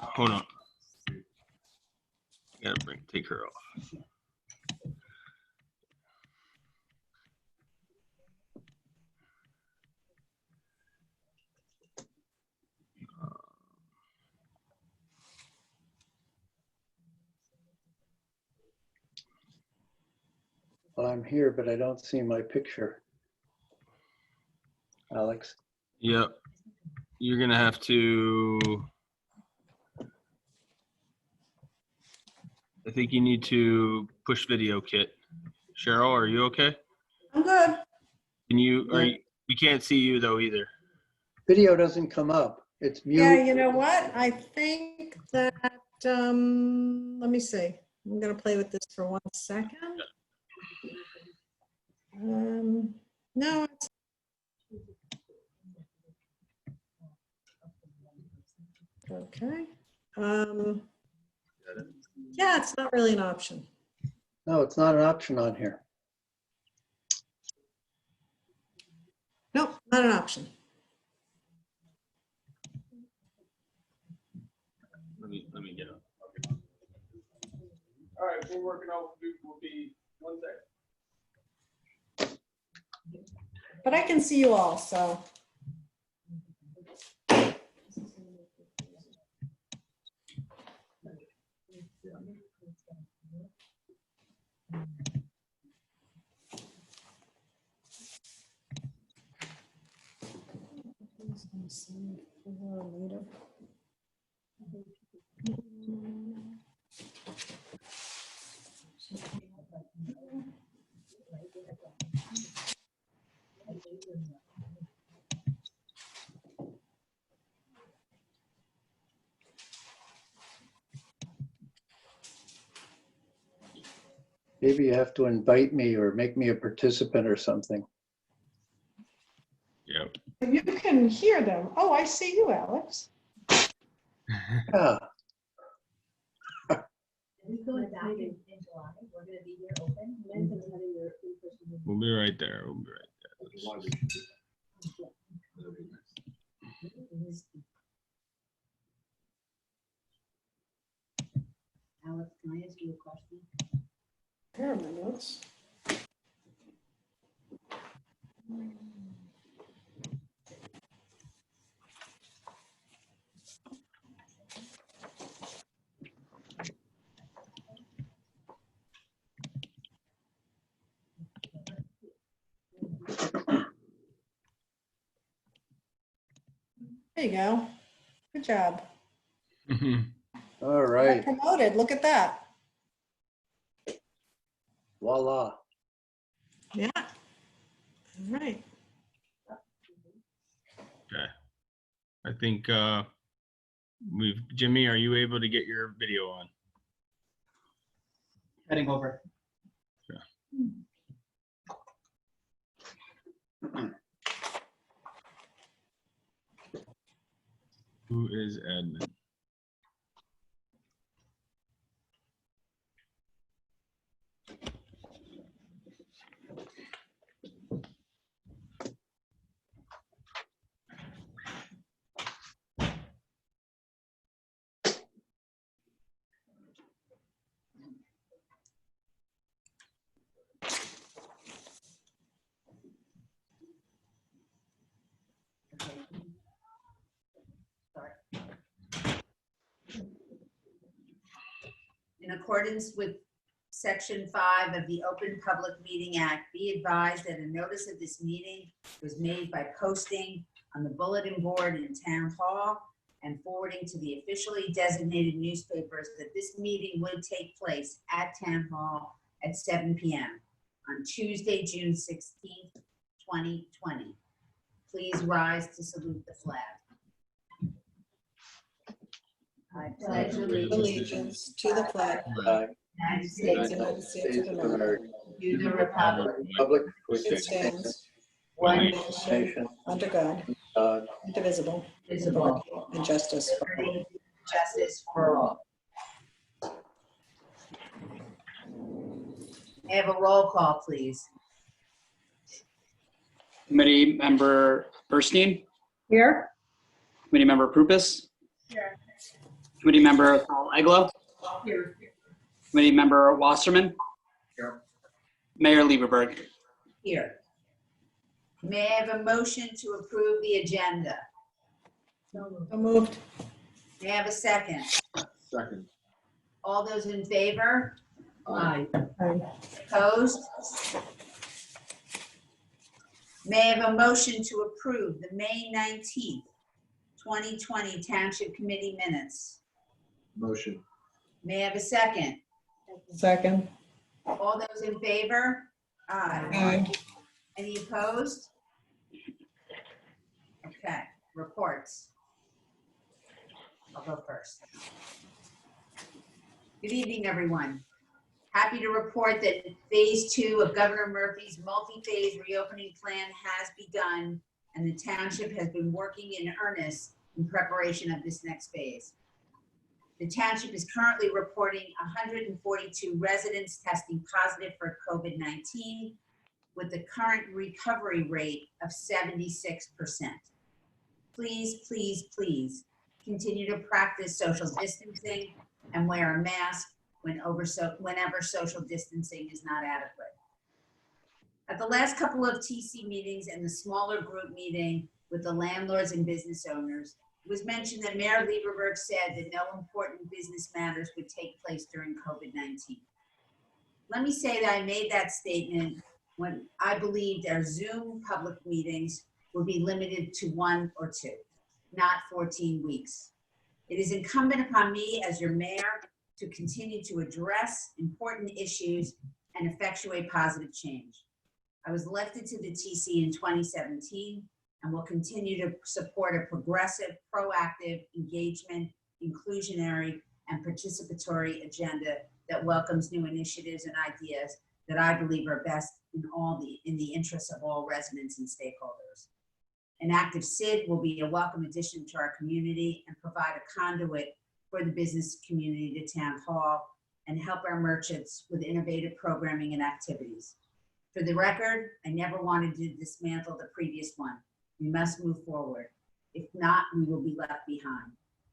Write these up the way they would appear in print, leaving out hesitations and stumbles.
Hold on. Gotta take her off. Well, I'm here, but I don't see my picture. Alex? Yep. You're gonna have to, I think you need to push video kit. Cheryl, are you okay? I'm good. Can you, we can't see you though either. Video doesn't come up. It's mute. Yeah, you know what? I think that, let me see. I'm gonna play with this for 1 second. No, it's okay. Yeah, it's not really an option. No, it's not an option on here. Nope, not an option. Let me get up. All right, we're working on, will be 1 second. But I can see you all, so. Maybe you have to invite me or make me a participant or something. Yep. You can hear them. Oh, I see you, Alex. Yeah. We'll be right there. We'll be right there. Alex, can I ask you a question? Here are my notes. There you go. Good job. All right. Got promoted. Look at that. Voila. Yeah. All right. Okay. I think Jimmy, are you able to get your video on? Heading over. Who is admin? In accordance with Section 5 of the Open Public Meeting Act, be advised that a notice of this meeting was made by posting on the bulletin board in Town Hall and forwarding to the officially designated newspapers that this meeting would take place at Town Hall at 7 p.m. on Tuesday, June 16th, 2020. Please rise to salute the flag. I pledge Allegiance to the flag. United States of United States of America. to the republic Republic which It stands one nation under God, God, indivisible, visible, and justice for all. liberty, justice for all. May I have a roll call, please? Committee member Burstein, Here. committee member Prupus, Committee Member Eglo, Here. Committee Member Wasserman, Here. Mayor Lieberberg. Here. May I have a motion to approve the agenda? So moved. May I have a second? Second. All those in favor? Aye. Aye. Opposed? May I have a motion to approve the May 19th, 2020 Township Committee minutes? Motion. May I have a second? Second. All those in favor? Aye. Aye. Any opposed? Okay, reports. I'll go first. Good evening, everyone. Happy to report that phase 2 of Governor Murphy's multi-phase reopening plan has begun, and the township has been working in earnest in preparation of this next phase. The township is currently reporting 142 residents testing positive for COVID-19, with the current recovery rate of 76%. Please, please, please continue to practice social distancing and wear a mask whenever social distancing is not adequate. At the last couple of TC meetings and the smaller group meeting with the landlords and business owners, it was mentioned that Mayor Lieberberg said that no important business matters would take place during COVID-19. Let me say that I made that statement when I believed our Zoom public meetings would be limited to 1 or 2, not 14 weeks. It is incumbent upon me as your mayor to continue to address important issues and effectuate positive change. I was elected to the TC in 2017 and will continue to support a progressive, proactive, engagement, inclusionary, and participatory agenda that welcomes new initiatives and ideas that I believe are best in the interests of all residents and stakeholders. An active CID will be a welcome addition to our community and provide a conduit for the business community to town hall and help our merchants with innovative programming and activities. For the record, I never wanted to dismantle the previous one. We must move forward. If not, we will be left behind.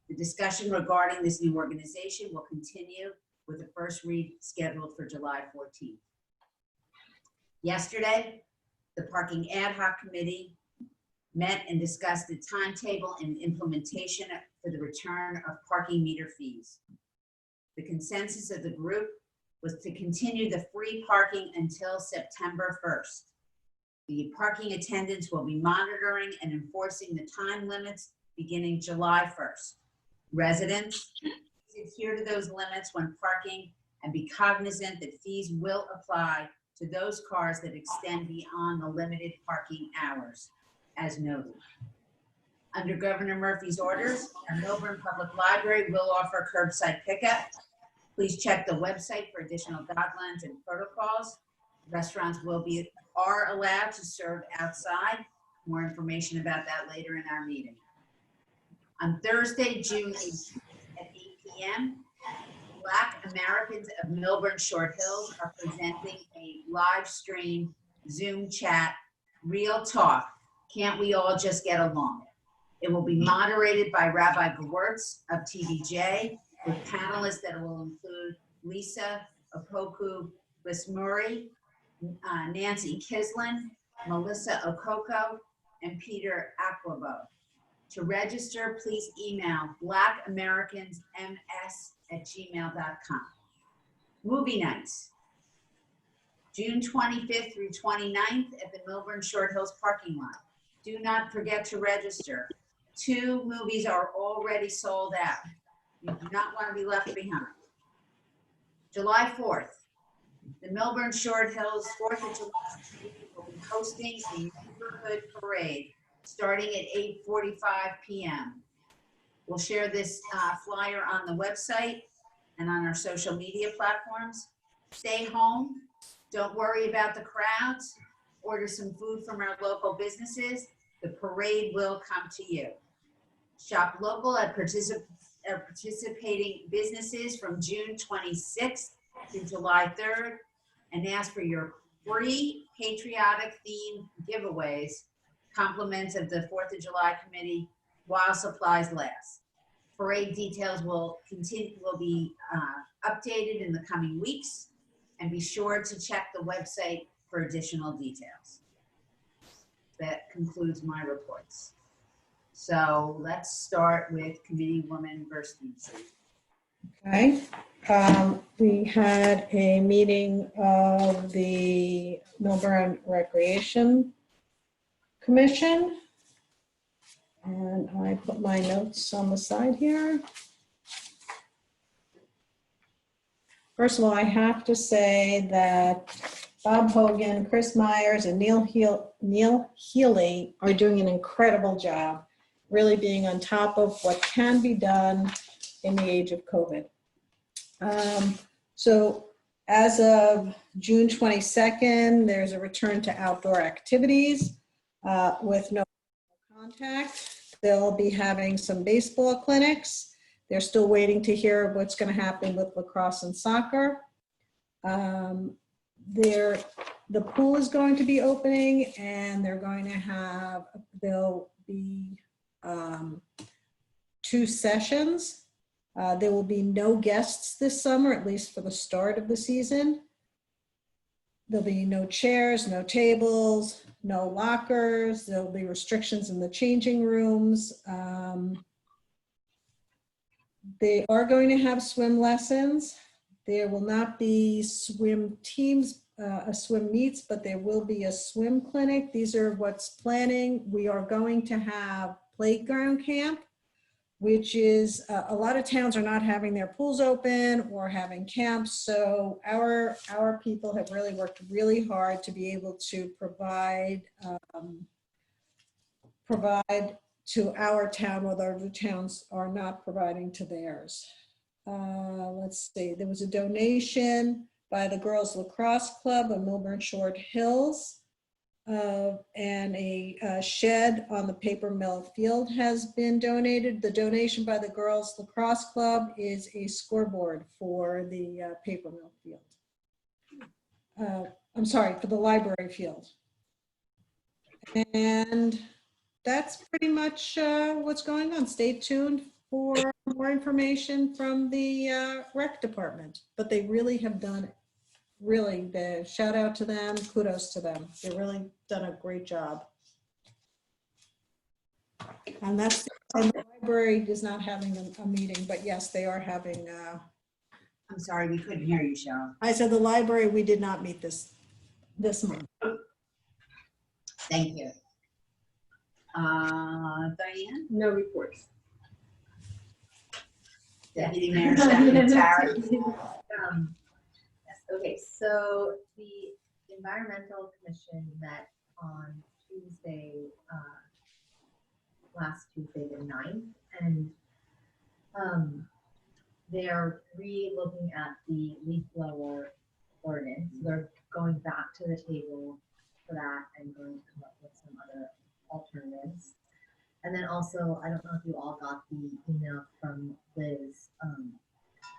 The discussion regarding this new organization will continue with the first read scheduled for July 14th. Yesterday, the Parking Ad Hoc Committee met and discussed the timetable and implementation for the return of parking meter fees. The consensus of the group was to continue the free parking until September 1st. The parking attendants will be monitoring and enforcing the time limits beginning July 1st. Residents adhere to those limits when parking and be cognizant that fees will apply to those cars that extend beyond the limited parking hours, as noted. Under Governor Murphy's orders, our Milburn Public Library will offer curbside pickup. Please check the website for additional guidelines and protocols. Restaurants are allowed to serve outside. More information about that later in our meeting. On Thursday, June 8th at 8 p.m., Black Americans of Milburn Short Hills are presenting a live stream Zoom chat, Real Talk, Can't We All Just Get Along? It will be moderated by Rabbi Gewurtz of TVJ with panelists that will include Lisa Opoku Bismuri, Nancy Kislin, Melissa Okoko, and Peter Aquabo. To register, please email blackamericans.ms@gmail.com. Movie nights, June 25th through 29th at the Milburn Short Hills parking lot. Do not forget to register. 2 movies are already sold out. You do not want to be left behind. July 4th, the Milburn Short Hills 4th of July will be hosting a neighborhood parade starting at 8:45 p.m. We'll share this flyer on the website and on our social media platforms. Stay home. Don't worry about the crowds. Order some food from our local businesses. The parade will come to you. Shop local at participating businesses from June 26th through July 3rd and ask for your free patriotic themed giveaways, compliments of the 4th of July committee while supplies last. Parade details will be updated in the coming weeks, and be sure to check the website for additional details. That concludes my reports. So let's start with Committeewoman Verstein. Okay. We had a meeting of the Milburn Recreation Commission. And I put my notes on the side here. First of all, I have to say that Bob Hogan, Chris Myers, and Neil Healy are doing an incredible job, really being on top of what can be done in the age of COVID. So as of June 22nd, there's a return to outdoor activities with no contact. They'll be having some baseball clinics. They're still waiting to hear what's going to happen with lacrosse and soccer. The pool is going to be opening, and there'll be 2 sessions. There will be no guests this summer, at least for the start of the season. There'll be no chairs, no tables, no lockers. There'll be restrictions in the changing rooms. They are going to have swim lessons. There will not be swim teams, swim meets, but there will be a swim clinic. These are what's planning. We are going to have playground camp, which is a lot of towns are not having their pools open or having camps. So our people have really worked really hard to be able to provide to our town what other towns are not providing to theirs. Let's see, there was a donation by the Girls Lacrosse Club of Milburn Short Hills. And a shed on the paper mill field has been donated. The donation by the Girls Lacrosse Club is a scoreboard for the paper mill field. I'm sorry, for the library field. And that's pretty much what's going on. Stay tuned for more information from the rec department. But they really have done it. Really, the shout out to them, kudos to them. They've really done a great job. And the library is not having a meeting, but yes, they are having. I'm sorry, we couldn't hear you, Cheryl. I said the library, we did not meet this month. Thank you. Diane? No reports. Deputy Mayor Secretary. Okay, so the Environmental Commission met on Tuesday, last Tuesday the 9th, and they're re-looking at the leaf blower ordinance. They're going back to the table for that and going to come up with some other alternatives. And then also, I don't know if you all got the email from Liz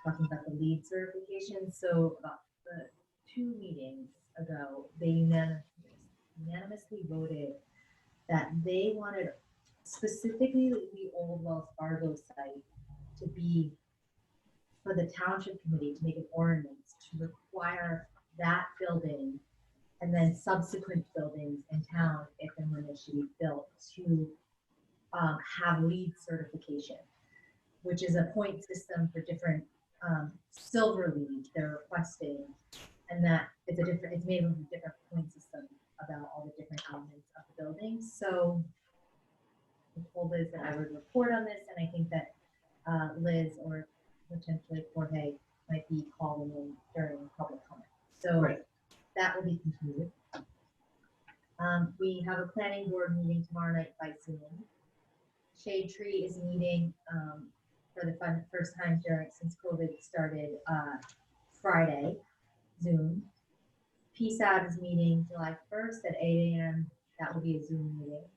talking about the LEED certification. So about the 2 meetings ago, they unanimously voted that they wanted specifically the old Wells Fargo site to be for the township committee to make an ordinance to require that building and then subsequent buildings in town, if and when they should be built, to have LEED certification, which is a point system for different silver LEED they're requesting, and that it's made with a different point system about all the different elements of the building. So I told Liz that I would report on this, and I think that Liz or potentially Jorge might be calling in during public comment. So that will be continued. We have a planning board meeting tomorrow night by Zoom. Shade Tree is meeting for the first time since COVID started Friday, Zoom. PSAB is meeting July 1st at 8 a.m. That will be a Zoom meeting.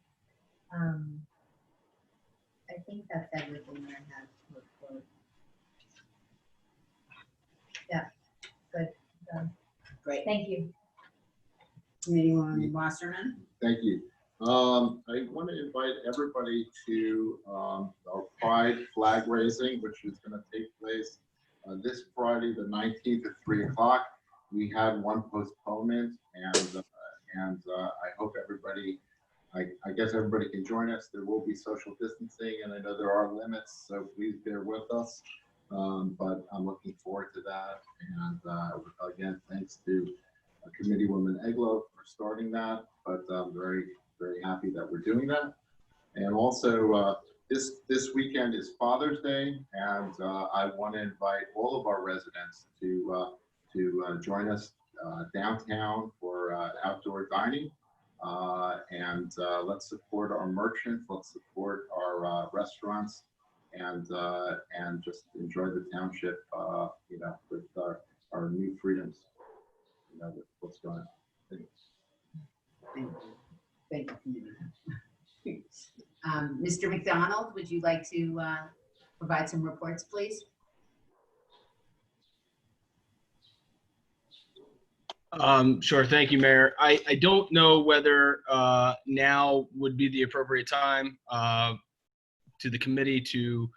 I think that's everything I have to report. Yeah, good. Great. Thank you. Committeewoman Wasserman? Thank you. I want to invite everybody to our Pride flag raising, which is going to take place this Friday, the 19th at 3 o'clock. We had one postponement, and I hope everybody, I guess everybody can join us. There will be social distancing, and I know there are limits, so please bear with us. But I'm looking forward to that. And again, thanks to Committeewoman Eglo for starting that. But I'm very, very happy that we're doing that. And also, this weekend is Father's Day, and I want to invite all of our residents to join us downtown for outdoor dining. And let's support our merchants, let's support our restaurants, and just enjoy the township, with our new freedoms, with what's going on. Thank you. Thank you. Mr. McDonald, would you like to provide some reports, please? Sure. Thank you, Mayor. I don't know whether now would be the appropriate time to the committee to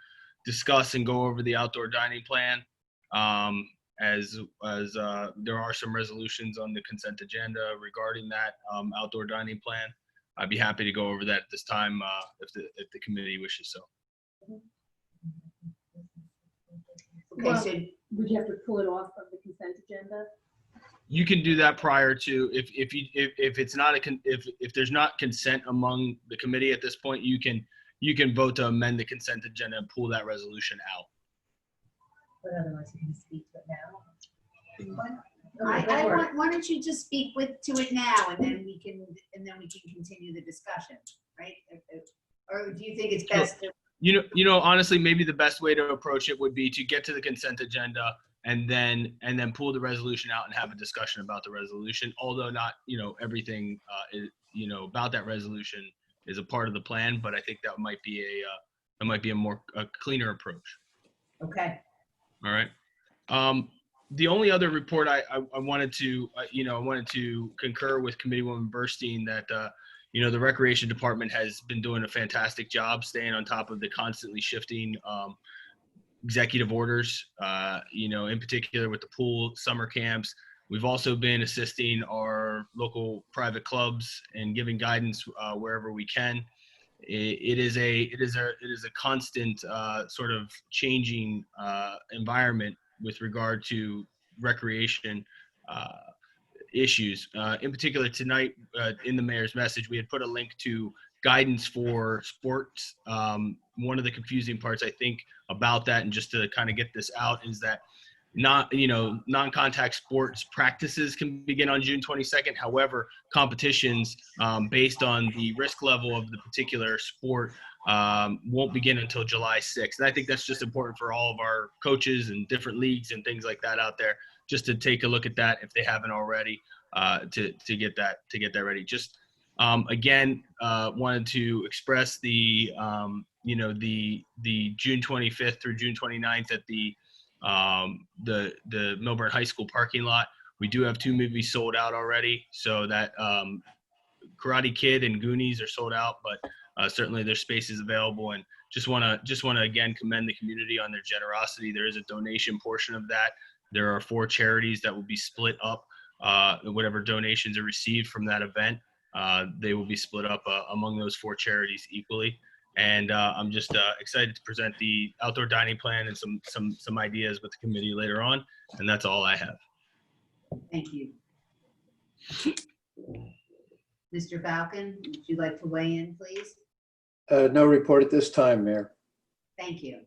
discuss and go over the outdoor dining plan, as there are some resolutions on the consent agenda regarding that outdoor dining plan. I'd be happy to go over that at this time if the committee wishes so. Okay, so Would you have to pull it off of the consent agenda? You can do that prior to, if it's not if there's not consent among the committee at this point, you can vote to amend the consent agenda and pull that resolution out. But otherwise, you can speak to it now. why don't you just speak to it now, and then we can continue the discussion, right? Or do you think it's best to? You know, honestly, maybe the best way to approach it would be to get to the consent agenda and then pull the resolution out and have a discussion about the resolution. Although not, everything about that resolution is a part of the plan, but I think that might be a cleaner approach. Okay. All right. The only other report I wanted to, I wanted to concur with Committeewoman Burstein that, the Recreation Department has been doing a fantastic job staying on top of the constantly shifting executive orders, in particular with the pool summer camps. We've also been assisting our local private clubs and giving guidance wherever we can. It is a constant sort of changing environment with regard to recreation issues. In particular, tonight in the mayor's message, we had put a link to guidance for sports. One of the confusing parts, I think, about that, and just to kind of get this out, is that non-contact sports practices can begin on June 22nd. However, competitions based on the risk level of the particular sport won't begin until July 6th. And I think that's just important for all of our coaches and different leagues and things like that out there, just to take a look at that if they haven't already, to get that ready. Just again, wanted to express the June 25th through June 29th at the Milburn High School parking lot. We do have 2 movies sold out already, so that Karate Kid and Goonies are sold out, but certainly there's spaces available. And just want to again commend the community on their generosity. There is a donation portion of that. There are 4 charities that will be split up. Whatever donations are received from that event, they will be split up among those 4 charities equally. And I'm just excited to present the outdoor dining plan and some ideas with the committee later on. And that's all I have. Thank you. Mr. Falcon, would you like to weigh in, please? No report at this time, Mayor. Thank you.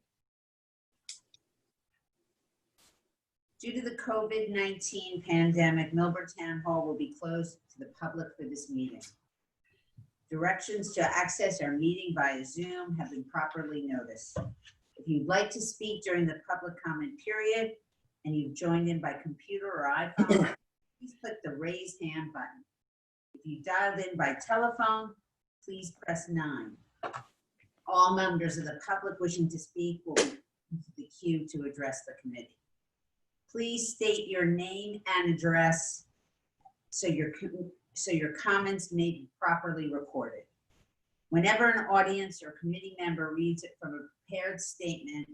Due to the COVID-19 pandemic, Milburn Town Hall will be closed to the public for this meeting. Directions to access our meeting via Zoom have been properly noticed. If you'd like to speak during the public comment period and you've joined in by computer or iPhone, please click the raise hand button. If you dialed in by telephone, please press 9. All members of the public wishing to speak will be into the queue to address the committee. Please state your name and address so your comments may be properly recorded. Whenever an audience or committee member reads it from a prepared statement,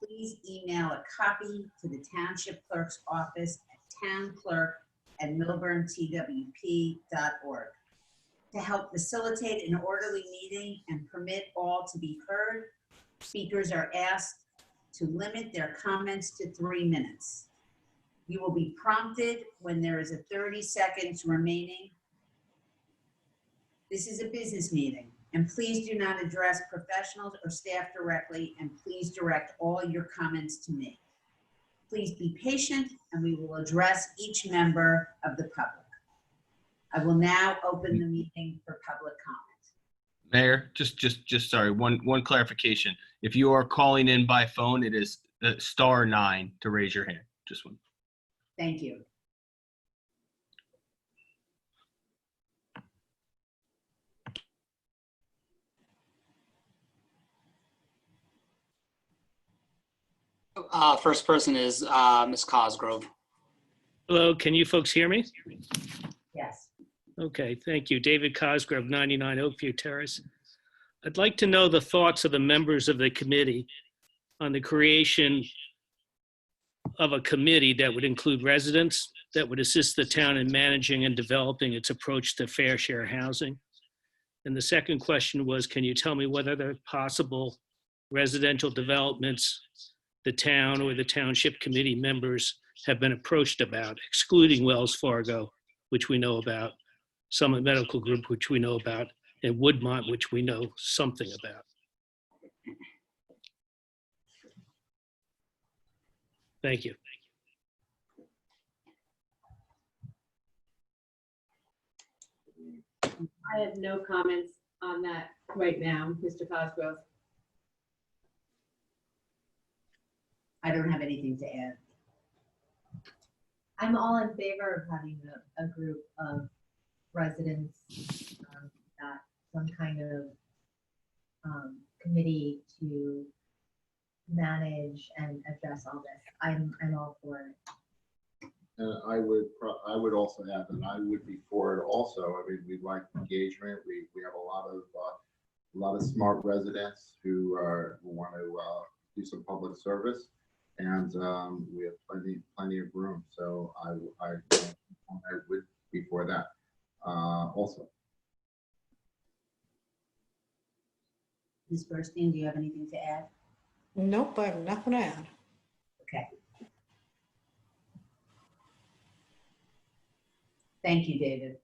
please email a copy to the Township Clerk's office at townclerk@milburntwp.org. To help facilitate an orderly meeting and permit all to be heard, speakers are asked to limit their comments to 3 minutes. You will be prompted when there is a 30 seconds remaining. This is a business meeting, and please do not address professionals or staff directly, and please direct all your comments to me. Please be patient, and we will address each member of the public. I will now open the meeting for public comment. Mayor, just sorry, one clarification. If you are calling in by phone, it is *9 to raise your hand. Just one. Thank you. First person is Ms. Cosgrove. Hello, can you folks hear me? Yes. Okay, thank you. David Cosgrove, 99 Oakview Terrace. I'd like to know the thoughts of the members of the committee on the creation of a committee that would include residents that would assist the town in managing and developing its approach to fair share housing. And the second question was, can you tell me whether there are possible residential developments the town or the township committee members have been approached about, excluding Wells Fargo, which we know about, Summit Medical Group, which we know about, and Woodmont, which we know something about. Thank you. I have no comments on that right now, Mr. Cosgrove. I don't have anything to add. I'm all in favor of having a group of residents, that some kind of committee to manage and address all this. I'm all for it. And I would also add that I would be for it also. I mean, we like engagement. We have a lot of smart residents who want to do some public service, and we have plenty of room. So I would be for that also. Ms. Burstein, do you have anything to add? Nope, I have nothing to add. Okay. Thank you, David.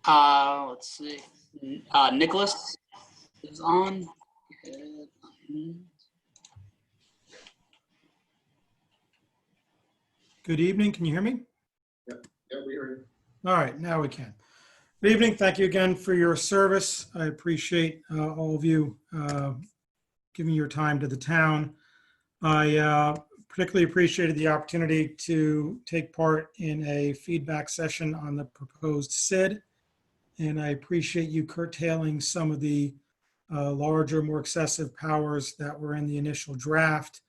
Let's see. Nicholas is on. Good evening. Can you hear me? Yeah, we hear you. All right, now we can. Good evening. Thank you again for your service. I appreciate all of you giving your time to the town. I particularly appreciated the opportunity to take part in a feedback session on the proposed SID. And I appreciate you curtailing some of the larger, more excessive powers that were in the initial draft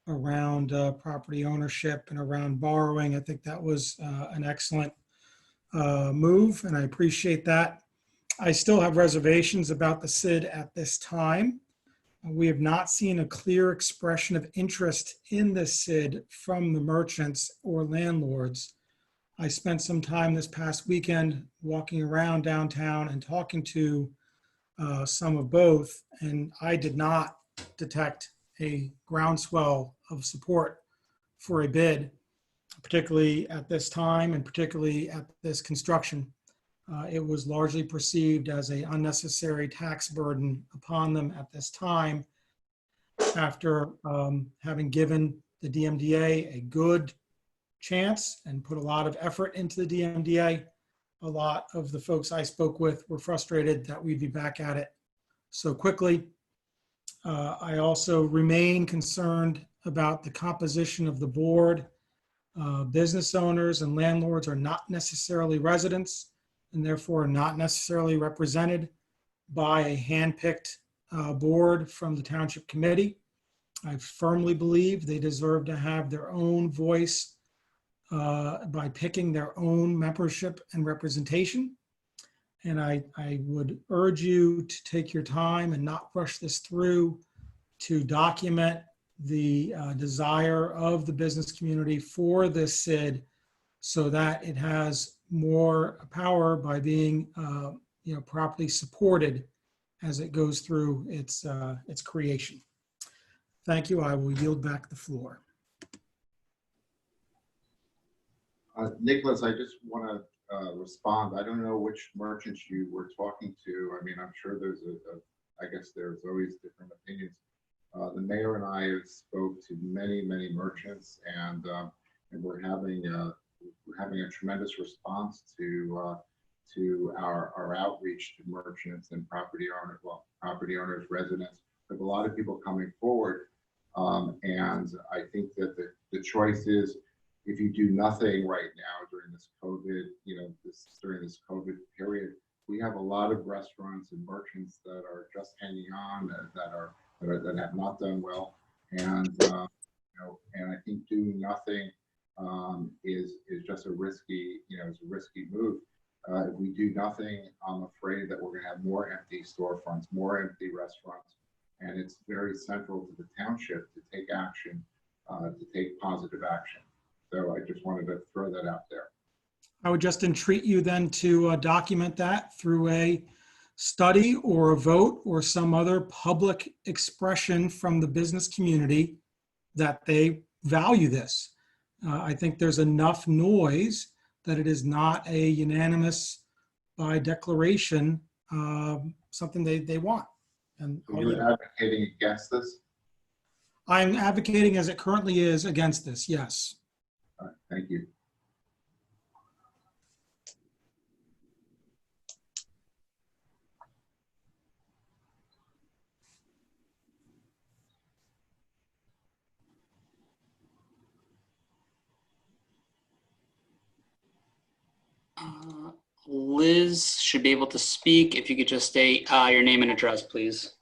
around property ownership and around borrowing. I think that was an excellent move, and I appreciate that. I still have reservations about the SID at this time. We have not seen a clear expression of interest in the SID from the merchants or landlords. I spent some time this past weekend walking around downtown and talking to some of both, and I did not detect a groundswell of support for a bid, particularly at this time and particularly at this construction. It was largely perceived as an unnecessary tax burden upon them at this time after having given the DMDA a good chance and put a lot of effort into the DMDA. A lot of the folks I spoke with were frustrated that we'd be back at it so quickly. I also remain concerned about the composition of the board. Business owners and landlords are not necessarily residents and therefore are not necessarily represented by a hand-picked board from the township committee. I firmly believe they deserve to have their own voice by picking their own membership and representation. And I would urge you to take your time and not rush this through, to document the desire of the business community for this SID so that it has more power by being properly supported as it goes through its creation. Thank you. I will yield back the floor. Nicholas, I just want to respond. I don't know which merchants you were talking to. I mean, I'm sure there's I guess there's always different opinions. The mayor and I have spoke to many merchants, and we're having a tremendous response to our outreach to merchants and property owners, residents. We have a lot of people coming forward, and I think that the choice is, if you do nothing right now during this COVID, during this COVID period, we have a lot of restaurants and merchants that are just hanging on, that have not done well, and and I think doing nothing is just a risky move. If we do nothing, I'm afraid that we're going to have more empty storefronts, more empty restaurants, and it's very central to the township to take action, to take positive action. So I just wanted to throw that out there. I would just entreat you then to document that through a study or a vote or some other public expression from the business community that they value this. I think there's enough noise that it is not a unanimous by declaration, something they want. And You're advocating against this? I'm advocating as it currently is against this, yes. All right, thank you. Liz should be able to speak. If you could just state your name and address, please.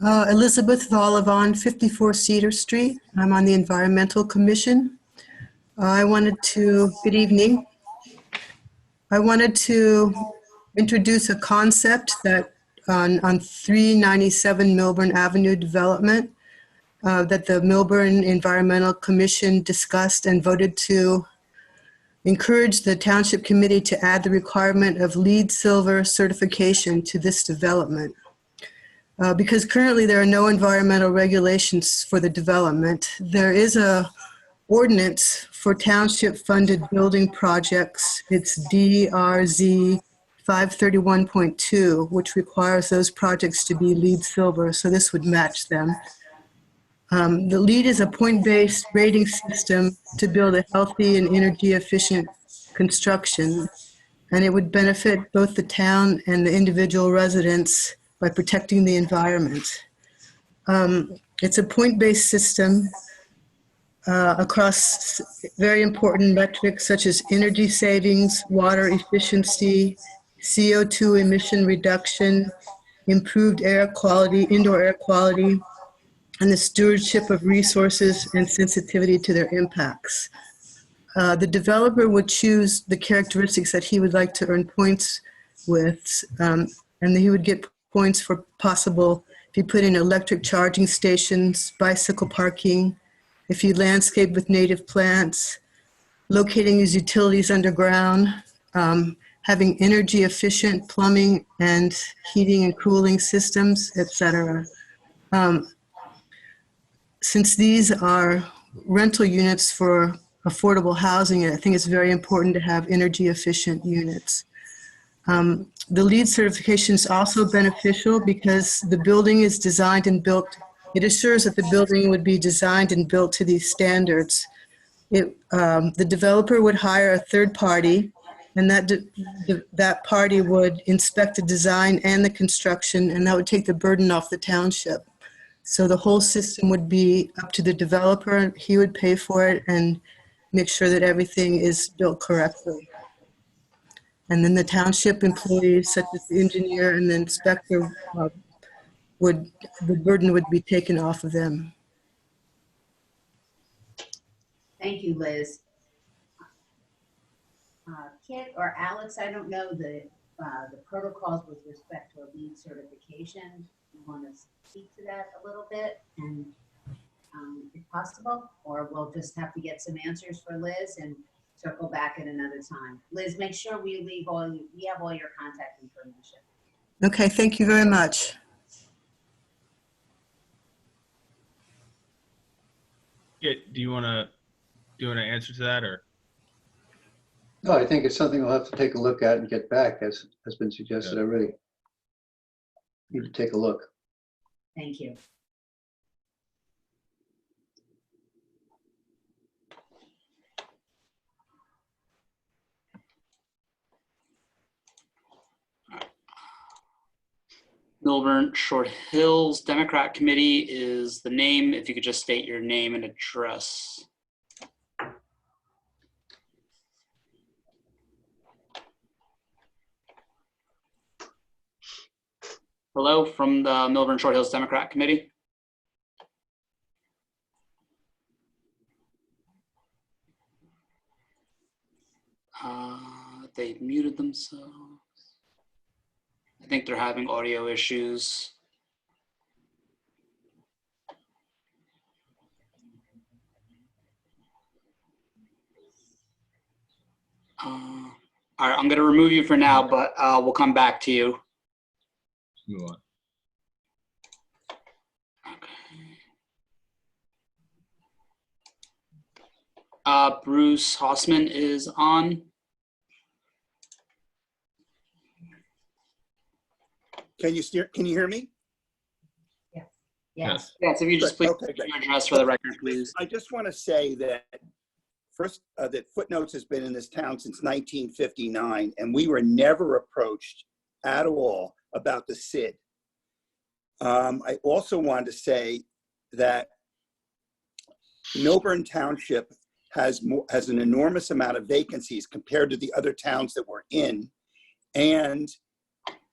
Elizabeth Volavon, 54 Cedar Street. I'm on the Environmental Commission. Good evening. I wanted to introduce a concept that on 397 Milburn Avenue development that the Milburn Environmental Commission discussed and voted to encourage the Township Committee to add the requirement of LEED Silver certification to this development. Because currently there are no environmental regulations for the development, there is a ordinance for township-funded building projects. It's DRZ 531.2, which requires those projects to be LEED Silver, so this would match them. The LEED is a point-based rating system to build a healthy and energy-efficient construction, and it would benefit both the town and the individual residents by protecting the environment. It's a point-based system across very important metrics such as energy savings, water efficiency, CO2 emission reduction, improved air quality, indoor air quality, and the stewardship of resources and sensitivity to their impacts. The developer would choose the characteristics that he would like to earn points with, and he would get points for possible, if you put in electric charging stations, bicycle parking, if you landscape with native plants, locating his utilities underground, having energy efficient plumbing and heating and cooling systems, etc. Since these are rental units for affordable housing, I think it's very important to have energy efficient units. The LEED certification is also beneficial because the building is designed and built. It assures that the building would be designed and built to these standards. The developer would hire a third party, and that party would inspect the design and the construction, and that would take the burden off the township. So the whole system would be up to the developer. He would pay for it and make sure that everything is built correctly. And then the township employees, such as the engineer and the inspector, the burden would be taken off of them. Thank you, Liz. Kit or Alex, I don't know, the protocols with respect to a lead certification. You want to speak to that a little bit, and if possible, or we'll just have to get some answers for Liz and circle back at another time. Liz, make sure we have all your contact information. Okay, thank you very much. Yeah, do you want to answer to that, or? No, I think it's something we'll have to take a look at and get back, as has been suggested already. Need to take a look. Thank you. Milburn Short Hills Democrat Committee is the name. If you could just state your name and address. Hello, from the Milburn Short Hills Democrat Committee. They've muted themselves. I think they're having audio issues. All right, I'm going to remove you for now, but we'll come back to you. Move on. Bruce Hossman is on. Can you hear me? Yes. Yes, if you just please Okay, give your address for the record, please. I just want to say that first, that Footnotes has been in this town since 1959, and we were never approached at all about the SID. I also wanted to say that Millburn Township has an enormous amount of vacancies compared to the other towns that we're in, and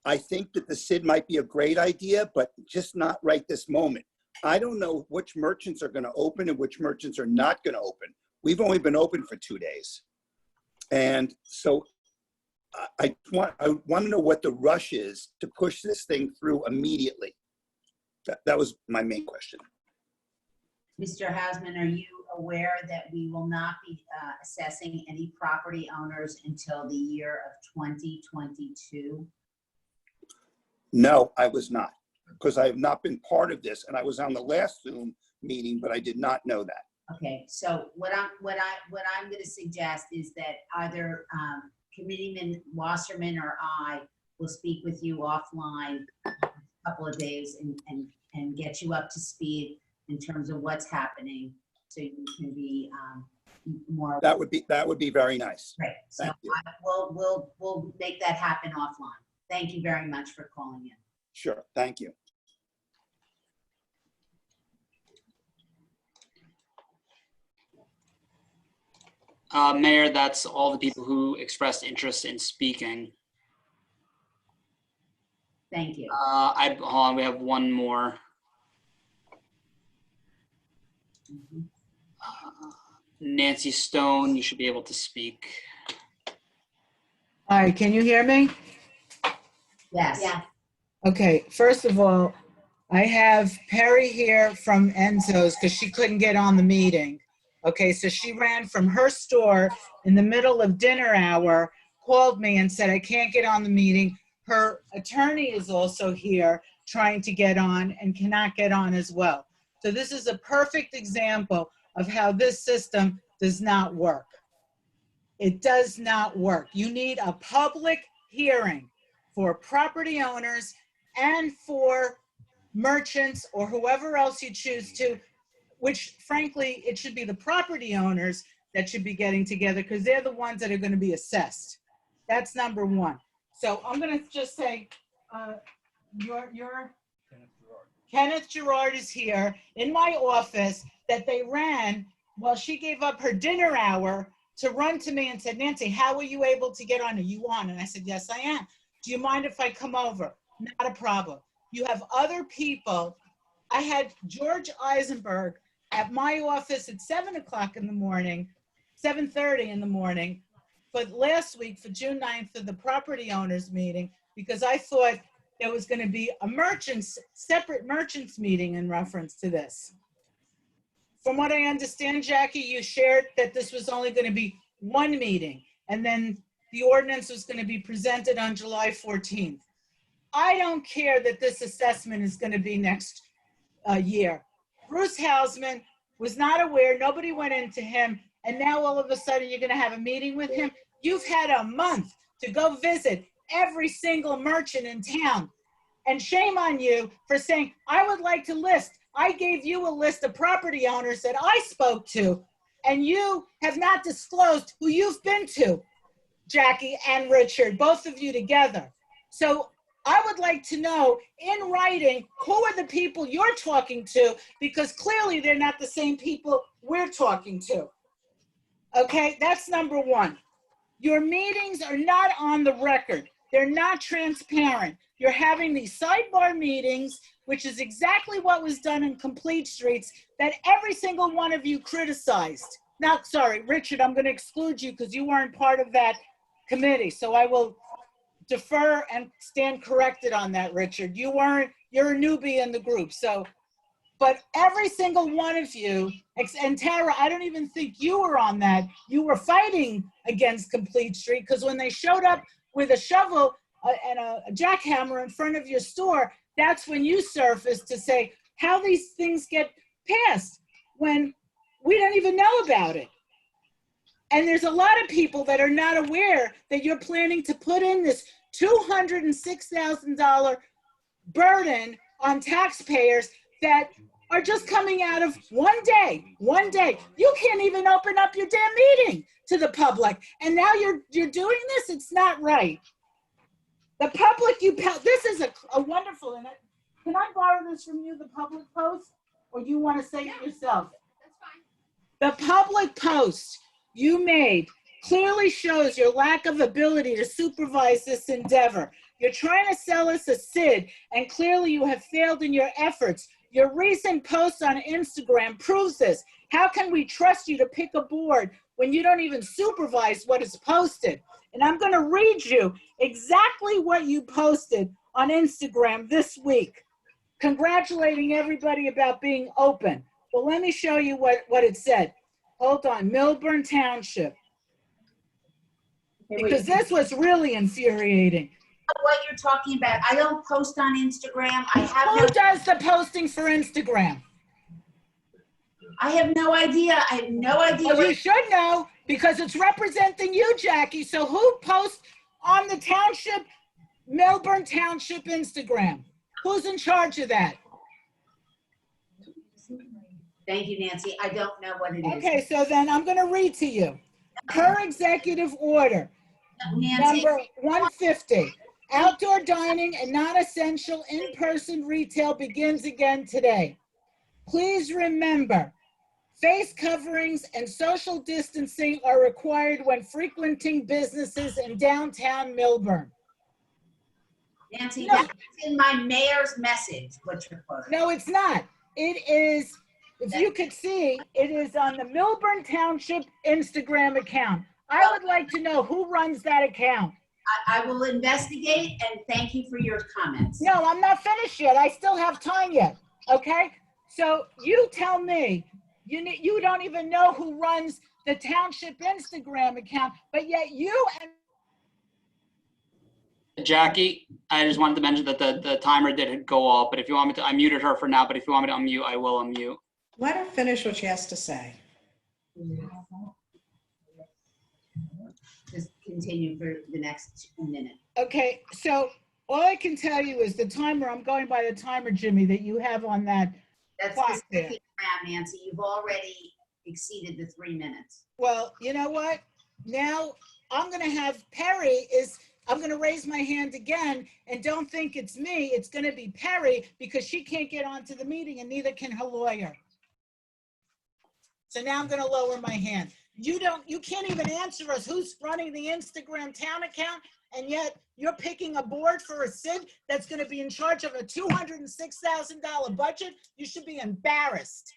I think that the SID might be a great idea, but just not right this moment. I don't know which merchants are going to open and which merchants are not going to open. We've only been open for 2 days. And so I want to know what the rush is to push this thing through immediately. That was my main question. Mr. Hausman, are you aware that we will not be assessing any property owners until the year of 2022? No, I was not, because I have not been part of this, and I was on the last Zoom meeting, but I did not know that. Okay, so what I'm going to suggest is that either Committeeman Wasserman or I will speak with you offline a couple of days and get you up to speed in terms of what's happening, so you can be more. That would be very nice. Right. So Thank you. we'll make that happen offline. Thank you very much for calling in. Sure, thank you. Mayor, that's all the people who expressed interest in speaking. Thank you. Hold on, we have one more. Nancy Stone, you should be able to speak. All right, can you hear me? Yes. Yeah. Okay, first of all, I have Perry here from Enzo's because she couldn't get on the meeting. Okay, so she ran from her store in the middle of dinner hour, called me and said, I can't get on the meeting. Her attorney is also here trying to get on and cannot get on as well. So this is a perfect example of how this system does not work. It does not work. You need a public hearing for property owners and for merchants or whoever else you choose to, which frankly, it should be the property owners that should be getting together because they're the ones that are going to be assessed. That's number one. So I'm going to just say, Kenneth Gerard is here in my office that they ran while she gave up her dinner hour to run to me and said, Nancy, how were you able to get on? Are you on? And I said, yes, I am. Do you mind if I come over? Not a problem. You have other people. I had George Eisenberg at my office at 7 o'clock in the morning, 7:30 in the morning, but last week for June 9th for the property owners meeting, because I thought there was going to be a separate merchants meeting in reference to this. From what I understand, Jackie, you shared that this was only going to be one meeting, and then the ordinance was going to be presented on July 14th. I don't care that this assessment is going to be next year. Bruce Hausman was not aware, nobody went into him, and now all of a sudden you're going to have a meeting with him. You've had a month to go visit every single merchant in town. And shame on you for saying, I would like to list. I gave you a list of property owners that I spoke to, and you have not disclosed who you've been to, Jackie and Richard, both of you together. So I would like to know in writing, who are the people you're talking to, because clearly they're not the same people we're talking to. Okay, that's number one. Your meetings are not on the record. They're not transparent. You're having these sidebar meetings, which is exactly what was done in Complete Streets that every single one of you criticized. Now, sorry, Richard, I'm going to exclude you because you weren't part of that committee. So I will defer and stand corrected on that, Richard. You're a newbie in the group. So, but every single one of you, and Tara, I don't even think you were on that. You were fighting against Complete Street because when they showed up with a shovel and a jackhammer in front of your store, that's when you surfaced to say how these things get passed when we don't even know about it. And there's a lot of people that are not aware that you're planning to put in this $206,000 burden on taxpayers that are just coming out of one day. You can't even open up your damn meeting to the public. And now you're doing this? It's not right. The public, this is a wonderful, and can I borrow this from you, the public post? Or do you want to say it yourself? That's fine. The public post you made clearly shows your lack of ability to supervise this endeavor. You're trying to sell us a SID, and clearly you have failed in your efforts. Your recent post on Instagram proves this. How can we trust you to pick a board when you don't even supervise what is posted? And I'm going to read you exactly what you posted on Instagram this week, congratulating everybody about being open. Well, let me show you what it said. Hold on, Millburn Township. Because this was really infuriating. What you're talking about, I don't post on Instagram. Who does the posting for Instagram? I have no idea. I have no idea. Well, you should know because it's representing you, Jackie. So who posts on the township, Millburn Township Instagram? Who's in charge of that? Thank you, Nancy. I don't know what it is. Okay, so then I'm going to read to you. Per executive order, Nancy, number 150, outdoor dining and non-essential in-person retail begins again today. Please remember, face coverings and social distancing are required when frequenting businesses in downtown Milburn. Nancy, No. that's in my mayor's message, what you're quoting. No, it's not. It is, if you could see, it is on the Milburn Township Instagram account. I would like to know who runs that account. I will investigate and thank you for your comments. No, I'm not finished yet. I still have time yet. Okay? So you tell me, you don't even know who runs the township Instagram account, but yet you and Jackie, I just wanted to mention that the timer did go off, but if you want me to, I muted her for now, but if you want me to unmute, I will unmute. Let her finish what she has to say. Just continue for the next minute. okay, so all I can tell you is the timer, I'm going by the timer, Jimmy, that you have on that. That's Clock the there. second round, Nancy. You've already exceeded the 3 minutes. Well, you know what? Now I'm going to have I'm going to raise my hand again, and don't think it's me. It's going to be Perry because she can't get onto the meeting and neither can her lawyer. So now I'm going to lower my hand. You can't even answer us who's running the Instagram town account, and yet you're picking a board for a SID that's going to be in charge of a $206,000 budget. You should be embarrassed.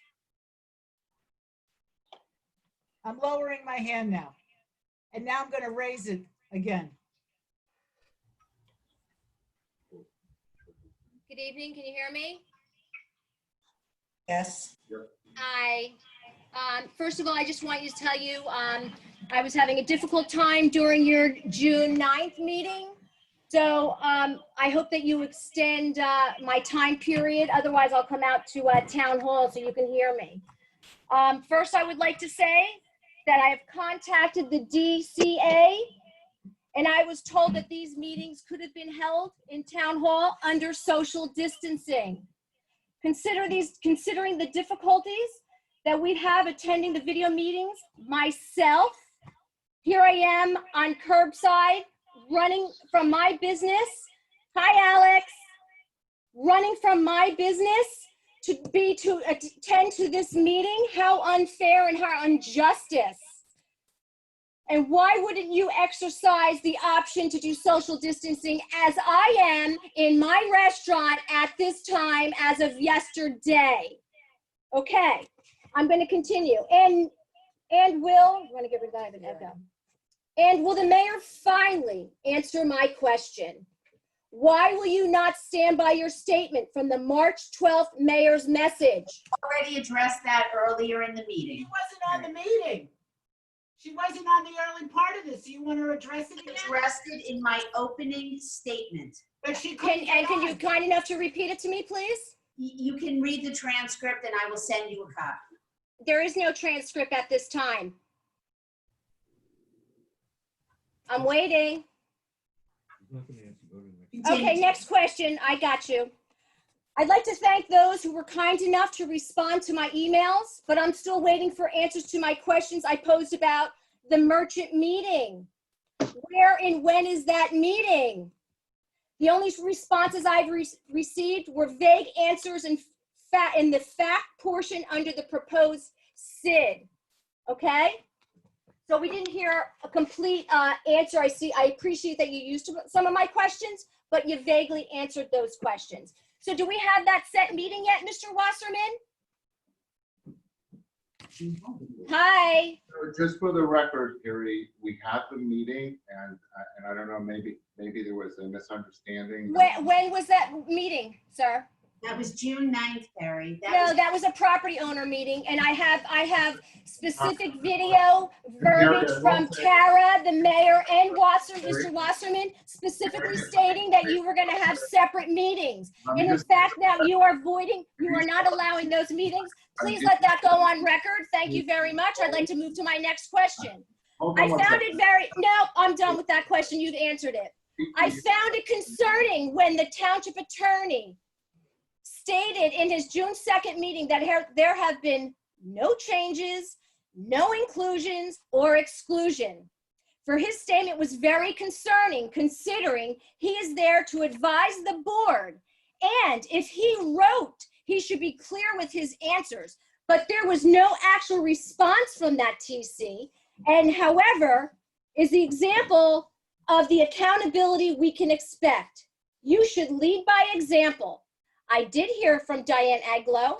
I'm lowering my hand now. And now I'm going to raise it again. Good evening, can you hear me? Yes. Hi. First of all, I just want you to tell you, I was having a difficult time during your June 9th meeting. So I hope that you extend my time period. Otherwise, I'll come out to town hall so you can hear me. First, I would like to say that I have contacted the DCA, and I was told that these meetings could have been held in town hall under social distancing. Considering the difficulties that we have attending the video meetings, myself, here I am on curbside, running from my business. Hi, Alex. Running from my business to attend to this meeting. How unfair and how injustice. And why wouldn't you exercise the option to do social distancing as I am in my restaurant at this time as of yesterday? Okay, I'm going to continue. And will, I'm going to get rid of an echo. And will the mayor finally answer my question? Why will you not stand by your statement from the March 12th mayor's message? Already addressed that earlier in the She meeting. wasn't on the meeting. She wasn't on the early part of this. You want to address it again? Addressed it in my opening statement. But she couldn't get Can on. you kind enough to repeat it to me, please? You can read the transcript and I will send you a copy. There is no transcript at this time. I'm waiting. Okay, next question. I got you. I'd like to thank those who were kind enough to respond to my emails, but I'm still waiting for answers to my questions I posed about the merchant meeting. Where and when is that meeting? The only responses I've received were vague answers in the fact portion under the proposed SID. Okay? So we didn't hear a complete answer. I appreciate that you used some of my questions, but you vaguely answered those questions. So do we have that set meeting yet, Mr. Wasserman? Hi. Just for the record, Carrie, we had the meeting and I don't know, maybe there was a misunderstanding. When was that meeting, sir? That was June 9th, Perry. That was a property owner meeting, and I have specific video verbiage from Tara, the mayor, and Mr. Wasserman, specifically stating that you were gonna have separate meetings. And in fact, now you are not allowing those meetings. Please let that go on record. Thank you very much. I'd like to move to my next question. I found it no, I'm done with that question. You've answered it. I found it concerning when the township attorney stated in his June 2nd meeting that there have been no changes, no inclusions, or exclusion. For his statement was very concerning, considering he is there to advise the board. And if he wrote, he should be clear with his answers. But there was no actual response from that TC. And however, is the example of the accountability we can expect. You should lead by example. I did hear from Diane Aglow,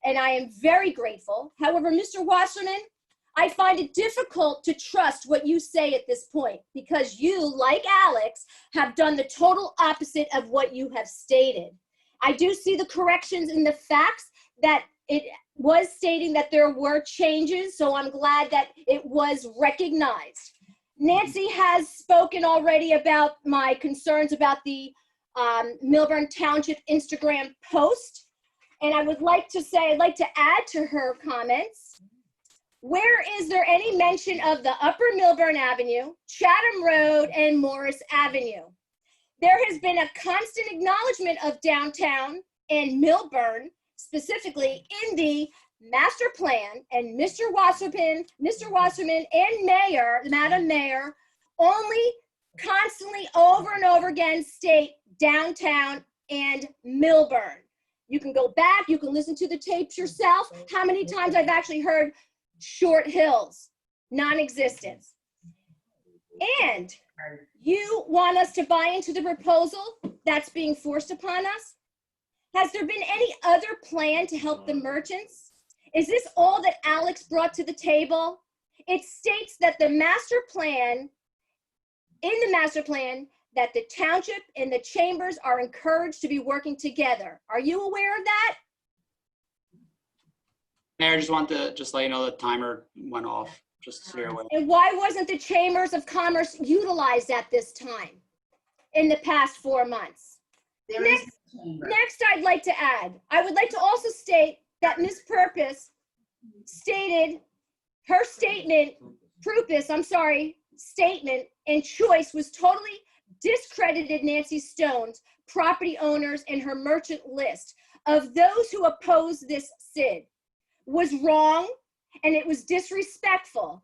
and I am very grateful. However, Mr. Wasserman, I find it difficult to trust what you say at this point because you, like Alex, have done the total opposite of what you have stated. I do see the corrections in the facts that it was stating that there were changes, so I'm glad that it was recognized. Nancy has spoken already about my concerns about the Millburn Township Instagram post. And I would like to say, I'd like to add to her comments, where is there any mention of the Upper Milburn Avenue, Chatham Road, and Morris Avenue? There has been a constant acknowledgement of downtown and Milburn, specifically in the master plan, and Mr. Wasserman and Mayor, Madam Mayor, only constantly over and over again state downtown and Milburn. You can go back, you can listen to the tapes yourself. How many times I've actually heard Short Hills, non-existent. And you want us to buy into the proposal that's being forced upon us? Has there been any other plan to help the merchants? Is this all that Alex brought to the table? It states that in the master plan, that the township and the chambers are encouraged to be working together. Are you aware of that? Mayor, I just want to let you know the timer went off, just so you're aware. And why wasn't the chambers of commerce utilized at this time in the past 4 months? There is no chamber. Next, I'd like to add, I would like to also state that Ms. Purpose stated her statement and choice was totally discredited Nancy Stone's property owners and her merchant list of those who opposed this SID was wrong, and it was disrespectful,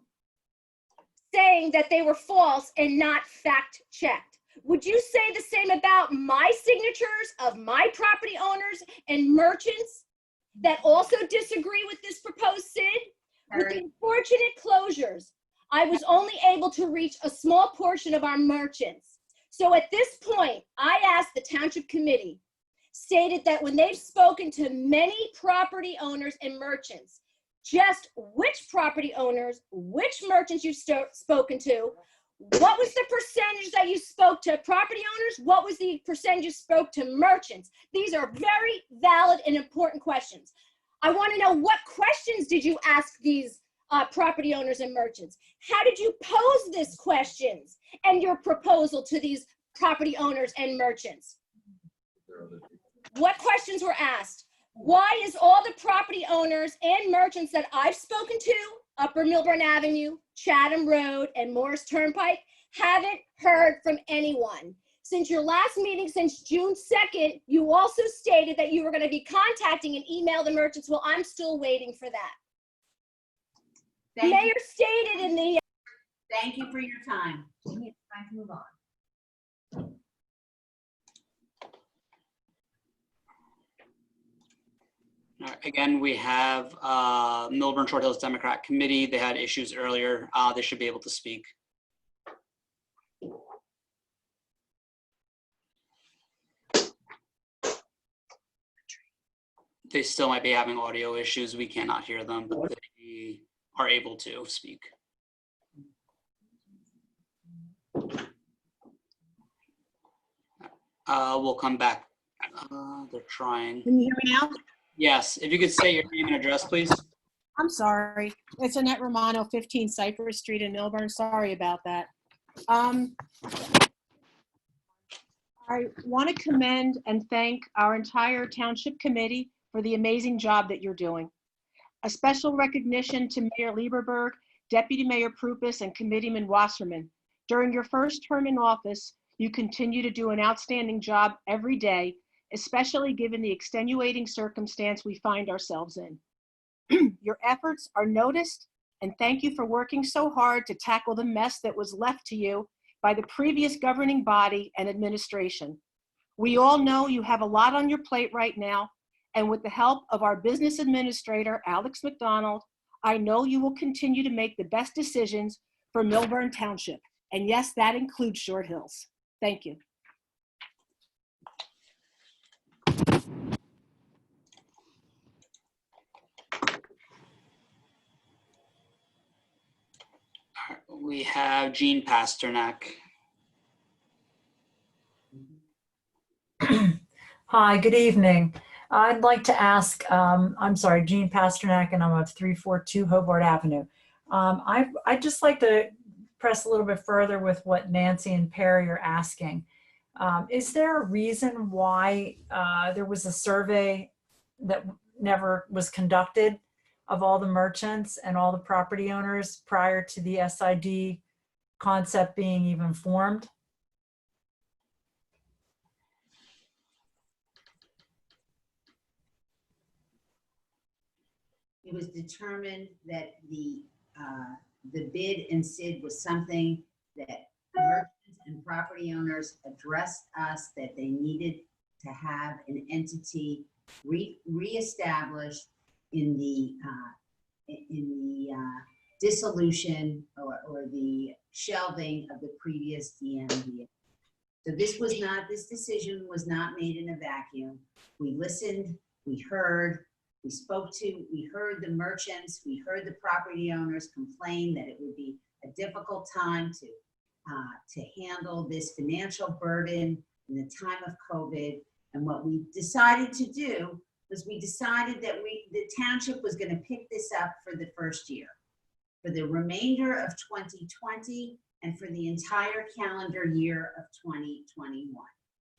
saying that they were false and not fact checked. Would you say the same about my signatures of my property owners and merchants that also disagree with this proposed SID? With the unfortunate closures, I was only able to reach a small portion of our merchants. So at this point, I asked the Township Committee, stated that when they've spoken to many property owners and merchants, just which property owners, which merchants you've spoken to, what was the percentage that you spoke to property owners? What was the percentage you spoke to merchants? These are very valid and important questions. I want to know, what questions did you ask these property owners and merchants? How did you pose these questions and your proposal to these property owners and merchants? What questions were asked? Why is all the property owners and merchants that I've spoken to, Upper Milburn Avenue, Chatham Road, and Morris Turnpike, haven't heard from anyone? Since your last meeting, since June 2nd, you also stated that you were going to be contacting and email the merchants. Well, I'm still waiting for that. Mayor stated in the... Thank you for your time. It's time to move on. All right, again, we have Milburn Short Hills Democrat Committee. They had issues earlier. They should be able to speak. They still might be having audio issues. We cannot hear them, but they are able to speak. We'll come back. They're trying. Can you hear me now? Yes, if you could say your name and address, please. I'm sorry. It's Annette Romano, 15 Cypress Street in Milburn. Sorry about that. I want to commend and thank our entire township committee for the amazing job that you're doing. A special recognition to Mayor Lieberberg, Deputy Mayor Prupus, and Committeeman Wasserman. During your first term in office, you continue to do an outstanding job every day, especially given the extenuating circumstance we find ourselves in. Your efforts are noticed, and thank you for working so hard to tackle the mess that was left to you by the previous governing body and administration. We all know you have a lot on your plate right now, and with the help of our business administrator, Alex McDonald, I know you will continue to make the best decisions for Millburn Township. And yes, that includes Short Hills. Thank you. We have Jean Pasternak. Hi, good evening. I'd like to ask, I'm sorry, Jean Pasternak, and I'm at 342 Hobart Avenue. I'd just like to press a little bit further with what Nancy and Perry are asking. Is there a reason why there was a survey that never was conducted of all the merchants and all the property owners prior to the SID concept being even formed? It was determined that the bid and SID was something that merchants and property owners addressed us that they needed to have an entity reestablished in the dissolution or the shelving of the previous DMV. So this decision was not made in a vacuum. We listened, we heard, We heard the merchants, we heard the property owners complain that it would be a difficult time to handle this financial burden in the time of COVID. And what we decided to do was we decided that the township was going to pick this up for the first year, for the remainder of 2020 and for the entire calendar year of 2021,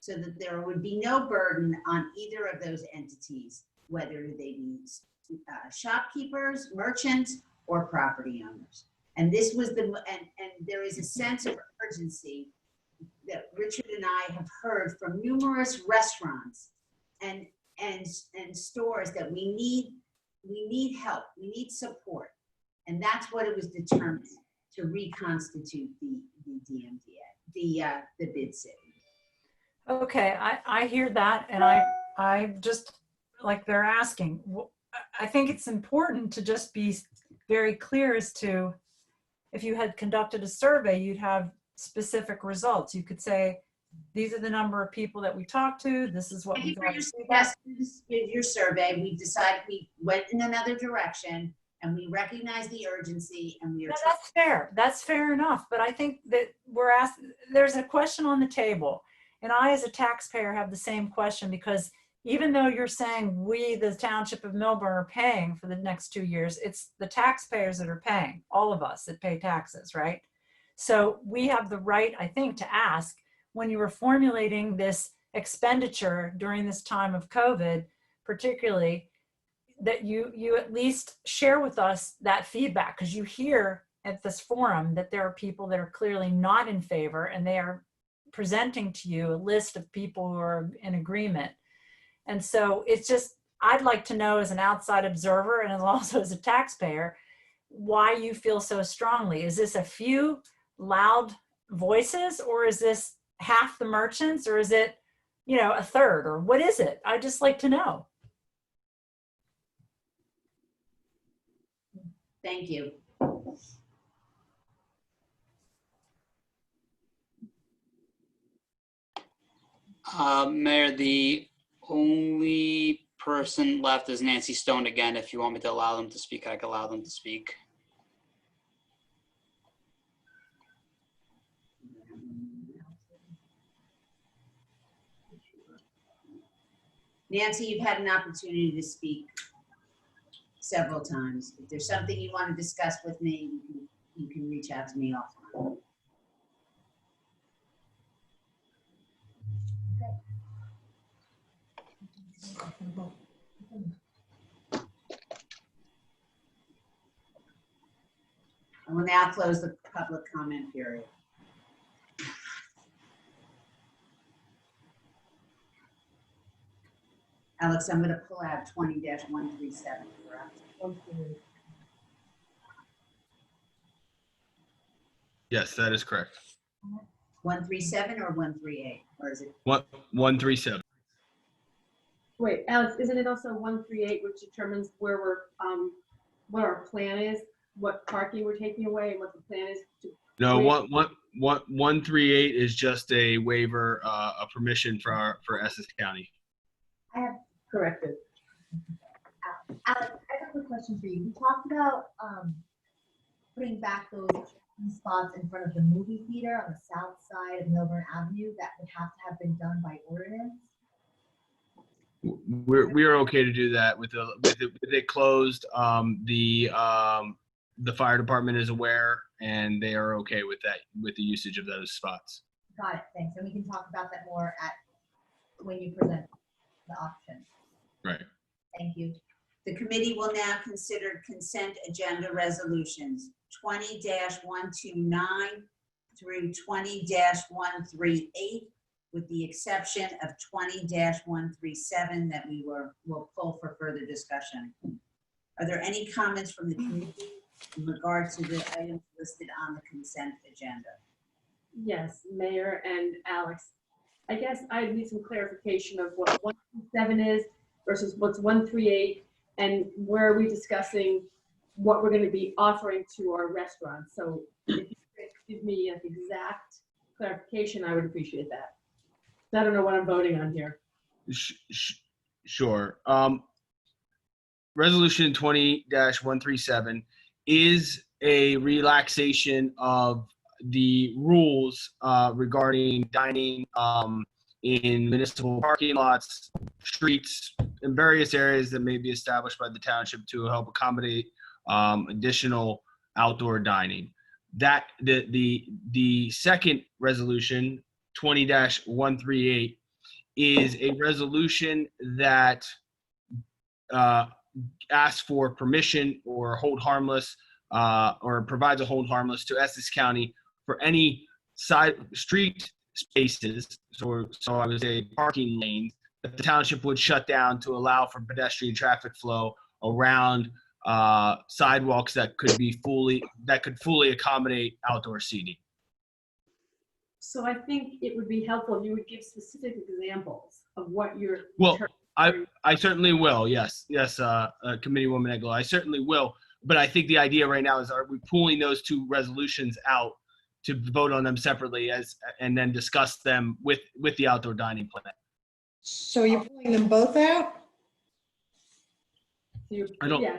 so that there would be no burden on either of those entities, whether they be shopkeepers, merchants, or property owners. And this was and there is a sense of urgency that Richard and I have heard from numerous restaurants and stores that we need help, we need support. And that's what it was determined to reconstitute the DMDA, the bid city. Okay, I hear that, and I just, like they're asking, I think it's important to just be very clear as to, if you had conducted a survey, you'd have specific results. You could say, these are the number of people that we talked to, this is what Thank we you for got. your suggestions with your survey. We decided we went in another direction, and we recognize the urgency, and we are. No, that's fair. That's fair enough. But I think that we're asked, there's a question on the table. And I, as a taxpayer, have the same question, because even though you're saying we, the Township of Milburn, are paying for the next 2 years, it's the taxpayers that are paying, all of us that pay taxes, right? So we have the right, I think, to ask, when you were formulating this expenditure during this time of COVID, particularly, that you at least share with us that feedback, because you hear at this forum that there are people that are clearly not in favor, and they are presenting to you a list of people who are in agreement. And so it's just, I'd like to know, as an outside observer and also as a taxpayer, why you feel so strongly. Is this a few loud voices, or is this half the merchants, or is it, a third, or what is it? I'd just like to know. Thank you. Mayor, the only person left is Nancy Stone again. If you want me to allow them to speak, I can allow them to speak. Nancy, you've had an opportunity to speak several times. If there's something you want to discuss with me, you can reach out to me offline. I will now close the public comment period. Alex, I'm going to pull out 20-137. Yes, that is correct. 137 or 138, or is it? 137. Wait, Alex, isn't it also 138, which determines where we're, what our plan is, what parking we're taking away, and what the plan is to? No, 138 is just a waiver, a permission for Essex County. I have Corrected. Alex, I have a quick question for you. We talked about putting back those spots in front of the movie theater on the south side of Milburn Avenue. That would have to have been done by ordinance. We are okay to do that with it closed. The fire department is aware, and they are okay with that, with the usage of those spots. Got it. Thanks. And we can talk about that more when you present the option. Right. Thank you. The committee will now consider consent agenda resolutions 20-129 through 20-138, with the exception of 20-137 that we will pull for further discussion. Are there any comments from the committee in regard to the items listed on the consent agenda? Yes, Mayor and Alex. I guess I need some clarification of what 127 is versus what's 138, and where are we discussing what we're going to be offering to our restaurants. So if you could give me an exact clarification, I would appreciate that. I don't know what I'm voting on here. Sure. Resolution 20-137 is a relaxation of the rules regarding dining in municipal parking lots, streets, and various areas that may be established by the township to help accommodate additional outdoor dining. That the second resolution, 20-138, is a resolution that asks for permission or hold harmless or provides a hold harmless to Essex County for any side street spaces, so I would say parking lanes, that the township would shut down to allow for pedestrian traffic flow around sidewalks that could fully accommodate outdoor seating. So I think it would be helpful if you would give specific examples of what you're. Well, I certainly will. Yes, Committeewoman Eglo, I certainly will. But I think the idea right now is, are we pulling those two resolutions out to vote on them separately and then discuss them with the outdoor dining plan? So you're pulling them both out? I don't. Yeah.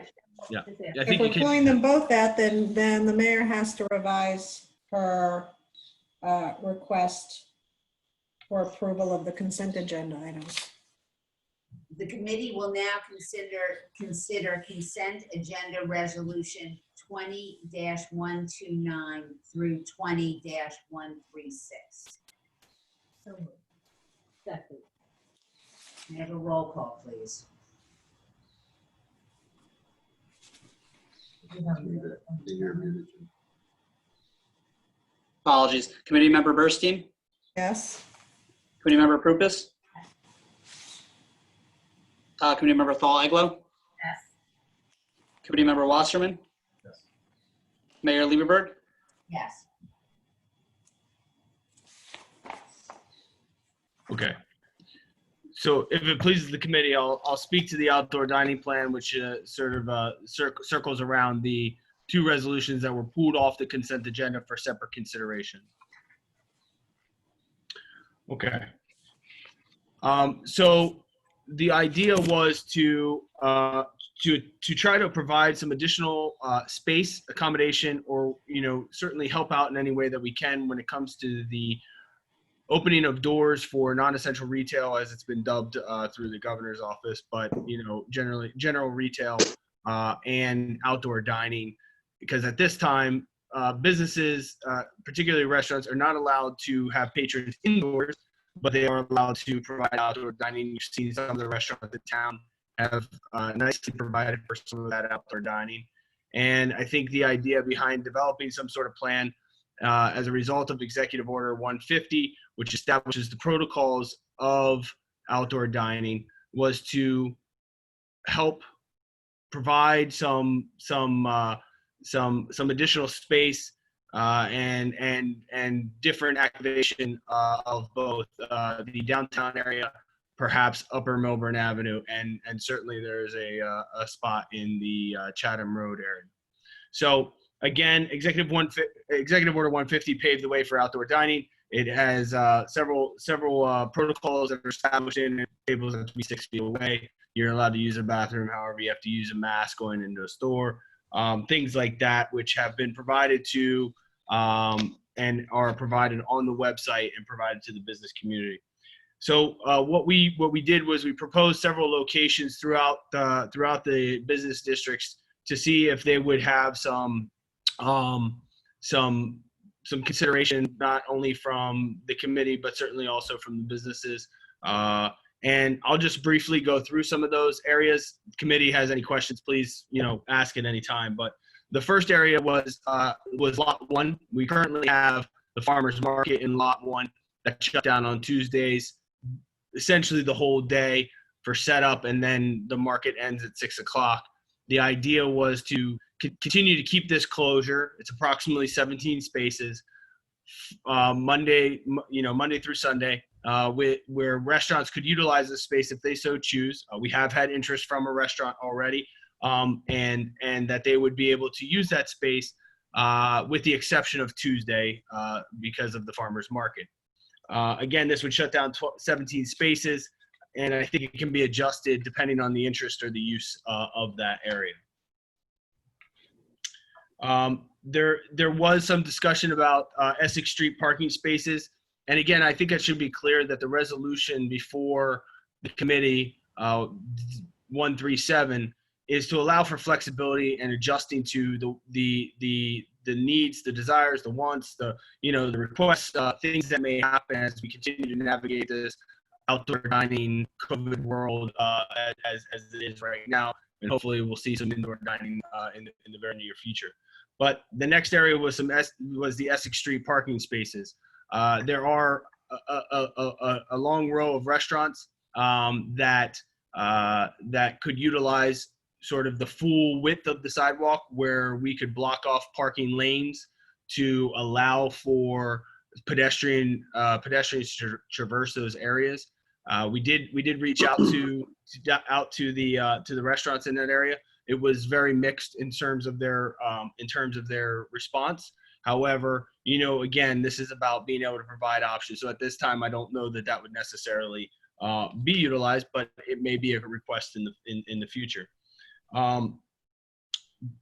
Yeah. I If think we're you can. pulling them both out, then the mayor has to revise her request for approval of the consent agenda items. The committee will now consider consent agenda resolution 20-129 through 20-136. So moved. Second. May I have a roll call, please? Apologies. Committee Member Burstein? Yes? Committee Member Prupus? Committee Member Thal-Eglo? Yes. Committee Member Wasserman? Yes. Mayor Lieberberg? Yes. Okay. So if it pleases the committee, I'll speak to the outdoor dining plan, which circles around the two resolutions that were pulled off the consent agenda for separate consideration. Okay. So the idea was to try to provide some additional space accommodation, or certainly help out in any way that we can when it comes to the opening of doors for non-essential retail, as it's been dubbed through the governor's office, but general retail and outdoor dining, because at this time businesses, particularly restaurants, are not allowed to have patrons indoors, but they are allowed to provide outdoor dining. You've seen some of the restaurants in town have nicely provided for some of that outdoor dining. And I think the idea behind developing some sort of plan as a result of Executive Order 150, which establishes the protocols of outdoor dining, was to help provide some additional space and different activation of both the downtown area, perhaps Upper Milburn Avenue, and certainly there's a spot in the Chatham Road area. So again, Executive Order 150 paved the way for outdoor dining. It has several protocols that are established in it. Tables have to be 6 feet away. You're allowed to use a bathroom. However, you have to use a mask going into a store. Things like that, which have been provided to and are provided on the website and provided to the business community. So what we did was we proposed several locations throughout the business districts to see if they would have some consideration, not only from the committee, but certainly also from the businesses. And I'll just briefly go through some of those areas. If the committee has any questions, please, ask at any time. But the first area was Lot 1. We currently have the farmers market in Lot 1 that shut down on Tuesdays, essentially the whole day for setup, and then the market ends at 6 o'clock. The idea was to continue to keep this closure. It's approximately 17 spaces, Monday through Sunday, where restaurants could utilize this space if they so choose. We have had interest from a restaurant already, and that they would be able to use that space with the exception of Tuesday because of the farmers market. Again, this would shut down 17 spaces. and I think it can be adjusted depending on the interest or the use of that area. There was some discussion about Essex Street parking spaces. And again, I think it should be clear that the resolution before the committee 137 is to allow for flexibility and adjusting to the needs, the desires, the wants, the requests, things that may happen as we continue to navigate this outdoor dining COVID world as it is right now. And hopefully we'll see some indoor dining in the very near future. But the next area was the Essex Street parking spaces. There are a long row of restaurants that could utilize sort of the full width of the sidewalk, where we could block off parking lanes to allow for pedestrians to traverse those areas. We did reach out to the restaurants in that area. It was very mixed in terms of their response. However, again, this is about being able to provide options. So at this time, I don't know that would necessarily be utilized, but it may be a request in the future.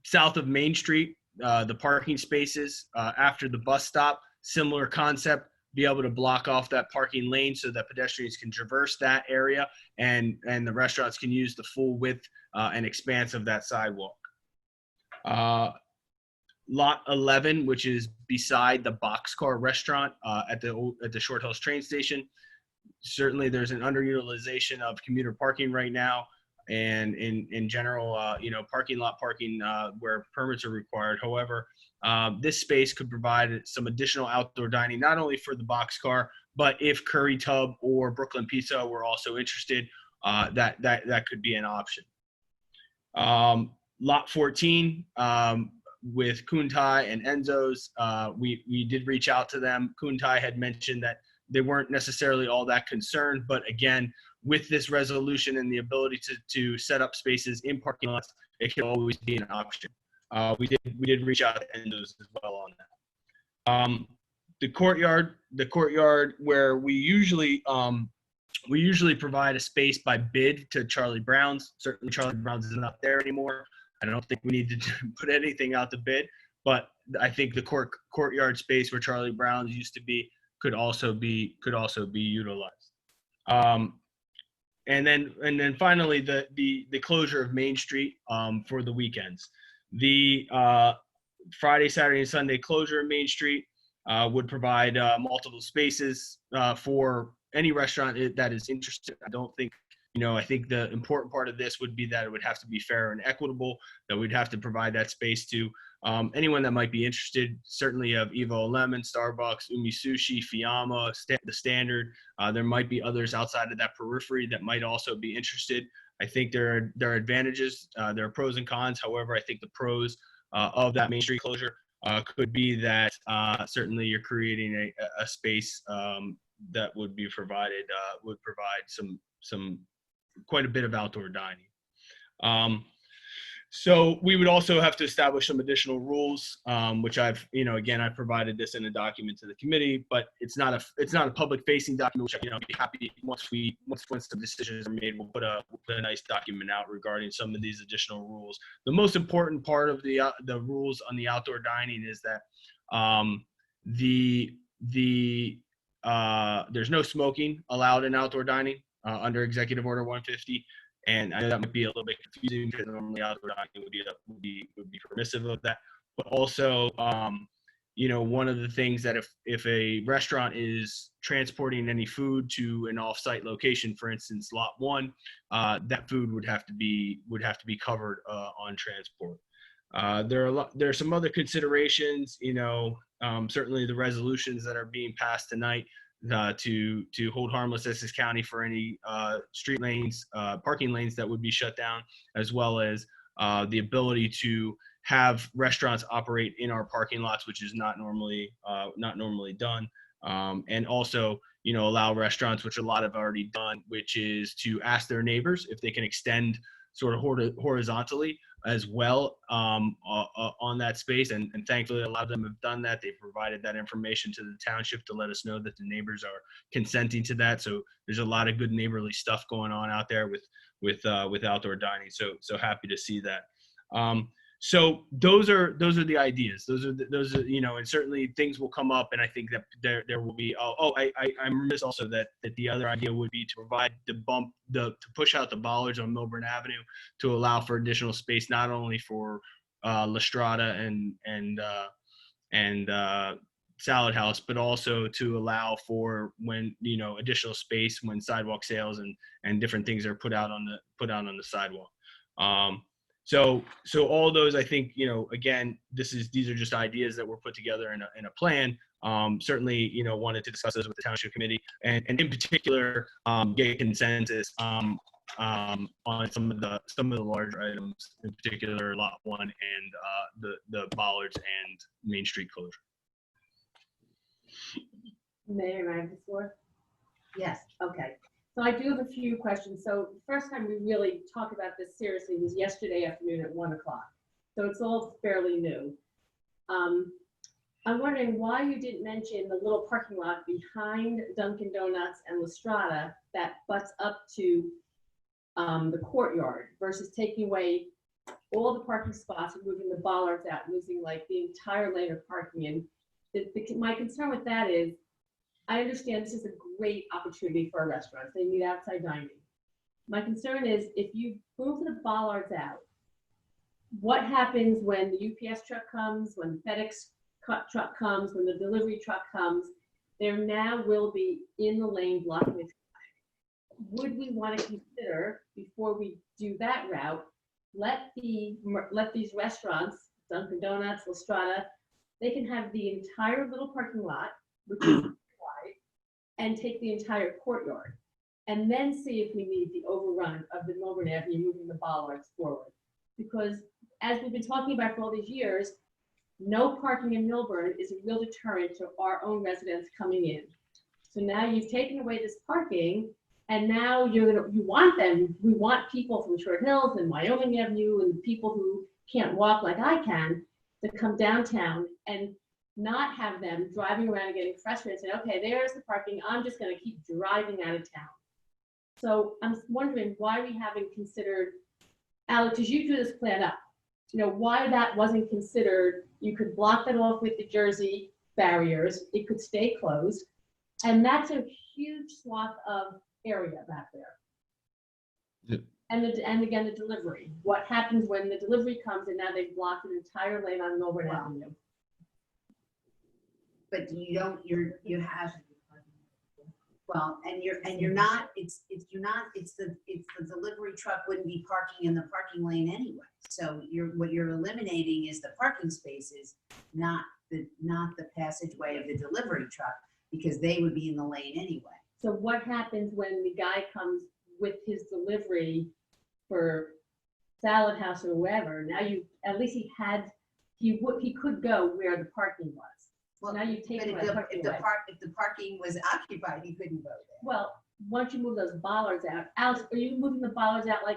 South of Main Street, the parking spaces after the bus stop, similar concept. Be able to block off that parking lane so that pedestrians can traverse that area, and the restaurants can use the full width and expanse of that sidewalk. Lot 11, which is beside the Boxcar restaurant at the Short Hills train station. Certainly there's an underutilization of commuter parking right now, and in general, parking lot parking where permits are required. However, this space could provide some additional outdoor dining, not only for the Boxcar, but if Curry Tub or Brooklyn Pizza were also interested, that could be an option. Lot 14, with Kuntai and Enzo's, we did reach out to them. Kuntai had mentioned that they weren't necessarily all that concerned, but again, with this resolution and the ability to set up spaces in parking lots, it can always be an option. We did reach out to Enzo's as well on that. The courtyard where we usually provide a space by bid to Charlie Brown's. Certainly Charlie Brown's is not there anymore. I don't think we need to put anything out to bid, but I think the courtyard space where Charlie Brown's used to be could also be utilized. And then finally the closure of Main Street for the weekends. The Friday, Saturday, and Sunday closure of Main Street would provide multiple spaces for any restaurant that is interested. I think the important part of this would be that it would have to be fair and equitable, that we'd have to provide that space to anyone that might be interested. Certainly of Evo Lemon, Starbucks, Umi Sushi, Fiamma, The Standard. There might be others outside of that periphery that might also be interested. I think there are advantages, there are pros and cons. However, I think the pros of that Main Street closure could be that certainly you're creating a space that would provide some quite a bit of outdoor dining. So we would also have to establish some additional rules, which I've provided this in a document to the committee, but it's not a public facing document, which I'd be happy once the decisions are made, we'll put a nice document out regarding some of these additional rules. The most important part of the rules on the outdoor dining is that there's no smoking allowed in outdoor dining under Executive Order 150. And I know that might be a little bit confusing because normally outdoor dining would be permissive of that. But also, one of the things that if a restaurant is transporting any food to an off-site location, for instance, Lot 1, that food would have to be covered on transport. There are some other considerations. Certainly the resolutions that are being passed tonight to hold harmless Essex County for any street lanes, parking lanes that would be shut down, as well as the ability to have restaurants operate in our parking lots, which is not normally done. And also, allow restaurants, which a lot have already done, which is to ask their neighbors if they can extend sort of horizontally as well on that space. And thankfully, a lot of them have done that. They've provided that information to the township to let us know that the neighbors are consenting to that. So there's a lot of good neighborly stuff going on out there with outdoor dining. So happy to see that. So those are the ideas. Those are and certainly things will come up, and I think that there will be. I'm remiss also that the other idea would be to provide to push out the bollards on Milburn Avenue to allow for additional space, not only for La Strada and Salad House, but also to allow for when additional space when sidewalk sales and different things are put out on the sidewalk. So all those, I think, again, these are just ideas that were put together in a plan. Certainly, wanted to discuss this with the township committee and in particular, get consensus on some of the larger items, in particular Lot 1 and the bollards and Main Street closure. Mayor, I have the floor. Yes. Okay. So I do have a few questions. So the first time we really talked about this seriously was yesterday afternoon at 1 o'clock. So it's all fairly new. I'm wondering why you didn't mention the little parking lot behind Dunkin' Donuts and La Strada that butts up to the courtyard versus taking away all the parking spots and moving the bollards out, losing like the entire lane of parking. And my concern with that is, I understand this is a great opportunity for our restaurants. They need outside dining. My concern is if you move the bollards out, what happens when the UPS truck comes, when the FedEx truck comes, when the delivery truck comes? There now will be in the lane blocking the traffic. Would we want to consider, before we do that route, let these restaurants, Dunkin' Donuts, La Strada, they can have the entire little parking lot, which is and take the entire courtyard, and then see if we need the overrun of the Milburn Avenue, moving the bollards forward. Because as we've been talking about for all these years, no parking in Milburn is a real deterrent to our own residents coming in. So now you've taken away this parking, and now you want them. We want people from Short Hills and Wyoming Avenue and people who can't walk like I can to come downtown and not have them driving around and getting frustrated and say, okay, there's the parking. I'm just going to keep driving out of town. So I'm wondering why we haven't considered, Alex, as you drew this plan up, why that wasn't considered. You could block that off with the Jersey barriers. It could stay closed. And that's a huge swath of area back there. Yep. And again, the delivery. What happens when the delivery comes and now they've blocked an entire lane on Milburn Avenue? But you have, well, and you're not, it's the delivery truck wouldn't be parking in the parking lane anyway. So what you're eliminating is the parking spaces, not the passageway of the delivery truck, because they would be in the lane anyway. So what happens when the guy comes with his delivery for Salad House or wherever? Now at least he could go where the parking was. Well, now you've taken if the parking was occupied, he couldn't go there. Well, once you move those bollards out, Alex, are you moving the bollards out like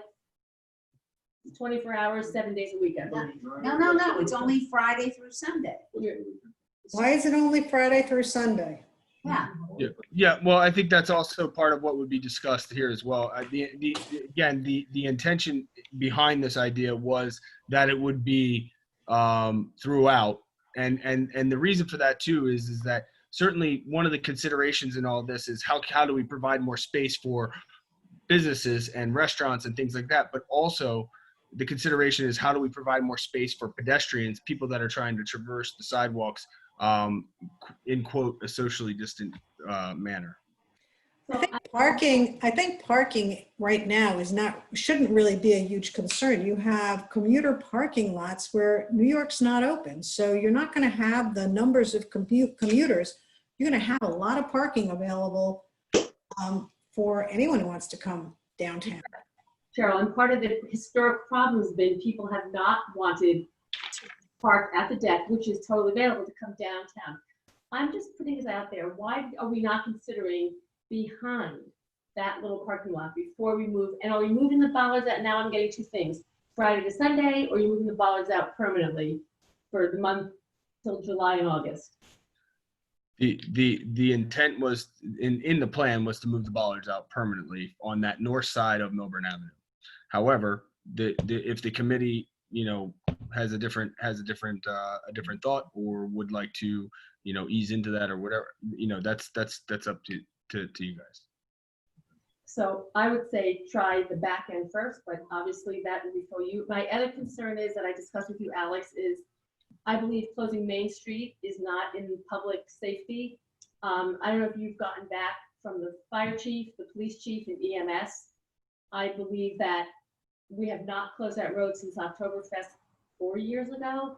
24 hours, 7 days a week? I believe. No. It's only Friday through Sunday. Why is it only Friday through Sunday? Yeah. Well, I think that's also part of what would be discussed here as well. The intention behind this idea was that it would be throughout. And the reason for that too is that certainly one of the considerations in all of this is how do we provide more space for businesses and restaurants and things like that, but also the consideration is how do we provide more space for pedestrians, people that are trying to traverse the sidewalks in quote a socially distant manner. I think parking right now shouldn't really be a huge concern. You have commuter parking lots where New York's not open. So you're not going to have the numbers of commuters. You're going to have a lot of parking available for anyone who wants to come downtown. Cheryl, and part of the historic problem has been people have not wanted to park at the deck, which is totally available, to come downtown. I'm just putting this out there. Why are we not considering behind that little parking lot before we move? And are we moving the bollards out? Now I'm getting two things. Friday to Sunday, or are you moving the bollards out permanently for the month till July and August? The intent was in the plan was to move the bollards out permanently on that north side of Milburn Avenue. However, if the committee, you know, has a different thought or would like to, you know, ease into that or whatever, you know, that's up to you guys. So I would say try the back end first, but obviously that will be for you. My other concern is that I discussed with you, Alex, is I believe closing Main Street is not in public safety. I don't know if you've gotten back from the fire chief, the police chief, and EMS. I believe that we have not closed that road since Oktoberfest 4 years ago.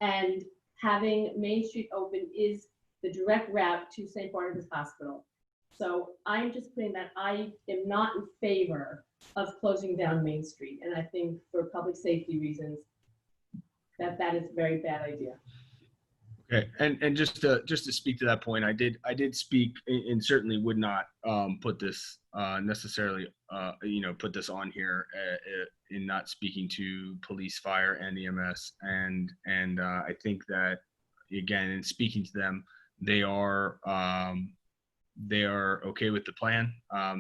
And having Main Street open is the direct route to St. Barnabas Hospital. So I'm just putting that I am not in favor of closing down Main Street. And I think for public safety reasons, that is a very bad idea. Okay, and just to speak to that point, I did speak and certainly would not put this necessarily you know, put this on here in not speaking to police, fire, and EMS, and I think that again in speaking to them, they are okay with the plan.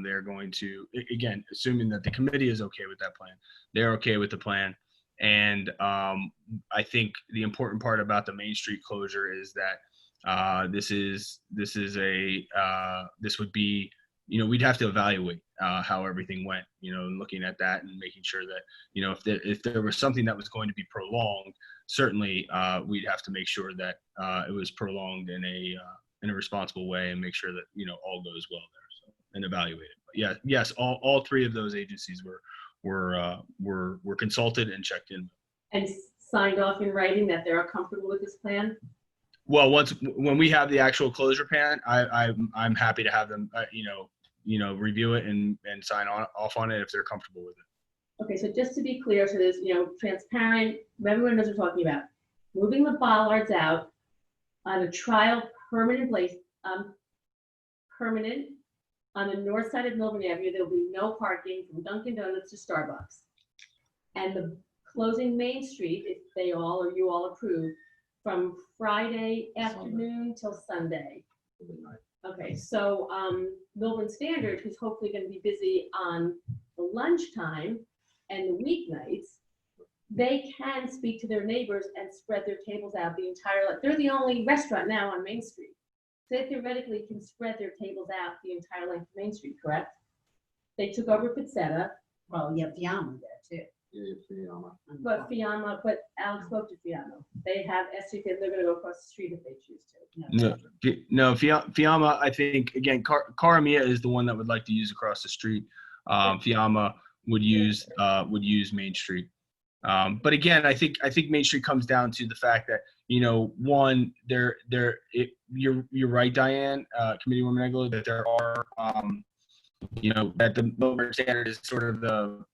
They're going to, again, assuming that the committee is okay with that plan, they're okay with the plan. And I think the important part about the Main Street closure is that this would be, you know, we'd have to evaluate how everything went, you know, and looking at that and making sure that, you know, if there was something that was going to be prolonged, certainly we'd have to make sure that it was prolonged in a responsible way and make sure that, you know, all goes well there, so, and evaluate it. But yeah, yes, all three of those agencies were consulted and checked in. And signed off in writing that they're comfortable with this plan? Well, when we have the actual closure plan, I'm happy to have them, you know, review it and sign off on it if they're comfortable with it. Okay, so just to be clear, so there's, you know, transparent, everyone knows what we're talking about. Moving the bollards out on a trial permanent place, permanent on the north side of Milburn Avenue. There'll be no parking from Dunkin' Donuts to Starbucks. And the closing Main Street, if they all or you all approve, from Friday afternoon till Sunday. Okay, so Milburn Standard, who's hopefully going to be busy on the lunchtime and the weeknights, they can speak to their neighbors and spread their tables out the entire, they're the only restaurant now on Main Street. They theoretically can spread their tables out the entire length of Main Street, correct? They took over Pizzetta. Well, yeah, Fiamma there too. Yeah, Fiamma. But Fiamma, but Alex spoke to Fiamma. They have SC, they're going to go across the street if they choose to. No, Fiamma, I think, again, Caramia is the one that would like to use across the street. Fiamma would use Main Street. But again, I think Main Street comes down to the fact that, you know, one, you're right, Diane, Committeewoman Eglo, that there are, you know, that the Millburn Standard is sort of the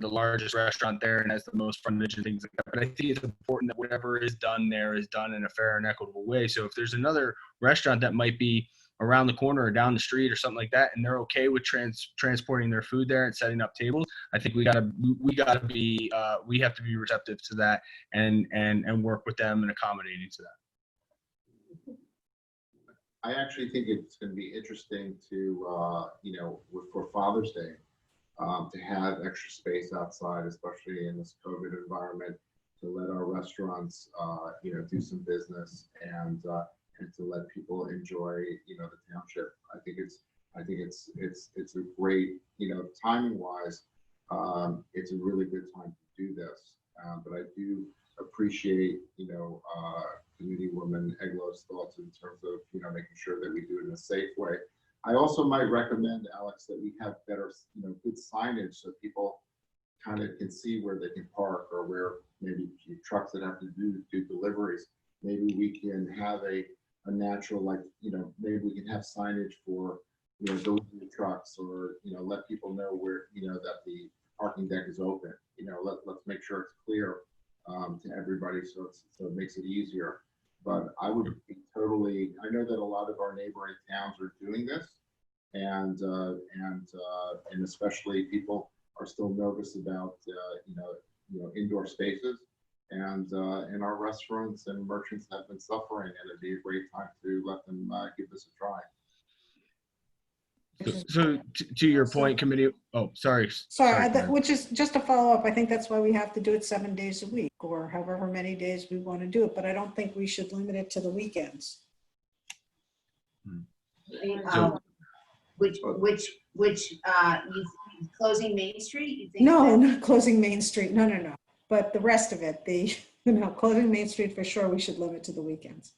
largest restaurant there and has the most frontage and things like that. But I think it's important that whatever is done there is done in a fair and equitable way. So if there's another restaurant that might be around the corner or down the street or something like that, and they're okay with transporting their food there and setting up tables, I think we have to be receptive to that and work with them and accommodating to that. I actually think it's going to be interesting to, you know, for Father's Day, to have extra space outside, especially in this COVID environment, to let our restaurants, you know, do some business and to let people enjoy, you know, the township. I think it's a great, you know, timing wise, it's a really good time to do this. But I do appreciate, you know, Committeewoman Eglo's thoughts in terms of, you know, making sure that we do it in a safe way. I also might recommend, Alex, that we have better, you know, good signage so people kind of can see where they can park or where maybe trucks that have to do deliveries. Maybe we can have a natural, like, you know, maybe we can have signage for, you know, delivery trucks, or, you know, let people know where, you know, that the parking deck is open. You know, let's make sure it's clear to everybody, so it makes it easier. but I would be totally, I know that a lot of our neighboring towns are doing this, and especially people are still nervous about, indoor spaces. And our restaurants and merchants have been suffering, and it'd be a great time to let them give this a try. So to your point, committee, oh, sorry. Sorry, Karen. which is just a follow-up. I think that's why we have to do it 7 days a week or however many days we want to do it. But I don't think we should limit it to the weekends. You closing Main Street? You think No, that- not closing Main Street. No. But the rest of it, closing Main Street for sure, we should limit to the weekends.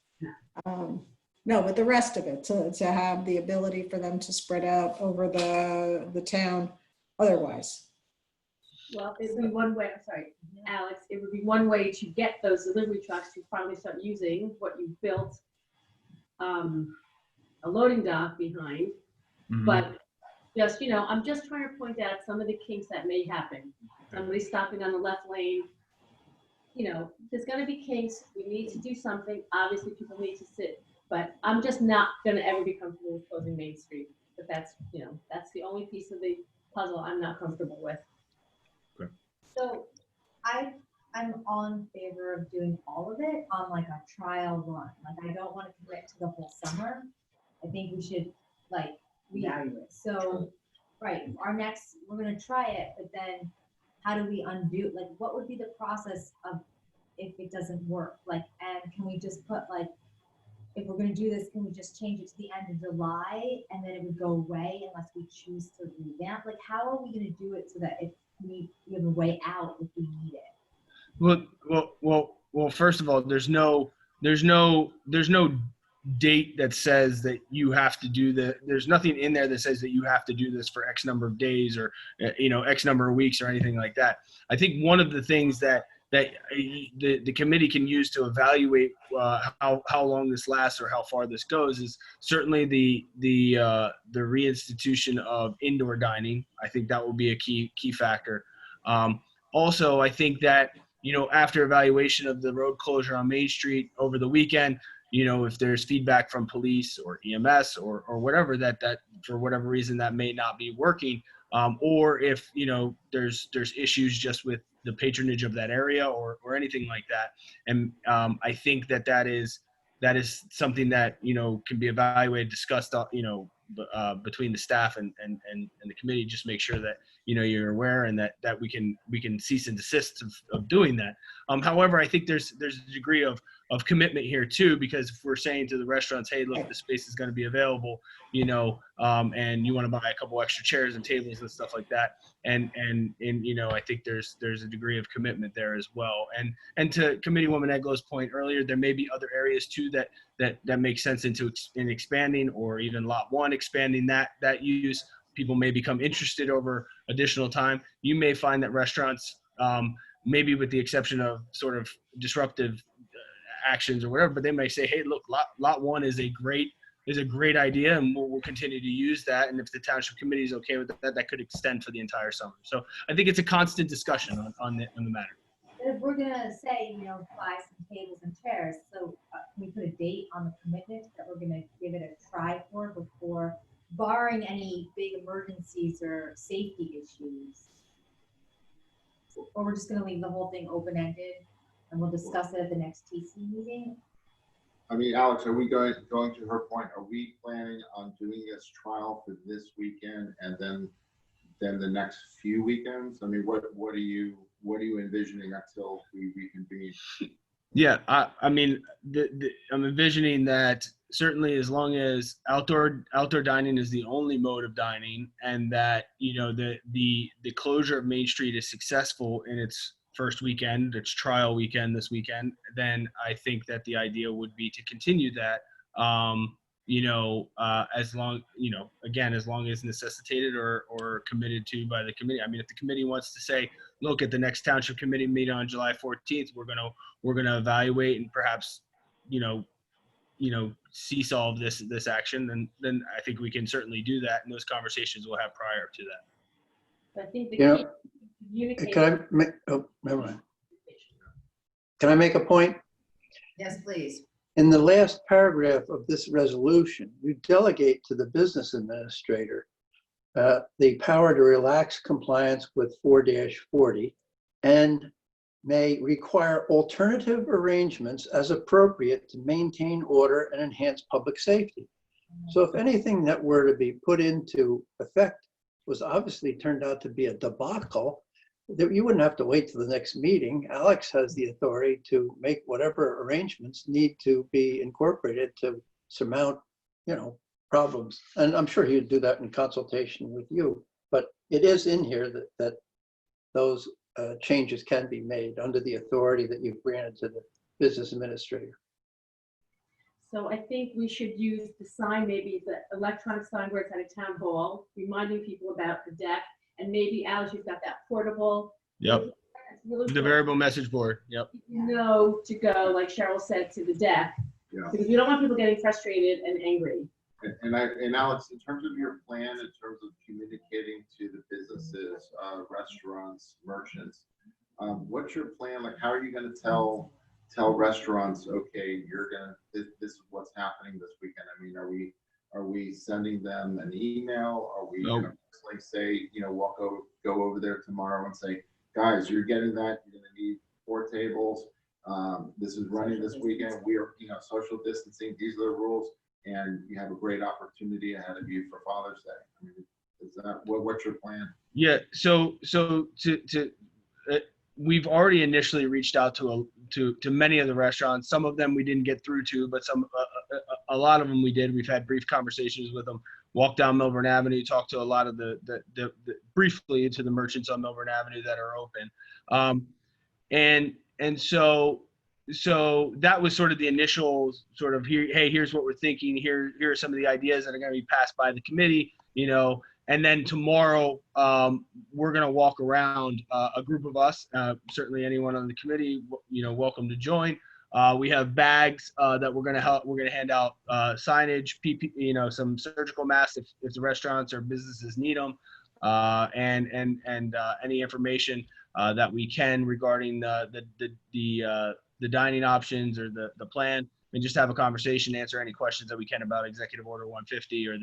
No, but the rest of it, to have the ability for them to spread out over the town otherwise. Well, it would be one way, I'm sorry, Alex, it would be one way to get those delivery trucks to finally start using what you built, a loading dock behind. But just, I'm just trying to point out some of the kinks that may happen. Somebody stopping on the left lane, there's gonna be kinks. We need to do something. Obviously, people need to sit, but I'm just not gonna ever be comfortable with closing Main Street. But that's, that's the only piece of the puzzle I'm not comfortable with. So I'm all in favor of doing all of it on like a trial run. Like I don't want to commit to the whole summer. I think we should evaluate. So, right, we're gonna try it, but then how do we undo, like what would be the process of if it doesn't work? Like, and can we just put like, if we're gonna do this, can we just change it to the end of July and then it would go away unless we choose to revamp? Like, how are we gonna do it so that if we have a way out if we need it? Well, first of all, there's no date that says that you have to do there's nothing in there that says that you have to do this for X number of days or, X number of weeks or anything like that. I think one of the things that the committee can use to evaluate how long this lasts or how far this goes is certainly the reinstitution of indoor dining. I think that will be a key factor. Also, I think that, after evaluation of the road closure on Main Street over the weekend, if there's feedback from police or EMS or whatever that for whatever reason that may not be working, or if there's issues just with the patronage of that area or anything like that, and I think that is something that can be evaluated, discussed, between the staff and the committee. Just make sure that you're aware and that we can cease and desist of doing that. However, I think there's a degree of commitment here too, because if we're saying to the restaurants, hey, look, the space is going to be available, and you want to buy a couple extra chairs and tables and stuff like that, and I think there's a degree of commitment there as well. And to Committeewoman Eglo's point earlier, there may be other areas too that make sense in expanding, or even Lot 1 expanding that use. People may become interested over additional time. You may find that restaurants, maybe with the exception of sort of disruptive actions or whatever, but they may say, hey, look, lot 1 is a great idea, and we'll continue to use that. And if the township committee is okay with that could extend for the entire summer. So I think it's a constant discussion on the matter. If we're gonna say, buy some tables and chairs, so can we put a date on the commitment that we're gonna give it a try for before, barring any big emergencies or safety issues? Or we're just gonna leave the whole thing open-ended and we'll discuss it at the next TC meeting? I mean, Alex, are we going to her point? Are we planning on doing this trial for this weekend and then the next few weekends? I mean, what are you envisioning until we reconvene? Yeah, I mean, I'm envisioning that certainly as long as outdoor dining is the only mode of dining, and that the closure of Main Street is successful in its first weekend, its trial weekend this weekend, then I think that the idea would be to continue that. As long, again, as long as necessitated or committed to by the committee. I mean, if the committee wants to say, look, at the next township committee meeting on July 14th, we're gonna evaluate and perhaps, cease all of this action, then I think we can certainly do that, and those conversations we'll have prior to that. I think the key is communicating. Never mind. Can I make a point? Yes, please. In the last paragraph of this resolution, you delegate to the business administrator the power to relax compliance with 4-40 and may require alternative arrangements as appropriate to maintain order and enhance public safety. So if anything that were to be put into effect was obviously turned out to be a debacle, you wouldn't have to wait till the next meeting. Alex has the authority to make whatever arrangements need to be incorporated to surmount, problems. And I'm sure he'd do that in consultation with you, but it is in here that those changes can be made under the authority that you've granted to the business administrator. So I think we should use the sign, maybe the electronic sign where it's at a town hall, reminding people about the deck. And maybe, Alex, you've got that portable. Yep. It's really The variable message board. Yep. to go, like Cheryl said, to the deck. Yeah. Because we don't want people getting frustrated and angry. And Alex, in terms of your plan, in terms of communicating to the businesses, restaurants, merchants, what's your plan? Like, how are you going to tell restaurants, okay, this is what's happening this weekend? I mean, are we sending them an email? Are we going to like say, go over there tomorrow and say, guys, you're getting that. You're going to need 4 tables. This is running this weekend. We are, social distancing. These are the rules. And you have a great opportunity ahead of you for Father's Day. I mean, is that what's your plan? Yeah. So we've already initially reached out to many of the restaurants. Some of them we didn't get through to, but a lot of them we did. We've had brief conversations with them. Walked down Millburn Avenue, talked to a lot of the briefly to the merchants on Millburn Avenue that are open, and so that was sort of the initial sort of here's what we're thinking. Here are some of the ideas that are going to be passed by the committee, and then tomorrow we're going to walk around a group of us, certainly anyone on the committee, welcome to join. We have bags that we're going to hand out signage, PP, some surgical masks if the restaurants or businesses need them, and any information that we can regarding the dining options or the plan, and just have a conversation, answer any questions that we can about Executive Order 150 or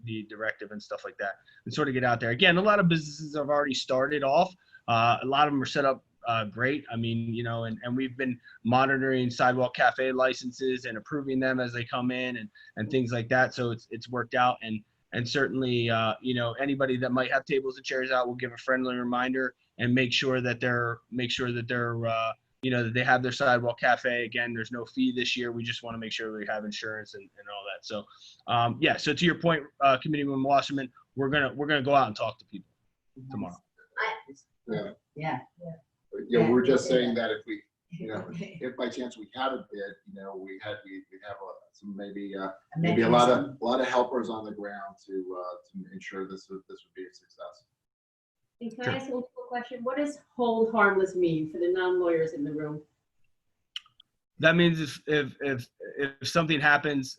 the directive and stuff like that, and sort of get out there. Again, a lot of businesses have already started off. A lot of them are set up great. I mean, and we've been monitoring sidewalk cafe licenses and approving them as they come in and things like that. So it's worked out. And certainly, anybody that might have tables and chairs out, will give a friendly reminder and make sure that they're that they have their sidewalk cafe. Again, there's no fee this year. We just want to make sure we have insurance and all that. So, so to your point, Committeewoman Wasserman, we're gonna go out and talk to people tomorrow. Yeah. We're just saying that if we, if by chance we had a bid, we'd have some maybe a lot of helpers on the ground to ensure this would be a success. And can I ask a question? What does hold harmless mean for the non-lawyers in the room? That means if something happens,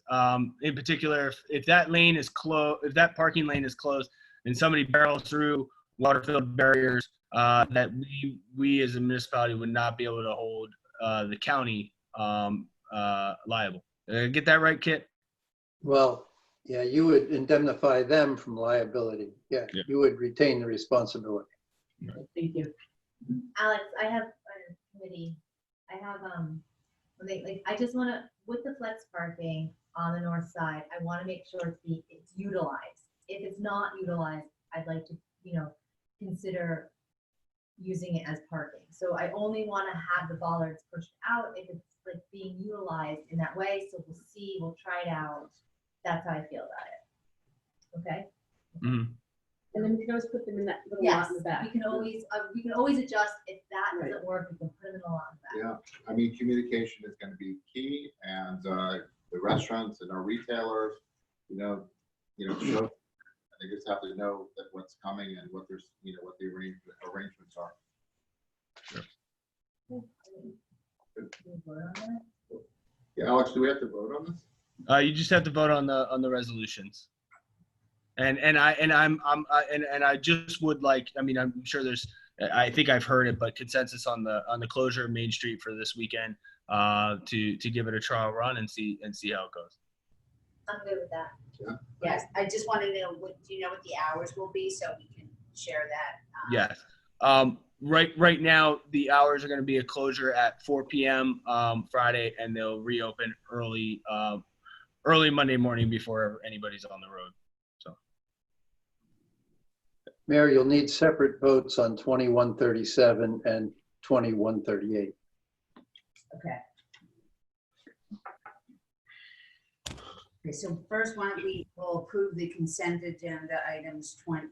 in particular, if that lane is closed, if that parking lane is closed, and somebody barrels through water-filled barriers, that we as a municipality would not be able to hold the county liable. Get that right, Kit? Well, yeah, you would indemnify them from liability. Yeah, you would retain the responsibility. Thank you. Alex, I have a committee. I have, I just want to, with the flex parking on the north side, I want to make sure it's utilized. If it's not utilized, I'd like to, consider using it as parking. So I only want to have the bollards pushed out if it's like being utilized in that way. So we'll see, we'll try it out. That's how I feel about it. Okay. Mm-hmm. And then we can always put them in that little lot in the back. We can always adjust if that doesn't work. We can put them in the lot in the back. Yeah, I mean, communication is going to be key, and the restaurants and our retailers, show. They just have to know that what's coming and what there's, what the arrangements are. Sure. Yeah, Alex, do we have to vote on this? You just have to vote on the resolutions. And I just would like, I mean, I'm sure there's I think I've heard it, but consensus on the closure of Main Street for this weekend to give it a trial run and see how it goes. I'm good with that. Yes, I just want to know, do you know what the hours will be so we can share that? Yes. Right now, the hours are going to be a closure at 4 p.m. Friday, and they'll reopen early Monday morning before anybody's on the road. So, Mayor, you'll need separate votes on 2137 and 2138. Okay. Okay, so first, why don't we'll approve the consent agenda items 20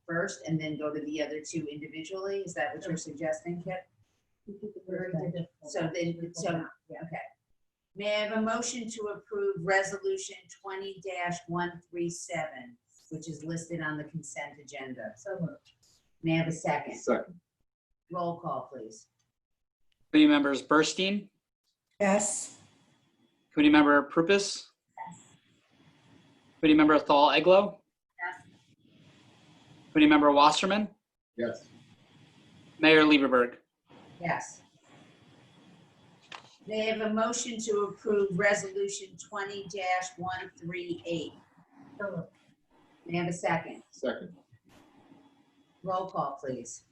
first, and then go to the other two individually? Is that what you're suggesting, Kip? Okay. May I have a motion to approve resolution 20-137, which is listed on the consent agenda? So moved. May I have a second? Second. Roll call, please. Committee members Burstein, Yes. committee member Prupus, committee member Thal-Eglo, committee member Wasserman, Yes. Mayor Lieberberg. Yes. May I have a motion to approve resolution 20-138? So moved. May I have a second? Second. Roll call, please.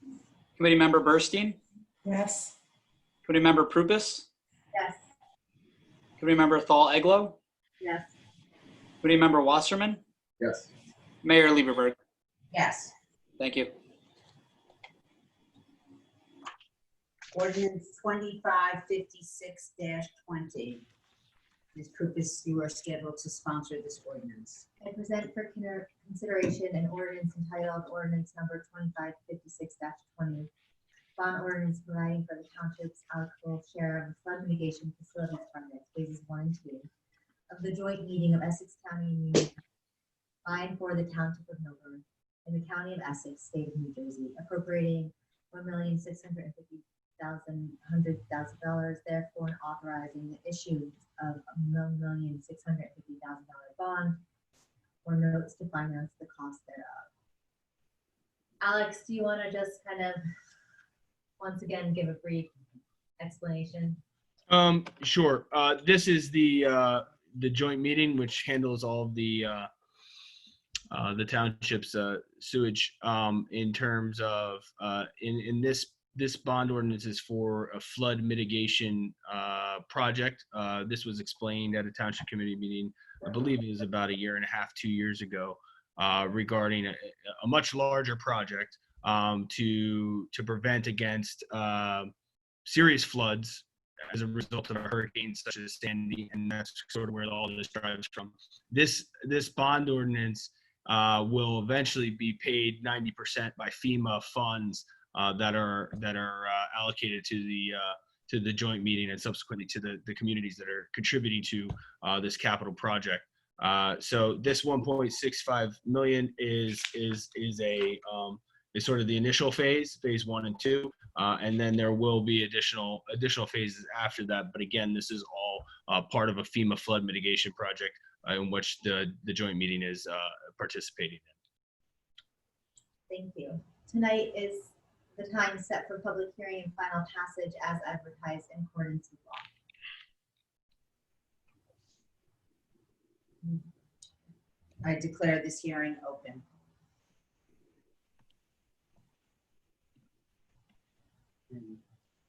Committee member Burstein, Yes. committee member Prupus, Yes. committee member Thal-Eglo, Yes. committee member Wasserman, Yes. Mayor Lieberberg. Yes. Thank you. Ordinance 2556-20. Ms. Krupas, you are scheduled to sponsor this ordinance. I present for consideration an ordinance entitled Ordinance Number 2556-20. Bond ordinance providing for the township's allocable share of the flood mitigation facilities project, phases 1 and 2, of the joint meeting of Essex County and Union County, by and for the township of Milburn, in the county of Essex, state of New Jersey, appropriating $1,650,000, therefore, and authorizing the issue of a $1,650,000 bond or notes to finance the cost thereof. Alex, do you want to just kind of once again give a brief explanation? Sure. This is the joint meeting which handles all of the township's sewage in terms of in this bond ordinance is for a flood mitigation project. This was explained at a township committee meeting, I believe it was about 1.5 years, 2 years ago, regarding a much larger project to prevent against serious floods as a result of hurricanes such as Sandy, and that's sort of where all this drives from. This bond ordinance will eventually be paid 90% by FEMA funds that are allocated to the joint meeting and subsequently to the communities that are contributing to this capital project. So this 1.65 million is sort of the initial phase 1 and 2, and then there will be additional phases after that. But again, this is all part of a FEMA flood mitigation project in which the joint meeting is participating in. Thank you. Tonight is the time set for public hearing and final passage as advertised in accordance with law. I declare this hearing open.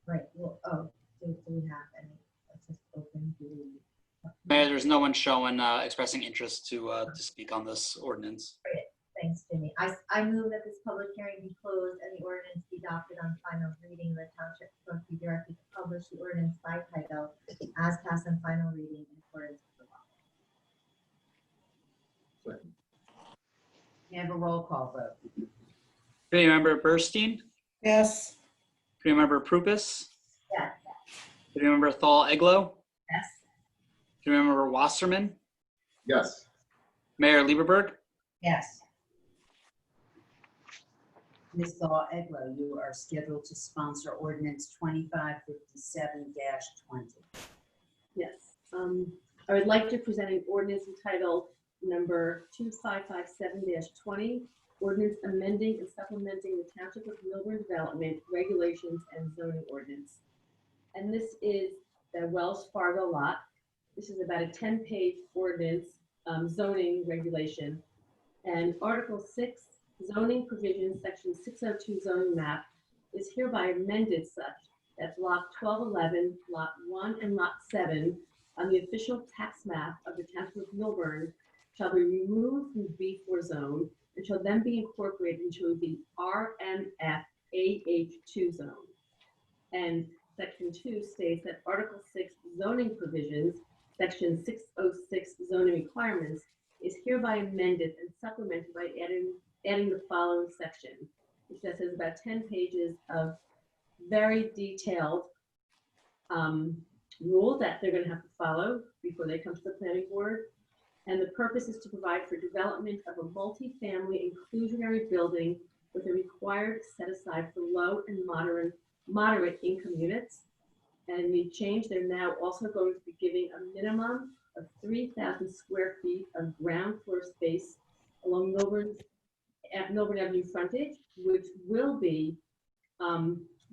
Right, well, do we have any, let's just open, Mayor, there's no one showing expressing interest to speak on this ordinance. Thanks, Jimmy. I move that this public hearing be closed and the ordinance be adopted on final reading. The township clerk be directed to publish the ordinance by title as passed on final reading in accordance with the law. Second. May I have a roll call vote? Committee member Burstein, Yes. committee member Prupus, Yes. committee member Thal-Eglo, Yes. committee member Wasserman, Yes. Mayor Lieberberg. Yes. Ms. Thal-Eglo, you are scheduled to sponsor ordinance 2557-20. Yes. I would like to present an ordinance entitled number 2557-20, ordinance amending and supplementing the Township of Milburn Development Regulations and Zoning Ordinance. And this is the Wells Fargo lot. This is about a 10-page ordinance, zoning regulation. And Article 6, zoning provisions, Section 602 zoning map is hereby amended such that Block 1211, Lot 1 and Lot 7 on the official tax map of the Township of Milburn shall be removed from the B4 zone and shall then be incorporated into the RMF AH2 zone. And Section 2 states that Article 6 zoning provisions, Section 606 zoning requirements, is hereby amended and supplemented by adding the following section, which says about 10 pages of very detailed rules that they're going to have to follow before they come to the planning board. And the purpose is to provide for development of a multi-family inclusionary building with a required set aside for low and moderate income units. And the change, they're now also going to be giving a minimum of 3,000 square feet of ground floor space along Milburn Avenue frontage, which will be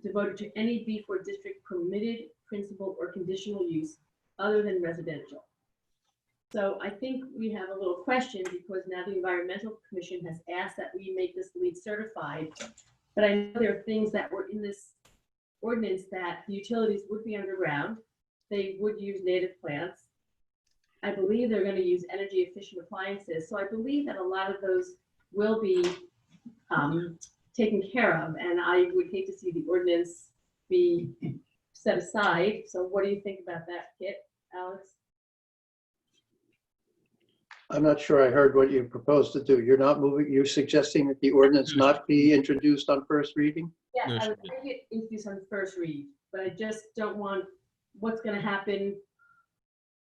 devoted to any B4 district permitted principal or conditional use other than residential. So I think we have a little question because now the Environmental Commission has asked that we make this LEED certified. But I know there are things that were in this ordinance that the utilities would be underground. They would use native plants. I believe they're going to use energy efficient appliances. So I believe that a lot of those will be taken care of. And I would hate to see the ordinance be set aside. So what do you think about that, Kit, Alex? I'm not sure I heard what you proposed to do. You're not moving, you're suggesting that the ordinance not be introduced on first reading? Yes, I would bring it introduced on first read, but I just don't want what's going to happen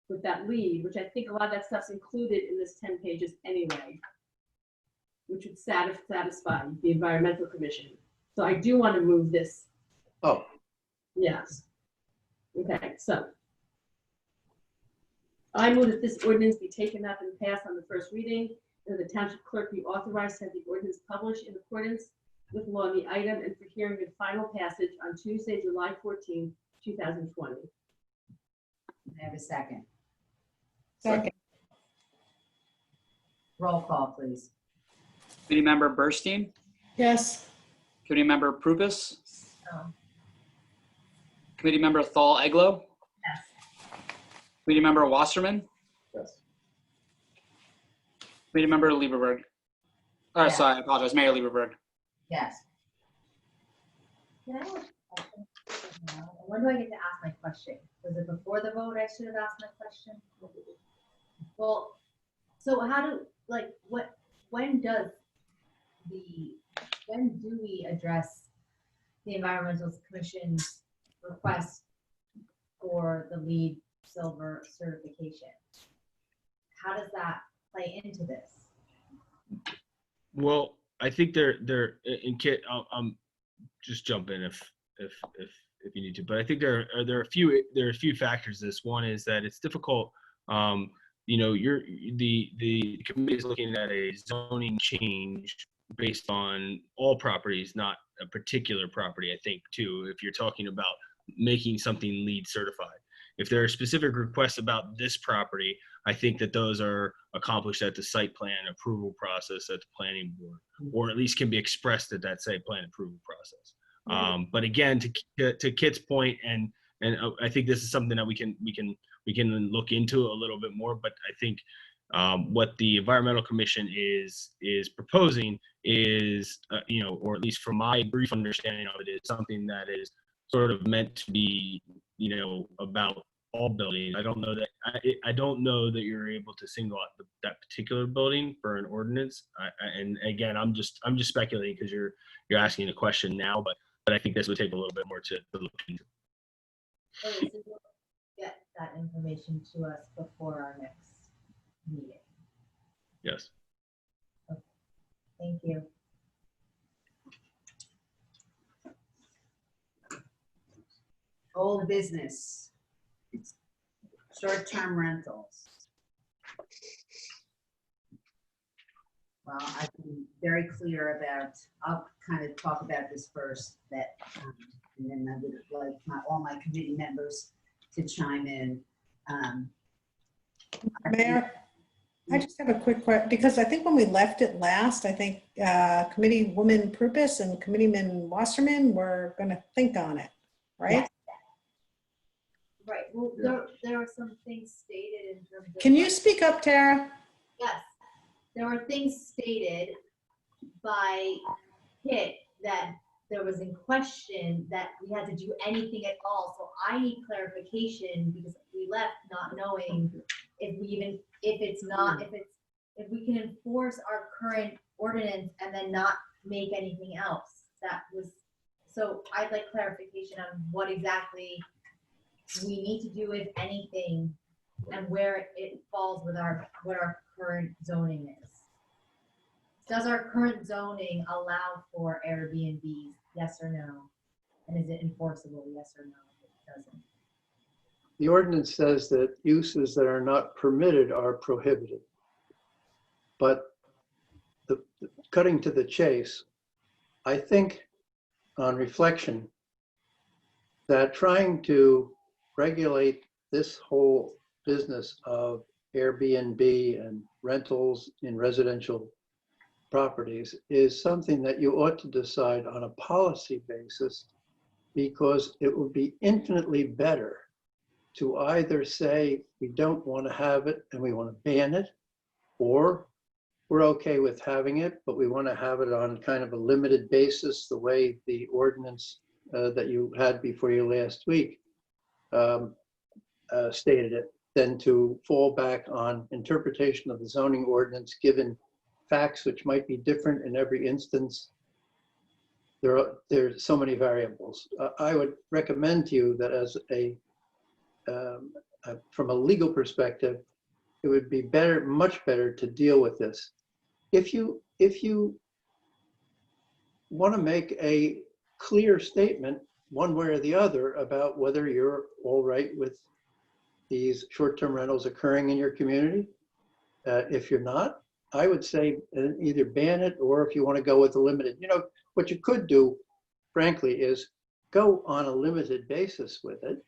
with that lead, which I think a lot of that stuff's included in this 10 pages anyway, which would satisfy the Environmental Commission. So I do want to move this. Oh. Yes. Okay, so I move that this ordinance be taken up and passed on the first reading, and the township clerk be authorized to have the ordinance published in accordance with law on the item and for hearing and final passage on Tuesday, July 14, 2020. I have a second. Second. Roll call, please. Committee Member Burstein, Yes. Committee Member Prupus, No. Committee Member Thal Eglo, Yes. Committee Member Wasserman, Yes. Committee Member Lieberberg. Oh, Yes. sorry, I apologize, Mayor Lieberberg. Yes. Can I have a question? When do I get to ask my question? Was it before the vote I should have asked my question? Well, so how do, like, when do we address the Environmental Commission's request for the LEED Silver certification? How does that play into this? Well, I think they're in Kit. I'm just jump in if you need to, but I think there are a few factors. This one is that it's difficult. You know, the committee is looking at a zoning change based on all properties, not a particular property. I think too, if you're talking about making something LEED certified. If there are specific requests about this property, I think that those are accomplished at the site plan approval process at the planning board, or at least can be expressed at that site plan approval process. But again, to Kit's point, and I think this is something that we can look into a little bit more. But I think what the Environmental Commission is proposing is, you know, or at least from my brief understanding of it, is something that is sort of meant to be, you know, about all buildings. I don't know that you're able to single out that particular building for an ordinance. And again, I'm just speculating because you're asking a question now, but I think this would take a little bit more to look into. Okay, so you'll get that information to us before our next meeting. Yes. Okay. Thank you. Old business. Short-term rentals. Well, I've been very clear about, I'll kind of talk about this first, that, and then I would like all my committee members to chime in. Mayor, I just have a quick question, because I think when we left it last, I think Committeewoman Prupus and Committeeman Wasserman were going to think on it, right? Right, well, there are some things stated in terms of. Can you speak up, Tara? Yes, there were things stated by Kit that there was in question that we had to do anything at all. So I need clarification because we left not knowing if we even, if we can enforce our current ordinance and then not make anything else. That was, so I'd like clarification on what exactly we need to do, if anything, and where it falls with what our current zoning is. Does our current zoning allow for Airbnbs, yes or no? And is it enforceable, yes or no, if it doesn't? The ordinance says that uses that are not permitted are prohibited. But cutting to the chase, I think on reflection that trying to regulate this whole business of Airbnb and rentals in residential properties is something that you ought to decide on a policy basis, because it would be infinitely better to either say we don't want to have it and we want to ban it, or we're okay with having it, but we want to have it on kind of a limited basis, the way the ordinance that you had before you last week stated it, than to fall back on interpretation of the zoning ordinance given facts which might be different in every instance. There's so many variables. I would recommend to you that as from a legal perspective, it would be better, much better to deal with this. If you want to make a clear statement one way or the other about whether you're all right with these short-term rentals occurring in your community, if you're not, I would say either ban it, or if you want to go with a limited, what you could do, frankly, is go on a limited basis with it.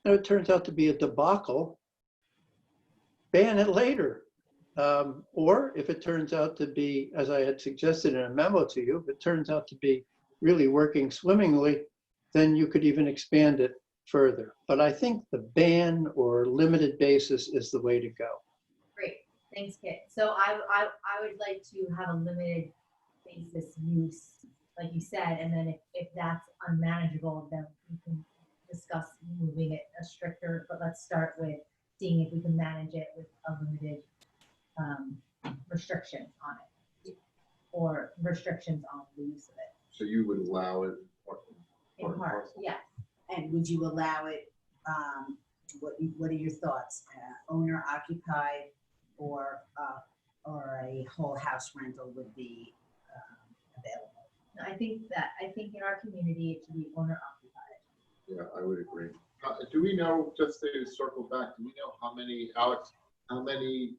And it turns out to be a debacle, ban it later. Or if it turns out to be, as I had suggested in a memo to you, if it turns out to be really working swimmingly, then you could even expand it further. But I think the ban or limited basis is the way to go. Great, thanks, Kit. So I would like to have a limited basis use, like you said, and then if that's unmanageable, then we can discuss moving it a stricter, but let's start with seeing if we can manage it with a limited restriction on it, or restrictions on the use of it. So you would allow it? In part, yeah. And would you allow it, what are your thoughts? Owner occupied or a whole house rental would be available? I think in our community, it should be owner occupied. Yeah, I would agree. Do we know, just to circle back, do we know how many, Alex, how many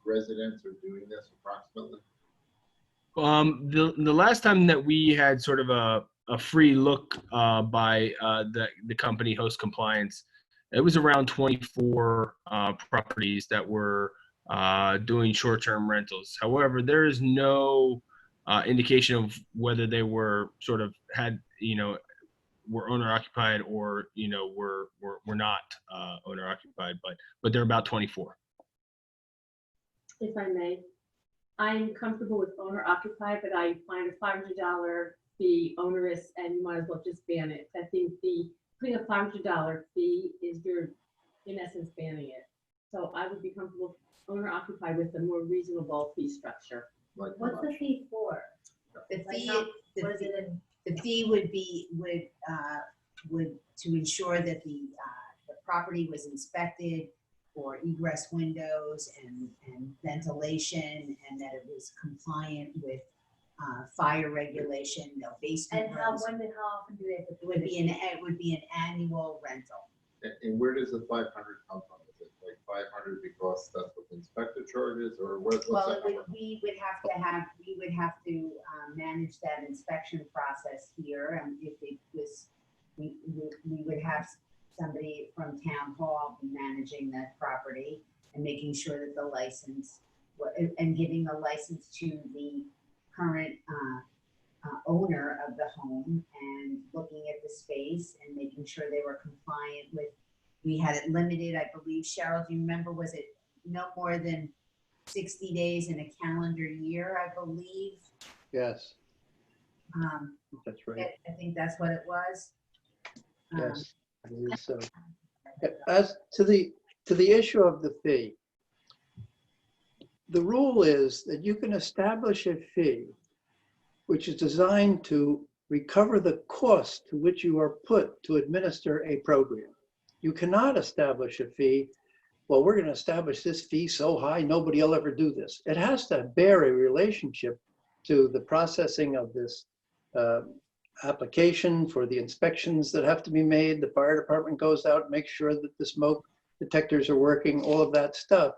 residents are doing this approximately? The last time that we had sort of a free look by the company Host Compliance, it was around 24 properties that were doing short-term rentals. However, there is no indication of whether they were sort of were owner occupied or were not owner occupied, but they're about 24. If I may, I'm comfortable with owner occupied, but I find a $500 fee onerous, and you might as well just ban it. I think putting a $500 fee is in essence banning it. So I would be comfortable owner occupied with a more reasonable fee structure. What's the fee for? The fee, What is it in? the fee would be to ensure that the property was inspected for egress windows and ventilation, and that it was compliant with fire regulation, no basement And how rooms. often do they have to It would be an annual rental. And where does the 500 come from? Is it like 500 because that's what the inspector charges, or what's Well, that number? we would have to manage that inspection process here, and if it was, we would have somebody from town hall managing that property and making sure that the license, and giving the license to the current owner of the home, and looking at the space and making sure they were compliant with, we had it limited, I believe, Cheryl, do you remember, was it no more than 60 days in a calendar year, I believe? Yes, that's right. I think that's what it was. Yes, I believe so. As to the issue of the fee, the rule is that you can establish a fee which is designed to recover the cost to which you are put to administer a program. You cannot establish a fee, well, we're going to establish this fee so high, nobody will ever do this. It has to bear a relationship to the processing of this application for the inspections that have to be made. The fire department goes out and makes sure that the smoke detectors are working, all of that stuff,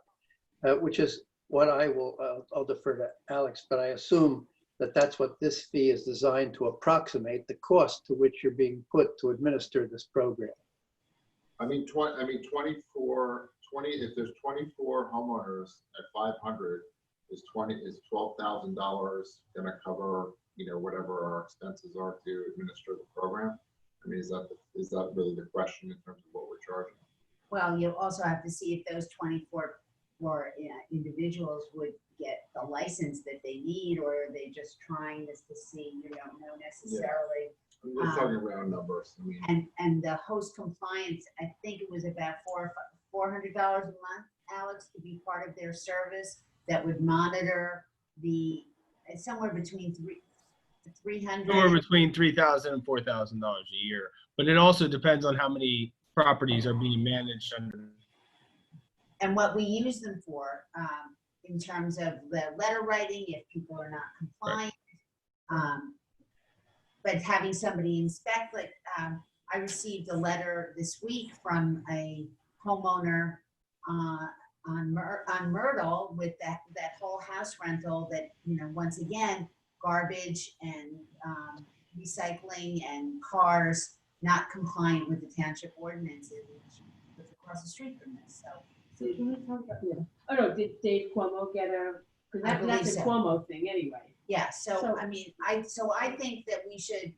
which is what I'll defer to Alex, but I assume that that's what this fee is designed to approximate, the cost to which you're being put to administer this program. I mean, 24, if there's 24 homeowners at 500, is $12,000 going to cover, whatever our expenses are to administer the program? I mean, is that really the question in terms of what we're charging? Well, you also have to see if those 24 individuals would get the license that they need, or are they just trying this to see, you don't know necessarily. I'm just talking round numbers. I mean, And the host compliance, I think it was about $400 a month, Alex, to be part of their service that would monitor somewhere between 300. Somewhere between $3,000 and $4,000 a year. But it also depends on how many properties are being managed under. And what we use them for, in terms of the letter writing, if people are not compliant. But having somebody inspect, like, I received a letter this week from a homeowner on Myrtle with that whole house rental that, once again, garbage and recycling and cars not compliant with the township ordinances, which was across the street from this, so. So can we talk about, oh no, did Dave Cuomo get because I believe that's a so. Cuomo thing anyway. Yeah, so I mean, I think that we should,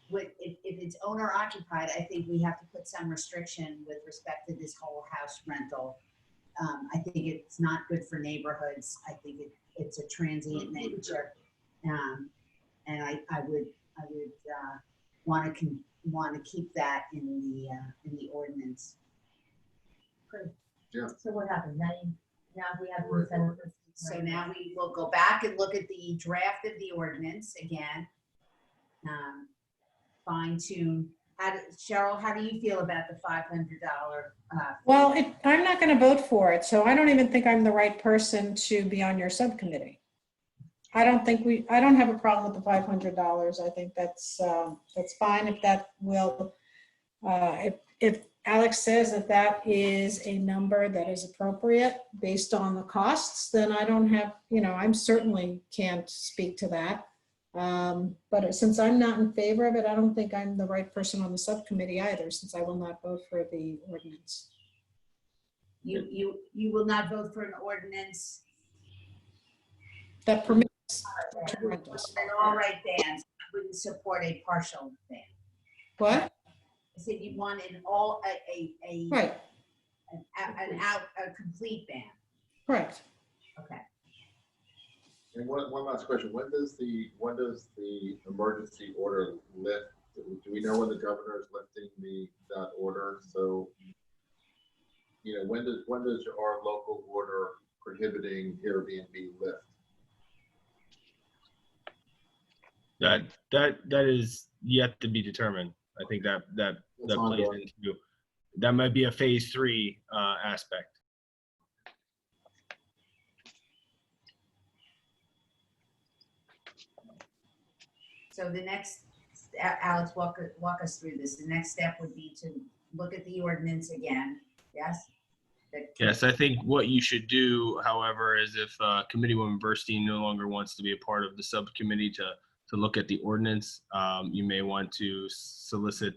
if it's owner occupied, I think we have to put some restriction with respect to this whole house rental. I think it's not good for neighborhoods. I think it's a transient nature, and I would want to keep that in the ordinance. Great. Yeah. So what happened? Now we have to send this. So now we will go back and look at the draft of the ordinance again. Fine tune. Cheryl, how do you feel about the $500? Well, I'm not going to vote for it, so I don't even think I'm the right person to be on your subcommittee. I don't have a problem with the $500. I think that's fine if that will, if Alex says that is a number that is appropriate based on the costs, then I don't have, I certainly can't speak to that. But since I'm not in favor of it, I don't think I'm the right person on the subcommittee either, since I will not vote for the ordinance. You will not vote for an ordinance That permits rentals. An all-right ban, wouldn't support a partial ban. What? I said you want a Right. a complete ban. Correct. Okay. and one last question: when does the emergency order lift? Do we know when the governor is lifting that order? So, when does our local order prohibiting Airbnb lift? That is yet to be determined. I think that plays into, that might be a phase 3 aspect. So the next, Alex, walk us through this. The next step would be to look at the ordinance again Yes? Yes, I think what you should do, however, is if Committeewoman Burstein no longer wants to be a part of the subcommittee to look at the ordinance, you may want to solicit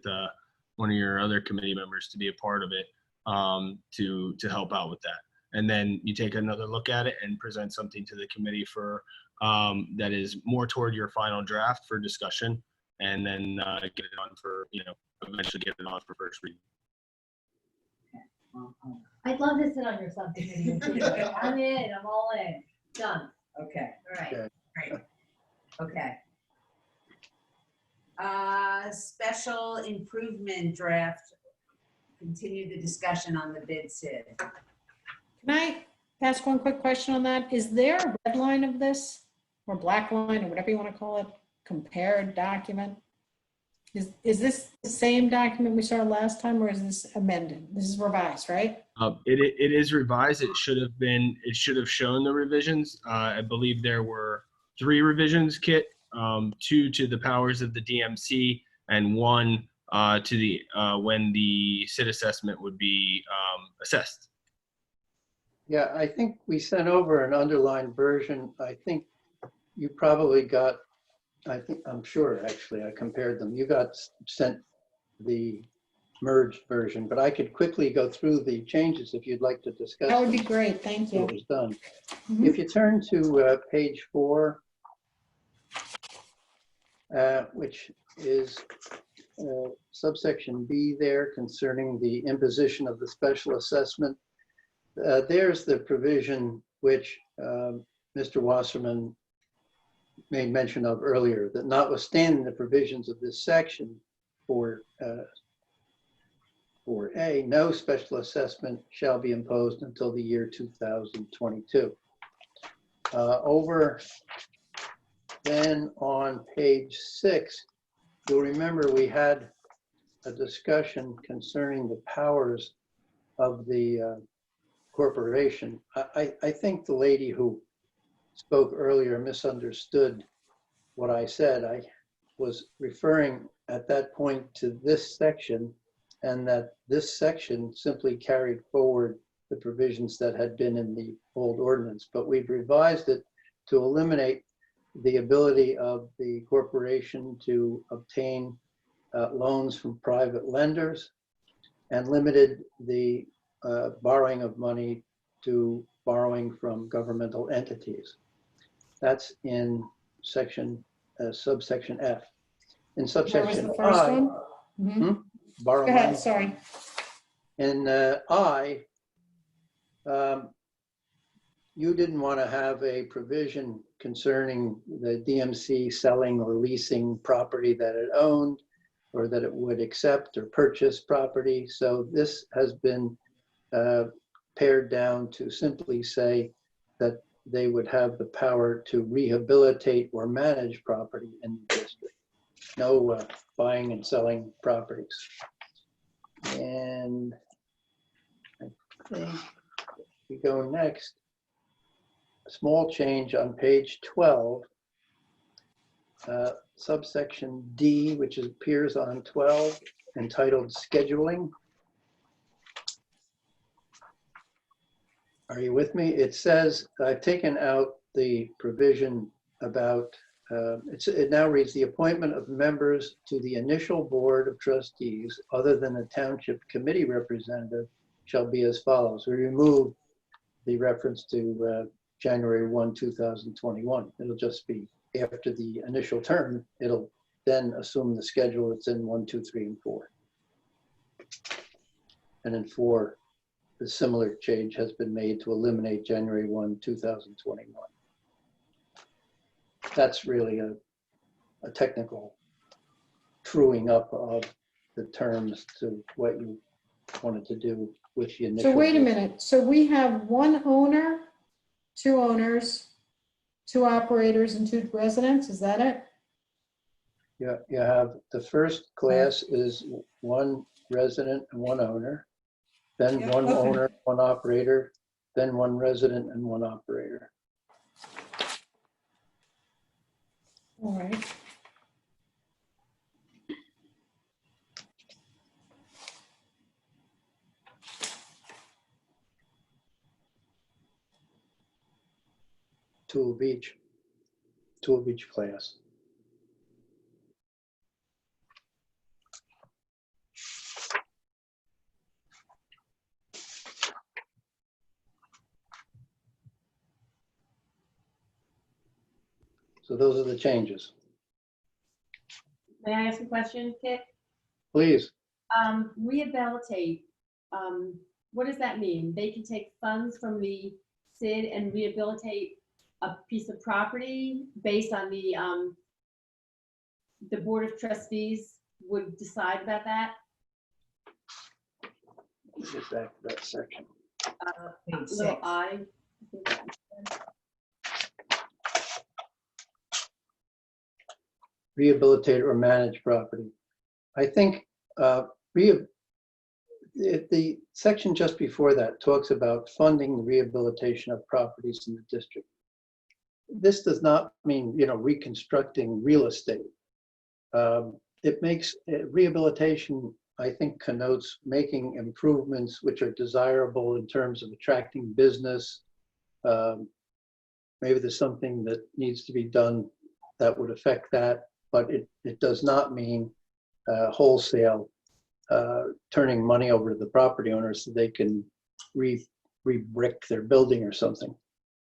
one of your other committee members to be a part of it to help out with that. And then you take another look at it and present something to the committee for that is more toward your final draft for discussion, and then get it on for, eventually get it on for first reading. I'd love to sit on your subcommittee. I'm in, I'm all in. Done. Okay, all right, Okay. great. Okay. Special improvement draft. Continue the discussion on the bid SID. Can I ask one quick question on that? Is there a red line of this, or black line, or whatever you want to call it, compared document? Is this the same document we saw last time, or is this amended? This is revised, right? It is revised. It should have shown the revisions. I believe there were 3 revisions, Kit, 2 to the powers of the DMC and 1 to the when the SID assessment would be assessed. Yeah, I think we sent over an underlined version. I think you probably got, I'm sure actually, I compared them. You got sent the merged version, but I could quickly go through the changes if you'd like to discuss. That would be them. great, thank you. What was done. Mhm. If you turn to page 4, which is subsection B there concerning the imposition of the special assessment. There's the provision which Mr. Wasserman made mention of earlier, that notwithstanding the provisions of this section for A, no special assessment shall be imposed until the year 2022. Over then on page 6, you'll remember we had a discussion concerning the powers of the corporation. I think the lady who spoke earlier misunderstood what I said. I was referring at that point to this section, and that this section simply carried forward the provisions that had been in the old ordinance, but we've revised it to eliminate the ability of the corporation to obtain loans from private lenders, and limited the borrowing of money to borrowing from governmental entities. That's in subsection F. In Where was subsection the first I, one? Mhm. borrow Go ahead, money. sorry. In I, you didn't want to have a provision concerning the DMC selling or leasing property that it owned, or that it would accept or purchase property. So this has been pared down to simply say that they would have the power to rehabilitate or manage property in the district. No buying and selling properties. And I think we go next. A small change on page 12, subsection D, which appears on 12, entitled Scheduling. Are you with me? It says, I've taken out the provision about, it now reads, the appointment of members to the initial board of trustees other than a township committee representative shall be as follows. We remove the reference to January 1, 2021. It'll just be after the initial term, it'll then assume the schedule that's in 1, 2, 3, and 4. And in 4, the similar change has been made to eliminate January 1, 2021. That's really a technical truing up of the terms to what you wanted to do with the initial. So wait a minute, so we have 1 owner, 2 owners, 2 operators, and 2 residents, is that it? Yeah, you have the first class is 1 resident and 1 owner, then Yeah, 1 okay. owner, 1 operator, then 1 resident and 1 operator. All right. Two of each class. So those are the changes. May I ask a question, Kit? Please. Rehabilitate, what does that mean? They can take funds from the SID and rehabilitate a piece of property based on the Board of Trustees would decide about that? Let's get back to that section. Little I. Rehabilitate or manage property. I think the section just before that talks about funding the rehabilitation of properties in the district. This does not mean, reconstructing real estate. It makes rehabilitation, I think, connotes making improvements which are desirable in terms of attracting business. Maybe there's something that needs to be done that would affect that, but it does not mean wholesale turning money over to the property owners so they can re-brick their building or something.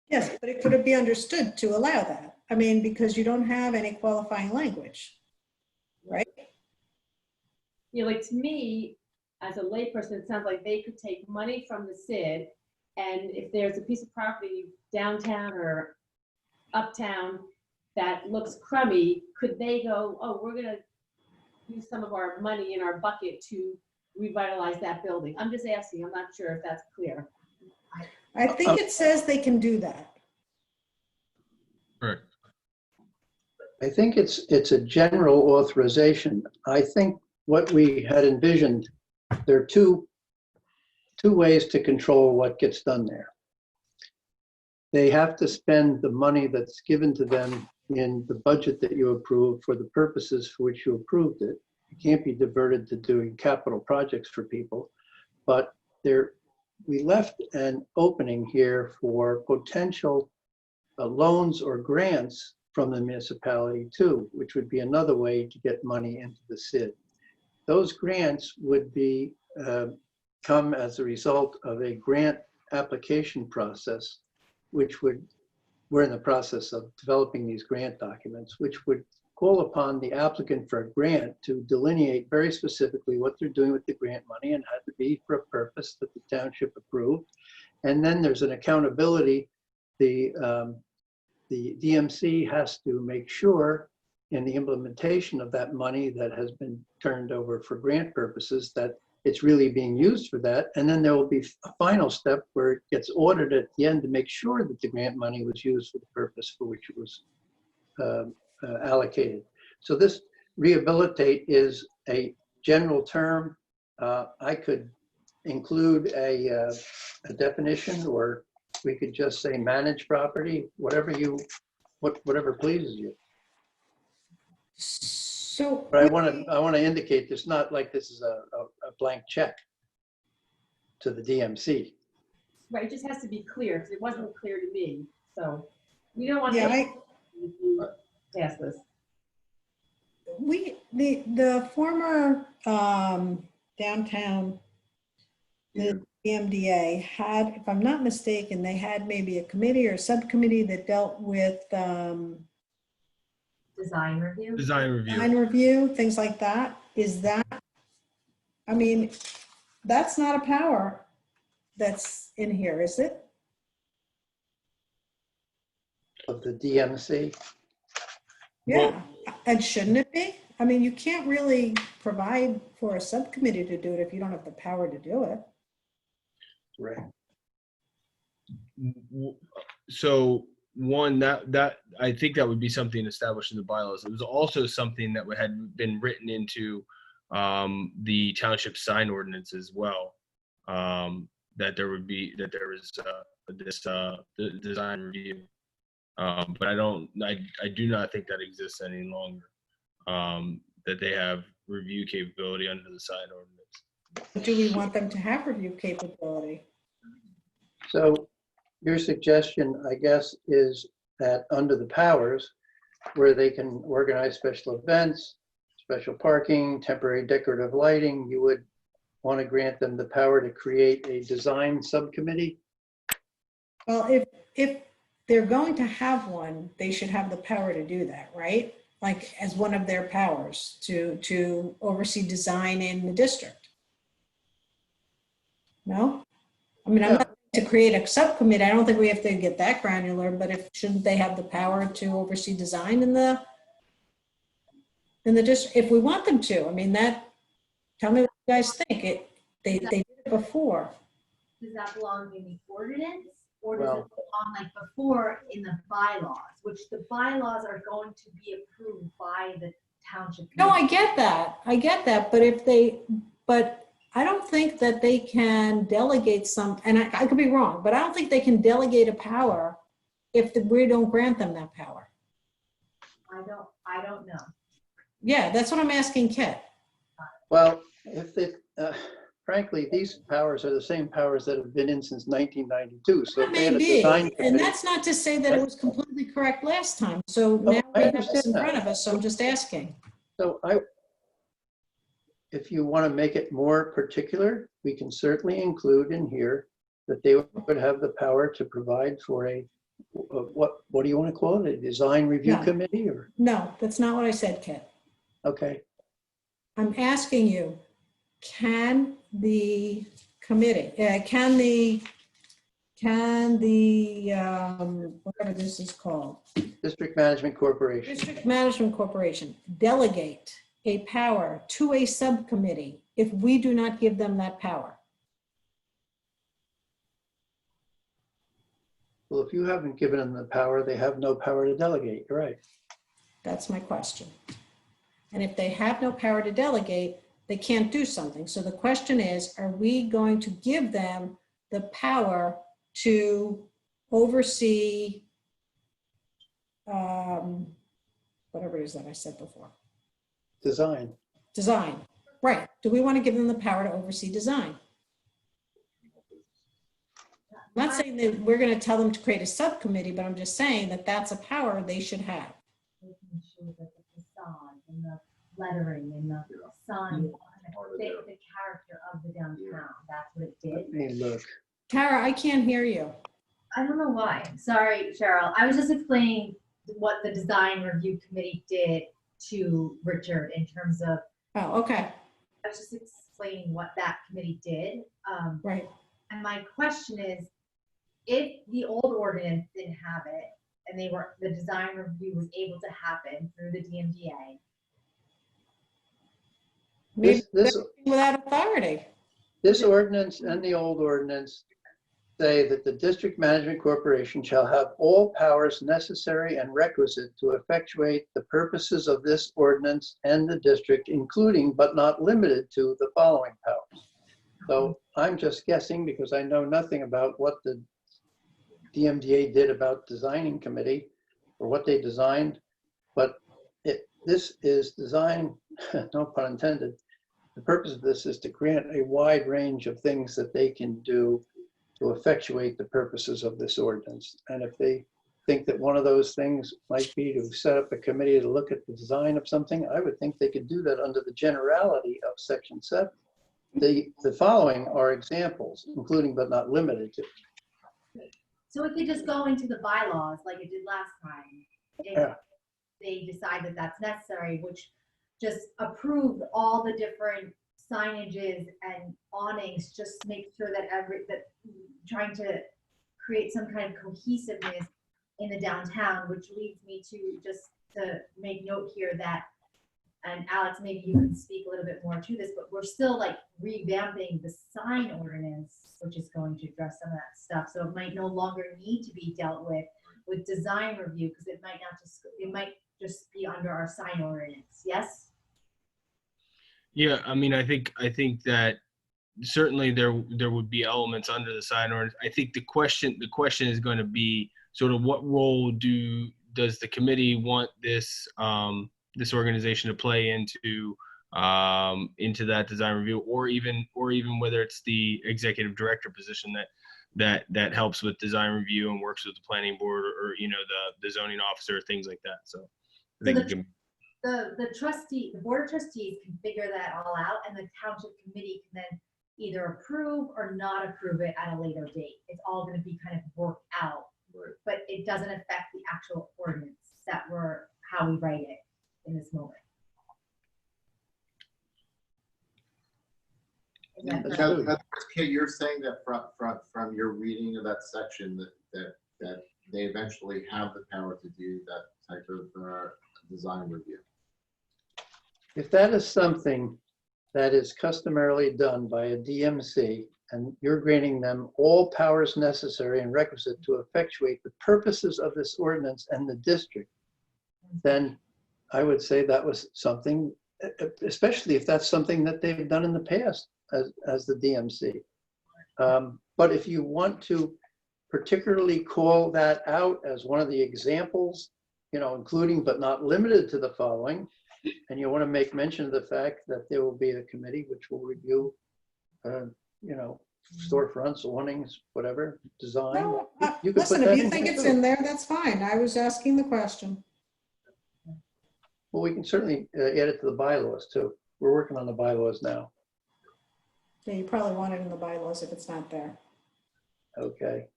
Yes, but it could be understood to allow that. I mean, because you don't have any qualifying language, right? Yeah, like to me, as a layperson, it sounds like they could take money from the SID, and if there's a piece of property downtown or uptown that looks crummy, could they go, oh, we're gonna use some of our money in our bucket to revitalize that building? I'm just asking, I'm not sure if that's clear. I think it says they can do that. Correct. I think it's a general authorization. I think what we had envisioned, there are two ways to control what gets done there. They have to spend the money that's given to them in the budget that you approve for the purposes for which you approved it. It can't be diverted to doing capital projects for people. But we left an opening here for potential loans or grants from the municipality too, which would be another way to get money into the SID. Those grants would be come as a result of a grant application process, which we're in the process of developing these grant documents, which would call upon the applicant for a grant to delineate very specifically what they're doing with the grant money and had to be for a purpose that the township approved. And then there's an accountability. The DMC has to make sure in the implementation of that money that has been turned over for grant purposes that it's really being used for that. And then there will be a final step where it gets audited at the end to make sure that the grant money was used for the purpose for which it was allocated. So this rehabilitate is a general term. I could include a definition, or we could just say manage property, whatever pleases you. So, but I want to indicate it's not like this is a blank check to the DMC. Right, it just has to be clear, because it wasn't clear to me. So we don't want yeah, to pass this. the former downtown, the MDA had, if I'm not mistaken, they had maybe a committee or subcommittee that dealt with Design review. Design review, things like that. Is that, I mean, that's not a power that's in here, is it? Of the DMC? Yeah, and shouldn't it be? I mean, you can't really provide for a subcommittee to do it if you don't have the power to do it. Right. So one, that I think that would be something established in the bylaws. It was also something that had been written into the township sign ordinance as well. That there was this design review. But I do not think that exists any longer. That they have review capability under the sign ordinance. Do we want them to have review capability? So your suggestion, I guess, is that under the powers, where they can organize special events, special parking, temporary decorative lighting, you would want to grant them the power to create a design subcommittee? Well, if they're going to have one, they should have the power to do that, right? Like as one of their powers to oversee design in the district. No? I mean, I'm not to create a subcommittee. I don't think we have to get that granular, but shouldn't they have the power to oversee design in the district, if we want them to? I mean, tell me what you guys think. They did it before. Does that belong in the ordinance? Or does Well- it belong like before in the bylaws, which the bylaws are going to be approved by the township? No, I get that. But I don't think that they can delegate and I could be wrong, but I don't think they can delegate a power if we don't grant them that power. I don't know. Yeah, that's what I'm asking Kit. Well, frankly, these powers are the same powers that have been in since 1992. So if they had a design And committee, that's not to say that it was completely correct last time. So Oh, now I we have this understand in that. front of us, so I'm just asking. so if you want to make it more particular, we can certainly include in here that they would have the power to provide for what do you want to call it? A design review No. committee or, No, that's not what I said, Kit. okay. I'm asking you, can the committee, whatever this is called, District Management Corporation. District Management Corporation, delegate a power to a subcommittee if we do not give them that power? Well, if you haven't given them the power, they have no power to delegate. You're right. That's my question. And if they have no power to delegate, they can't do something. So the question is, are we going to give them the power to oversee whatever it is that I said before? Design. Design, right. Do we want to give them the power to oversee design? I'm not saying that we're going to tell them to create a subcommittee, but I'm just saying that that's a power they should have. Making sure that the facade and the lettering and the sign fit the character of the downtown. That's what it did. Let me look. Tara, I can't hear you. I don't know why. Sorry, Cheryl. I was just explaining what the design review committee did to Richard in terms of, Oh, okay, I was just explaining what that committee did. right. And my question is, if the old ordinance didn't have it and the design review was able to happen through the DMDA. Maybe This without authority. This ordinance and the old ordinance say that the District Management Corporation shall have all powers necessary and requisite to effectuate the purposes of this ordinance and the district, including but not limited to the following powers. So I'm just guessing because I know nothing about what the DMDA did about designing committee or what they designed, but this is design, no pun intended. The purpose of this is to grant a wide range of things that they can do to effectuate the purposes of this ordinance. And if they think that one of those things might be to set up a committee to look at the design of something, I would think they could do that under the generality of Section 7. The following are examples, including but not limited to. So it could just go into the bylaws like it did last time. If Yeah. they decide that that's necessary, which just approved all the different signages and awnings, just to make sure that trying to create some kind of cohesiveness in the downtown, which leads me to just to make note here that, and Alex, maybe you can speak a little bit more to this, but we're still like revamping the sign ordinance, which is going to address some of that stuff. So it might no longer need to be dealt with design review, because it might just be under our sign ordinance. Yes? Yeah, I mean, I think that certainly there would be elements under the sign ordinance. I think the question is going to be sort of what role does the committee want this this organization to play into that design review, or even whether it's the executive director position that helps with design review and works with the planning board or you know, the zoning officer, things like that. So I think you can. The board of trustees can figure that all out, and the township committee can then either approve or not approve it at a later date. It's all gonna be kind of worked out, but it doesn't affect the actual ordinance how we write it in this moment. Is that That's correct? good. Kate, you're saying that from your reading of that section that they eventually have the power to do that type of design review. If that is something that is customarily done by a DMC, and you're granting them all powers necessary and requisite to effectuate the purposes of this ordinance and the district, then I would say that was something, especially if that's something that they've done in the past as the DMC. But if you want to particularly call that out as one of the examples, you know, including but not limited to the following, and you want to make mention of the fact that there will be a committee which will review, you know, storefronts, awnings, whatever, design. No, You could listen, put if that you in think there it's too. in there, that's fine. I was asking the question. Well, we can certainly add it to the bylaws too. We're working on the bylaws now. Yeah, you probably want it in the bylaws if it's not there. Okay.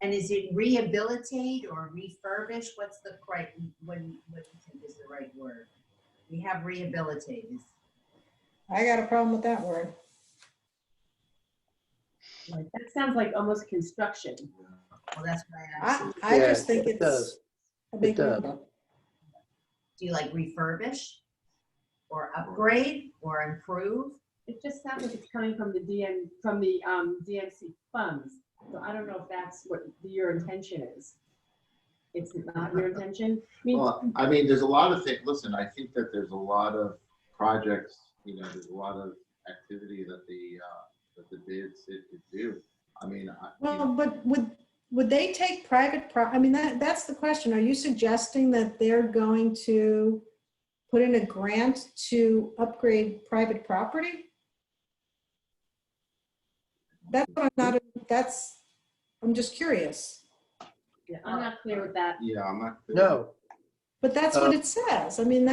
And is it rehabilitate or refurbish? What's the right, what do you think is the right word? We have rehabilitate. I got a problem with that word. That sounds like almost construction. Well, that's why I Yeah, just think it it's does. a big It does. no-no. Do you like refurbish or upgrade or improve? It just sounds like it's coming from the DMC funds. So I don't know if that's what your intention is. It's not your intention? Well, I mean, there's a lot of things. Listen, I think that there's a lot of projects, you know, there's a lot of activity that the bids do. I mean, Well, but would they take private I mean, that's the question. Are you suggesting that they're going to put in a grant to upgrade private property? That's what I'm just curious. Yeah, I'm not clear with that. yeah, I'm not. No, But that's what it says. I mean,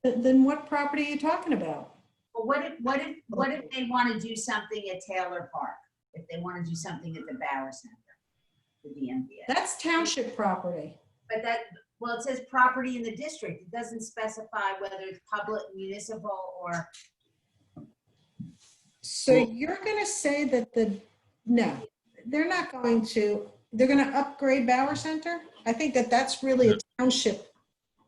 then what property are you talking about? Well, what if they want to do something at Taylor Park? If they want to do something at the Bauer Center, the DMVA? That's township property. But well, it says property in the district. It doesn't specify whether it's public, municipal, or. So you're going to say that no, they're not going to, they're going to upgrade Bauer Center? I think that's really a township.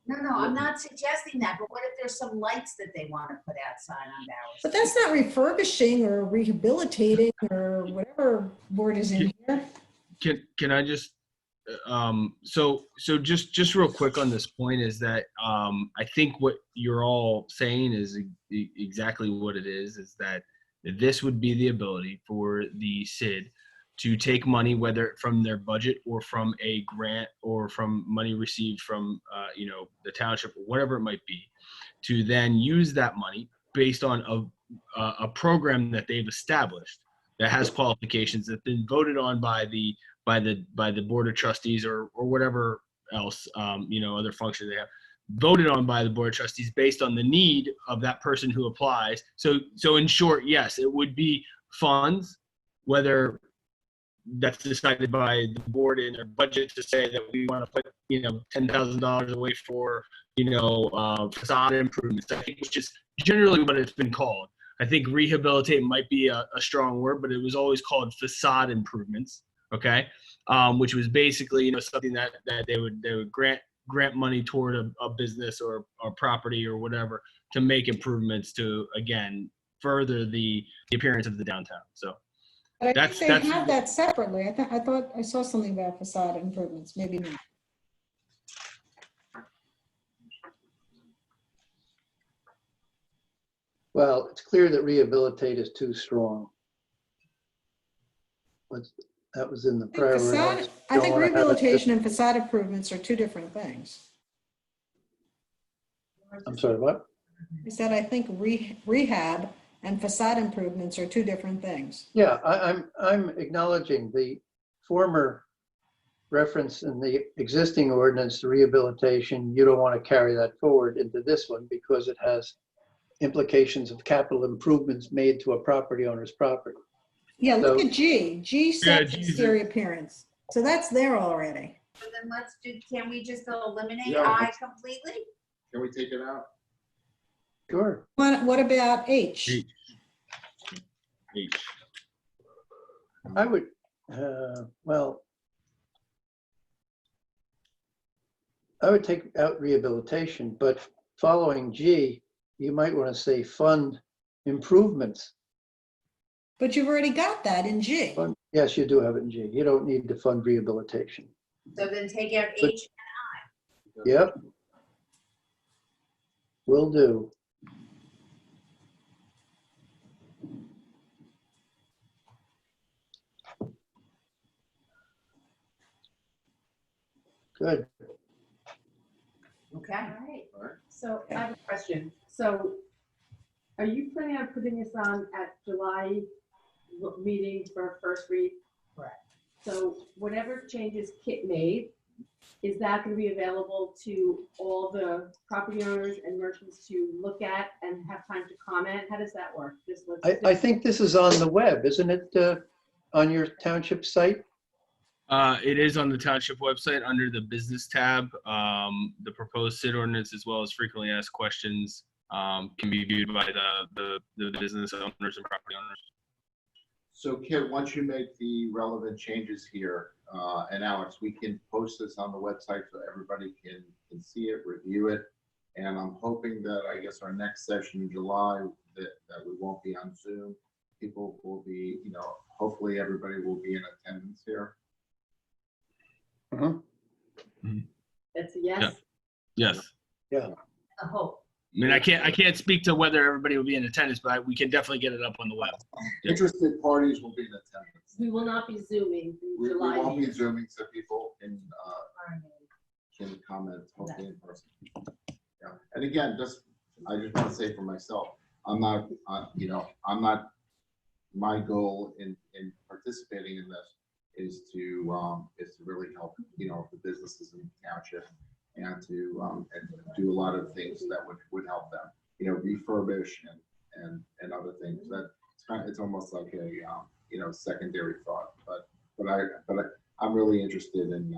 No, I'm not suggesting that, but what if there's some lights that they want to put outside on Bauer? But that's not refurbishing or rehabilitating or whatever word is in here. Can I just so just real quick on this point is that I think what you're all saying is exactly what it is that this would be the ability for the SID to take money, whether from their budget or from a grant or from money received from you know, the township or whatever it might be, to then use that money based on a program that they've established that has qualifications that have been voted on by the board of trustees or whatever else, you know, other function they have, voted on by the board of trustees based on the need of that person who applies. So in short, yes, it would be funds, whether that's decided by the board in their budget to say that we want to put, you know, $10,000 away for, you know, facade improvements. I think it's just generally what it's been called. I think rehabilitate might be a strong word, but it was always called facade improvements. Okay. Which was basically, you know, something that they would grant money toward a business or property or whatever to make improvements to, again, further the appearance of the downtown. So But I that's think they have that separately. I thought I saw something about facade improvements, maybe not. well, it's clear that rehabilitate is too strong. That was in the prior. I think rehabilitation and facade improvements are two different things. I'm sorry, what? I said I think rehab and facade improvements are two different things. Yeah, I'm acknowledging the former reference in the existing ordinance to rehabilitation. You don't want to carry that forward into this one because it has implications of capital improvements made to a property owner's property. Yeah, look So- at G. G says exterior appearance. So that's there already. So then let's do, can we just eliminate Yeah. I completely? Can we take it out? Sure. What about H? I would, well, I would take out rehabilitation, but following G, you might want to say fund improvements. But you've already got that in G. Yes, you do have it in G. You don't need to fund rehabilitation. So then take out But- H. Yep. Will do. Good. Okay. All right. So I have a question. So are you planning on putting this on at July meeting for first read? Correct. So whatever changes Kit made, is that going to be available to all the property owners and merchants to look at and have time to comment? How does that work? I think this is on the web, isn't it, on your township site? It is on the township website under the business tab. The proposed SID ordinance as well as frequently asked questions can be viewed by the business owners and property owners. So Kit, once you make the relevant changes here, and Alex, we can post this on the website so everybody can see it, review it. And I'm hoping that, I guess, our next session in July, that we won't be on Zoom. People will be, hopefully everybody will be in attendance here. That's a yes? Yes. Yeah. A hope. I mean, I can't speak to whether everybody will be in attendance, but we can definitely get it up on the web. Interested parties will be in attendance. We will not be Zooming the We July won't be meeting. Zooming, so people can comment hopefully in person. Yeah, and again, I just want to say for myself, I'm not, my goal in participating in this is to really help, the businesses in the township and to do a lot of things that would help them, refurbish and other things. That it's almost like a secondary thought, but I'm really interested in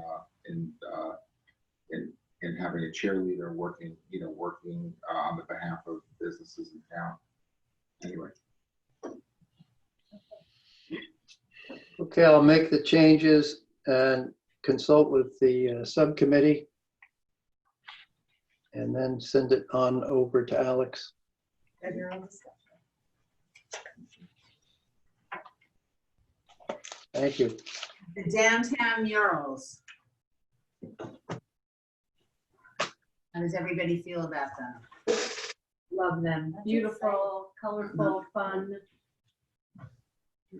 having a cheerleader working on the behalf of businesses in town. Anyway. Okay, I'll make the changes and consult with the subcommittee and then send it on over to Alex. Have your own discussion. Thank you. The downtown murals. How does everybody feel about them? Love them. Beautiful, colorful, fun.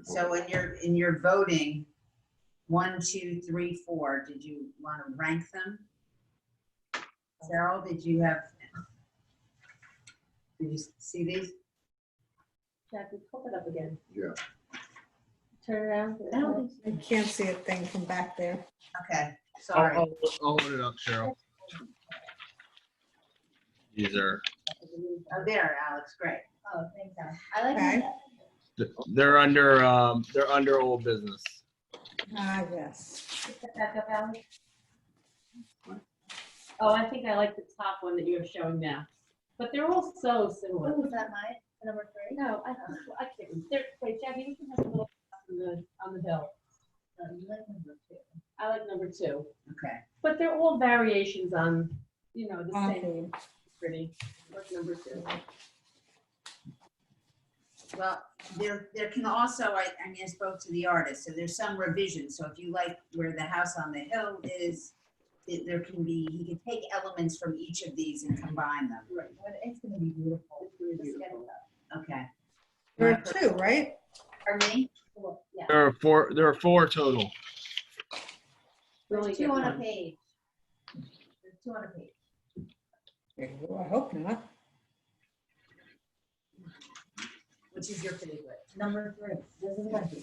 So in your voting, 1, 2, 3, 4, did you want to rank them? Cheryl, did you see these? Jackie, pull it up again. Yeah. Turn around. I can't see a thing from back there. Okay, sorry. I'll hold it up, Cheryl. These are. Oh, there, Alex, great. Oh, thanks, Alex. I like Okay. that. They're under old business. Ah, yes. Put that back up, Alex. Oh, I think I like the top one that you're showing now. But they're all so similar. Oh, was that mine? Number 3? No, I can't. Wait, Jackie, you can have a little on the hill. You like number 2. I like number 2. Okay. But they're all variations on, the same. Okay. Pretty. What's number 2? Well, there can also, I spoke to the artist, so there's some revisions. So if you like where the house on the hill is, he can take elements from each of these and combine them. Right. Well, it's going to be beautiful. Just get it up. Okay. There are 2, right? For me? Well, yeah. There are 4 total. Really There's 2 good on a one. page. There's 2 on a page. I hope not. Which is your favorite? Number 3. This is gonna be.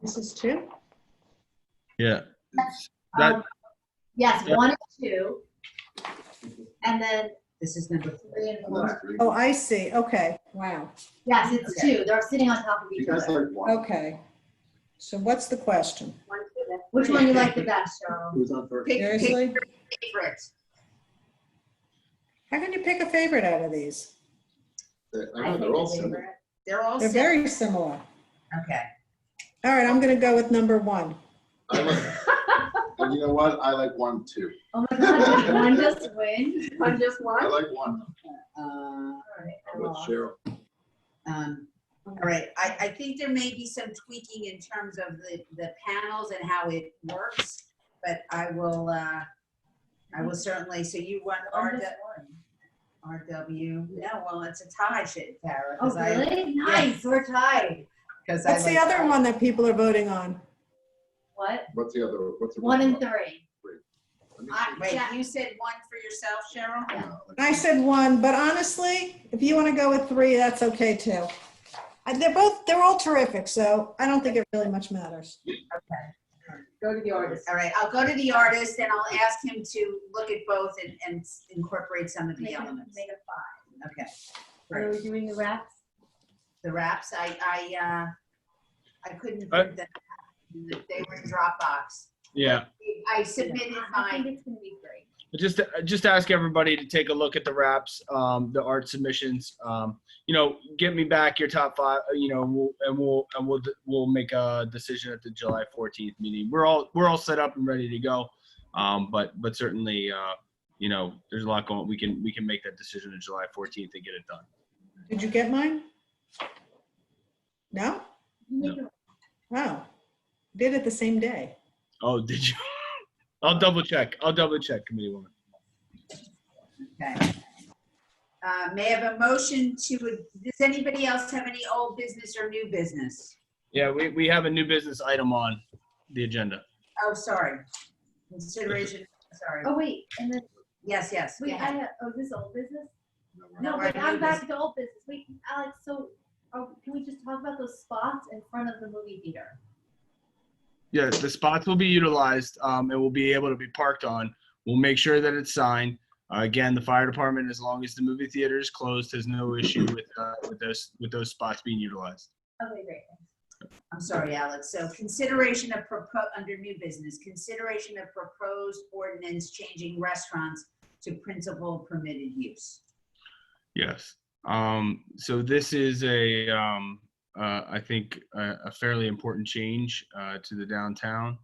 This is 2? Yeah. That, Yes, Yeah. 1 and 2. And then This is number 3 and 4. Oh, I see. Okay, wow. Yes, it's 2. They're sitting on top of You each guys other. like one? Okay. So what's the question? Which one you like the best, Cheryl? Who's on first? Pick Seriously? your favorite. How can you pick a favorite out of these? I know, they're all similar. They're all They're set. very similar. Okay. All right, I'm gonna go with number 1. I like, and you know what? I like 1 too. Oh my God, did one just win? One just I one? like 1. Uh, I'm with Cheryl. All right, I think there may be some tweaking in terms of the panels and how it works, but I will certainly, so you want RW, no, well, it's a tie, shit, Tara. Oh, 'cause I- really? Nice, we're tied. 'cause I What's the like other one that people are voting on? What? What's the other? What's the 1 and one? 3. Let me see. Wait, Yeah. you said 1 for yourself, Cheryl? I said 1, but honestly, if you want to go with 3, that's okay too. They're all terrific, so I don't think it really much matters. Go to the artist. All right, I'll go to the artist and I'll ask him to look at both and incorporate some of the elements. Make a 5. Okay. Are we doing the wraps? The wraps, I couldn't print them. They were in Dropbox. yeah. I submitted I think my, it's gonna be great. Just ask everybody to take a look at the wraps, the art submissions. Get me back your top 5. We'll make a decision at the July 14th meeting. We're all set up and ready to go. But certainly, there's a lot going. We can make that decision on July 14th and get it done. Did you get mine? No? No. Wow. Did it the same day. Oh, did you? I'll double check, committee woman. okay. May I have a motion does anybody else have any old business or new business? Yeah, we have a new business item on the agenda. Oh, sorry. Consideration, sorry. Oh, wait, and then, Yes. wait, go ahead. this old business? No, No, we're but I'm new back to old business. Wait, Alex, so, can we just talk about those spots in front of the movie theater? Yeah, the spots will be utilized and will be able to be parked on. We'll make sure that it's signed. Again, the fire department, as long as the movie theater is closed, has no issue with those spots being utilized. Okay, great. I'm sorry, Alex. So consideration of under new business, consideration of proposed ordinance changing restaurants to principal permitted use. Yes. So this is I think a fairly important change to the downtown.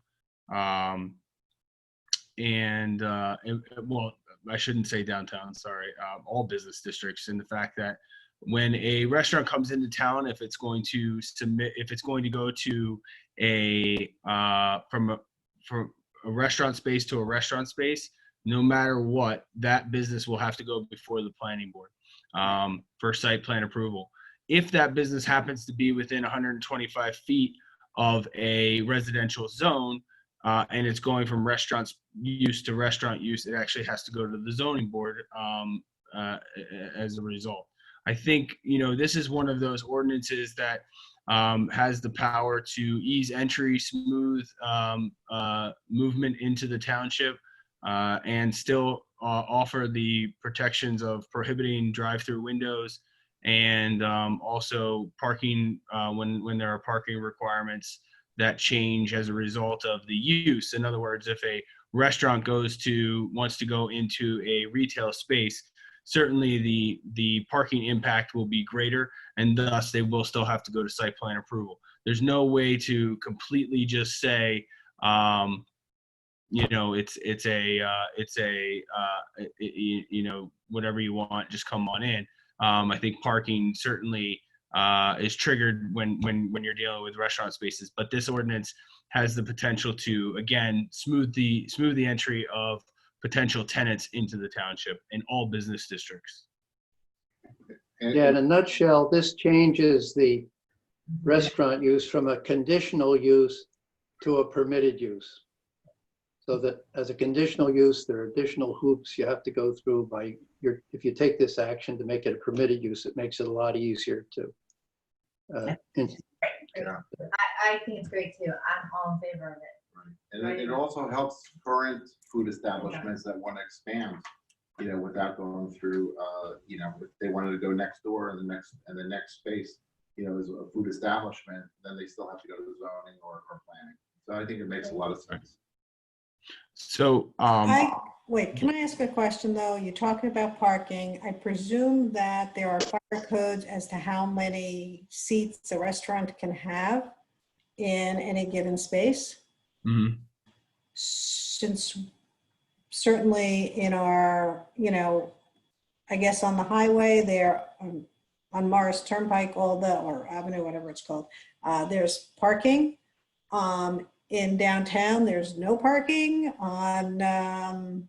Well, I shouldn't say downtown, sorry, all business districts, in the fact that when a restaurant comes into town, if it's going to go to from a restaurant space to a restaurant space, no matter what, that business will have to go before the planning board for site plan approval. If that business happens to be within 125 feet of a residential zone, and it's going from restaurant use to restaurant use, it actually has to go to the zoning board as a result. I think, this is one of those ordinances that has the power to ease entry, smooth movement into the township, and still offer the protections of prohibiting drive-through windows and also parking when there are parking requirements that change as a result of the use. In other words, if a restaurant wants to go into a retail space, certainly the parking impact will be greater, and thus they will still have to go to site plan approval. There's no way to completely just say, whatever you want, just come on in. I think parking certainly is triggered when you're dealing with restaurant spaces, but this ordinance has the potential to, again, smooth the entry of potential tenants into the township in all business districts. Yeah, in a nutshell, this changes the restaurant use from a conditional use to a permitted use. So that as a conditional use, there are additional hoops you have to go through by if you take this action to make it a permitted use, it makes it a lot easier to. I think it's great too. I'm all in favor of it. And it also helps current food establishments that want to expand, without going through, if they wanted to go next door and the next space, is a food establishment, then they still have to go to the zoning or planning. So I think it makes a lot of sense. So, Wait, can I ask a question though? You're talking about parking. I presume that there are fire codes as to how many seats a restaurant can have in any given space. mhm. Since certainly in our, I guess on the highway there, on Morris Turnpike, or Avenue, whatever it's called, there's parking. In downtown, there's no parking. On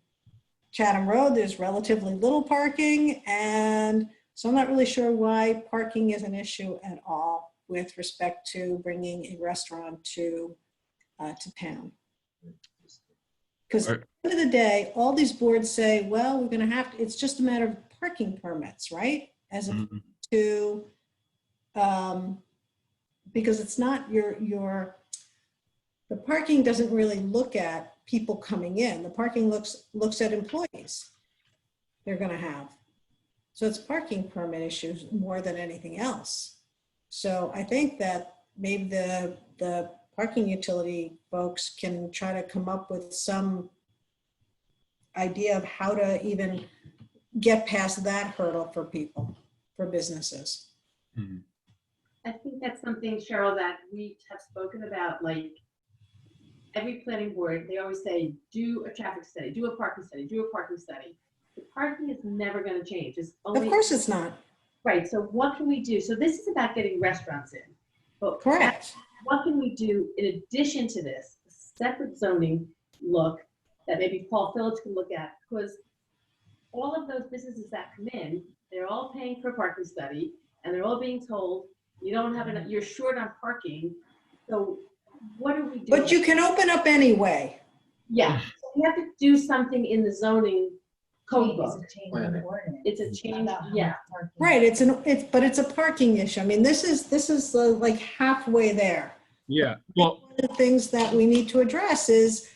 Chatham Road, there's relatively little parking. And so I'm not really sure why parking is an issue at all with respect to bringing a restaurant to town. Because at the end of the day, all these boards say, well, we're going to have to, it's just a matter of parking permits, right? As opposed to, because it's not the parking doesn't really look at people coming in. The parking looks at employees they're going to have. So it's parking permit issues more than anything else. So I think that maybe the parking utility folks can try to come up with some idea of how to even get past that hurdle for people, for businesses. Mm-hmm. I think that's something, Cheryl, that we have spoken about, like every planning board, they always say, do a traffic study, do a parking study, do a parking study. The parking is never going to change. It's only, of course it's not. Right, so what can we do? So this is about getting restaurants in. But correct. What can we do in addition to this, a separate zoning look that maybe Paul Phillips can look at? Because all of those businesses that come in, they're all paying for a parking study and they're all being told, you don't have enough, you're short on parking. So what do we do? But you can open up anyway. Yeah, so we have to do something in the zoning code book. It's a change in the ordinance. It's a change, yeah. Right, but it's a parking issue. I mean, this is like halfway there. Yeah, well, one of the things that we need to address is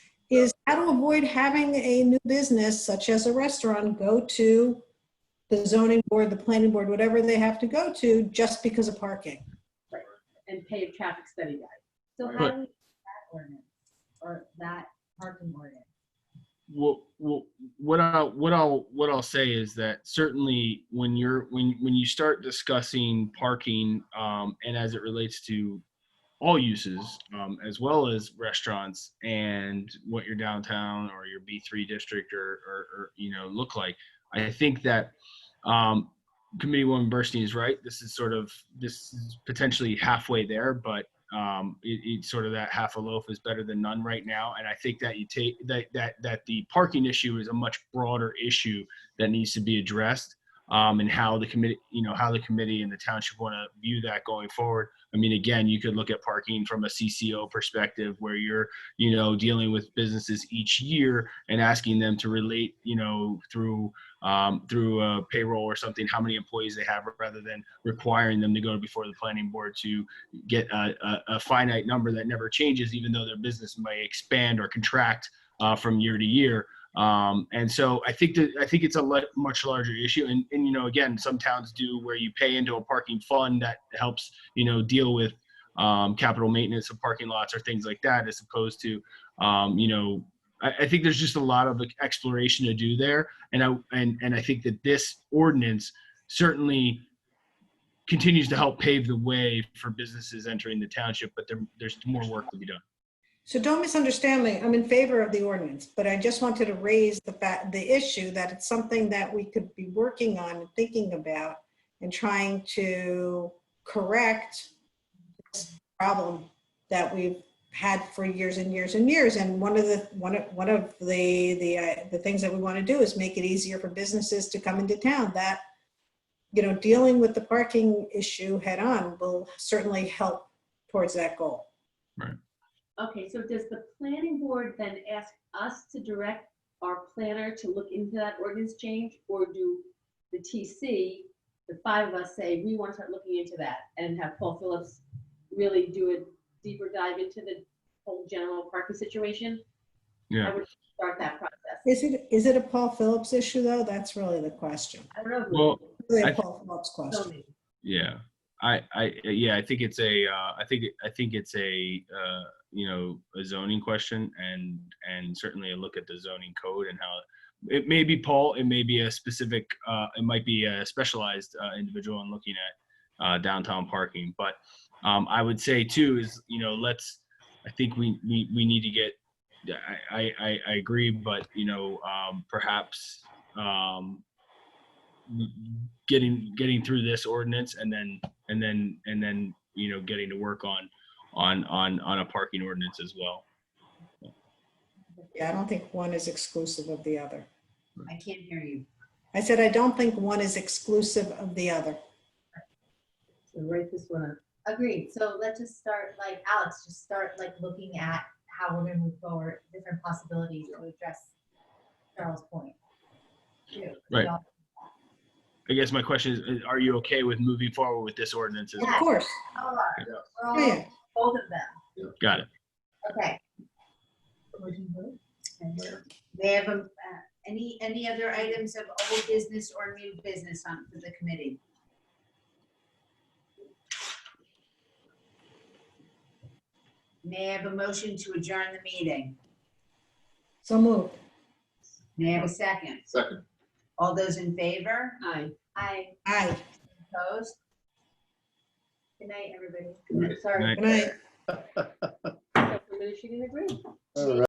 how to avoid having a new business such as a restaurant go to the zoning board, the planning board, whatever they have to go to just because of parking. Right, and pay a traffic study guy. So how do we that ordinance or that parking ordinance? Well, what I'll say is that certainly when you start discussing parking, and as it relates to all uses, as well as restaurants and what your downtown or your B3 district or look like, I think that Committeewoman Burstein is right. This is potentially halfway there, but it's sort of that half a loaf is better than none right now. And I think that you take that the parking issue is a much broader issue that needs to be addressed, and how the committee and the township want to view that going forward. I mean, again, you could look at parking from a CCO perspective where you're, dealing with businesses each year and asking them to relate, through a payroll or something, how many employees they have, rather than requiring them to go before the planning board to get a finite number that never changes, even though their business may expand or contract from year to year. And so I think it's a much larger issue. And again, some towns do where you pay into a parking fund that helps, deal with capital maintenance of parking lots or things like that, as opposed to, I think there's just a lot of exploration to do there. And I think that this ordinance certainly continues to help pave the way for businesses entering the township, but there's more work to be done. So don't misunderstand me. I'm in favor of the ordinance, but I just wanted to raise the issue that it's something that we could be working on and thinking about and trying to correct this problem that we've had for years and years and years. And one of the things that we want to do is make it easier for businesses to come into town. That, dealing with the parking issue head on will certainly help towards that goal. Right. Okay, so does the planning board then ask us to direct our planner to look into that ordinance change, or do the TC, the five of us, say, we want to start looking into that and have Paul Phillips really do a deeper dive into the whole general parking situation? I would start that process. Is it a Paul Phillips issue though? That's really the question. I don't know. Well, Really I- a Paul Phillips question. Yeah, I think it's a, I think it's a, you know, a zoning question, and certainly a look at the zoning code and how it may be, Paul, it may be a specific, it might be a specialized individual in looking at downtown parking. But I would say too is, you know, I think we need to get, I agree, but you know, perhaps getting through this ordinance and then you know, getting to work on a parking ordinance as well. Yeah, I don't think one is exclusive of the other. I can't hear you. I said, I don't think one is exclusive of the other. So write this one up. Agreed. So let's just start, like Alex, just start like looking at how we're gonna move forward, different possibilities to address Charles' point. too. Right. I guess my question is, are you okay with moving forward with this ordinance as Of well? course. All right. We're all- Yeah. Both of them. Got it. Okay. They have any other items of old business or new business on for the committee? May I have a motion to adjourn the meeting? So moved. May I have a second? Second. All those in favor? Aye. Aye. Aye. Opposed? Good night, everybody. Good Sorry. night. Good night. So for a minute, she didn't agree. All right.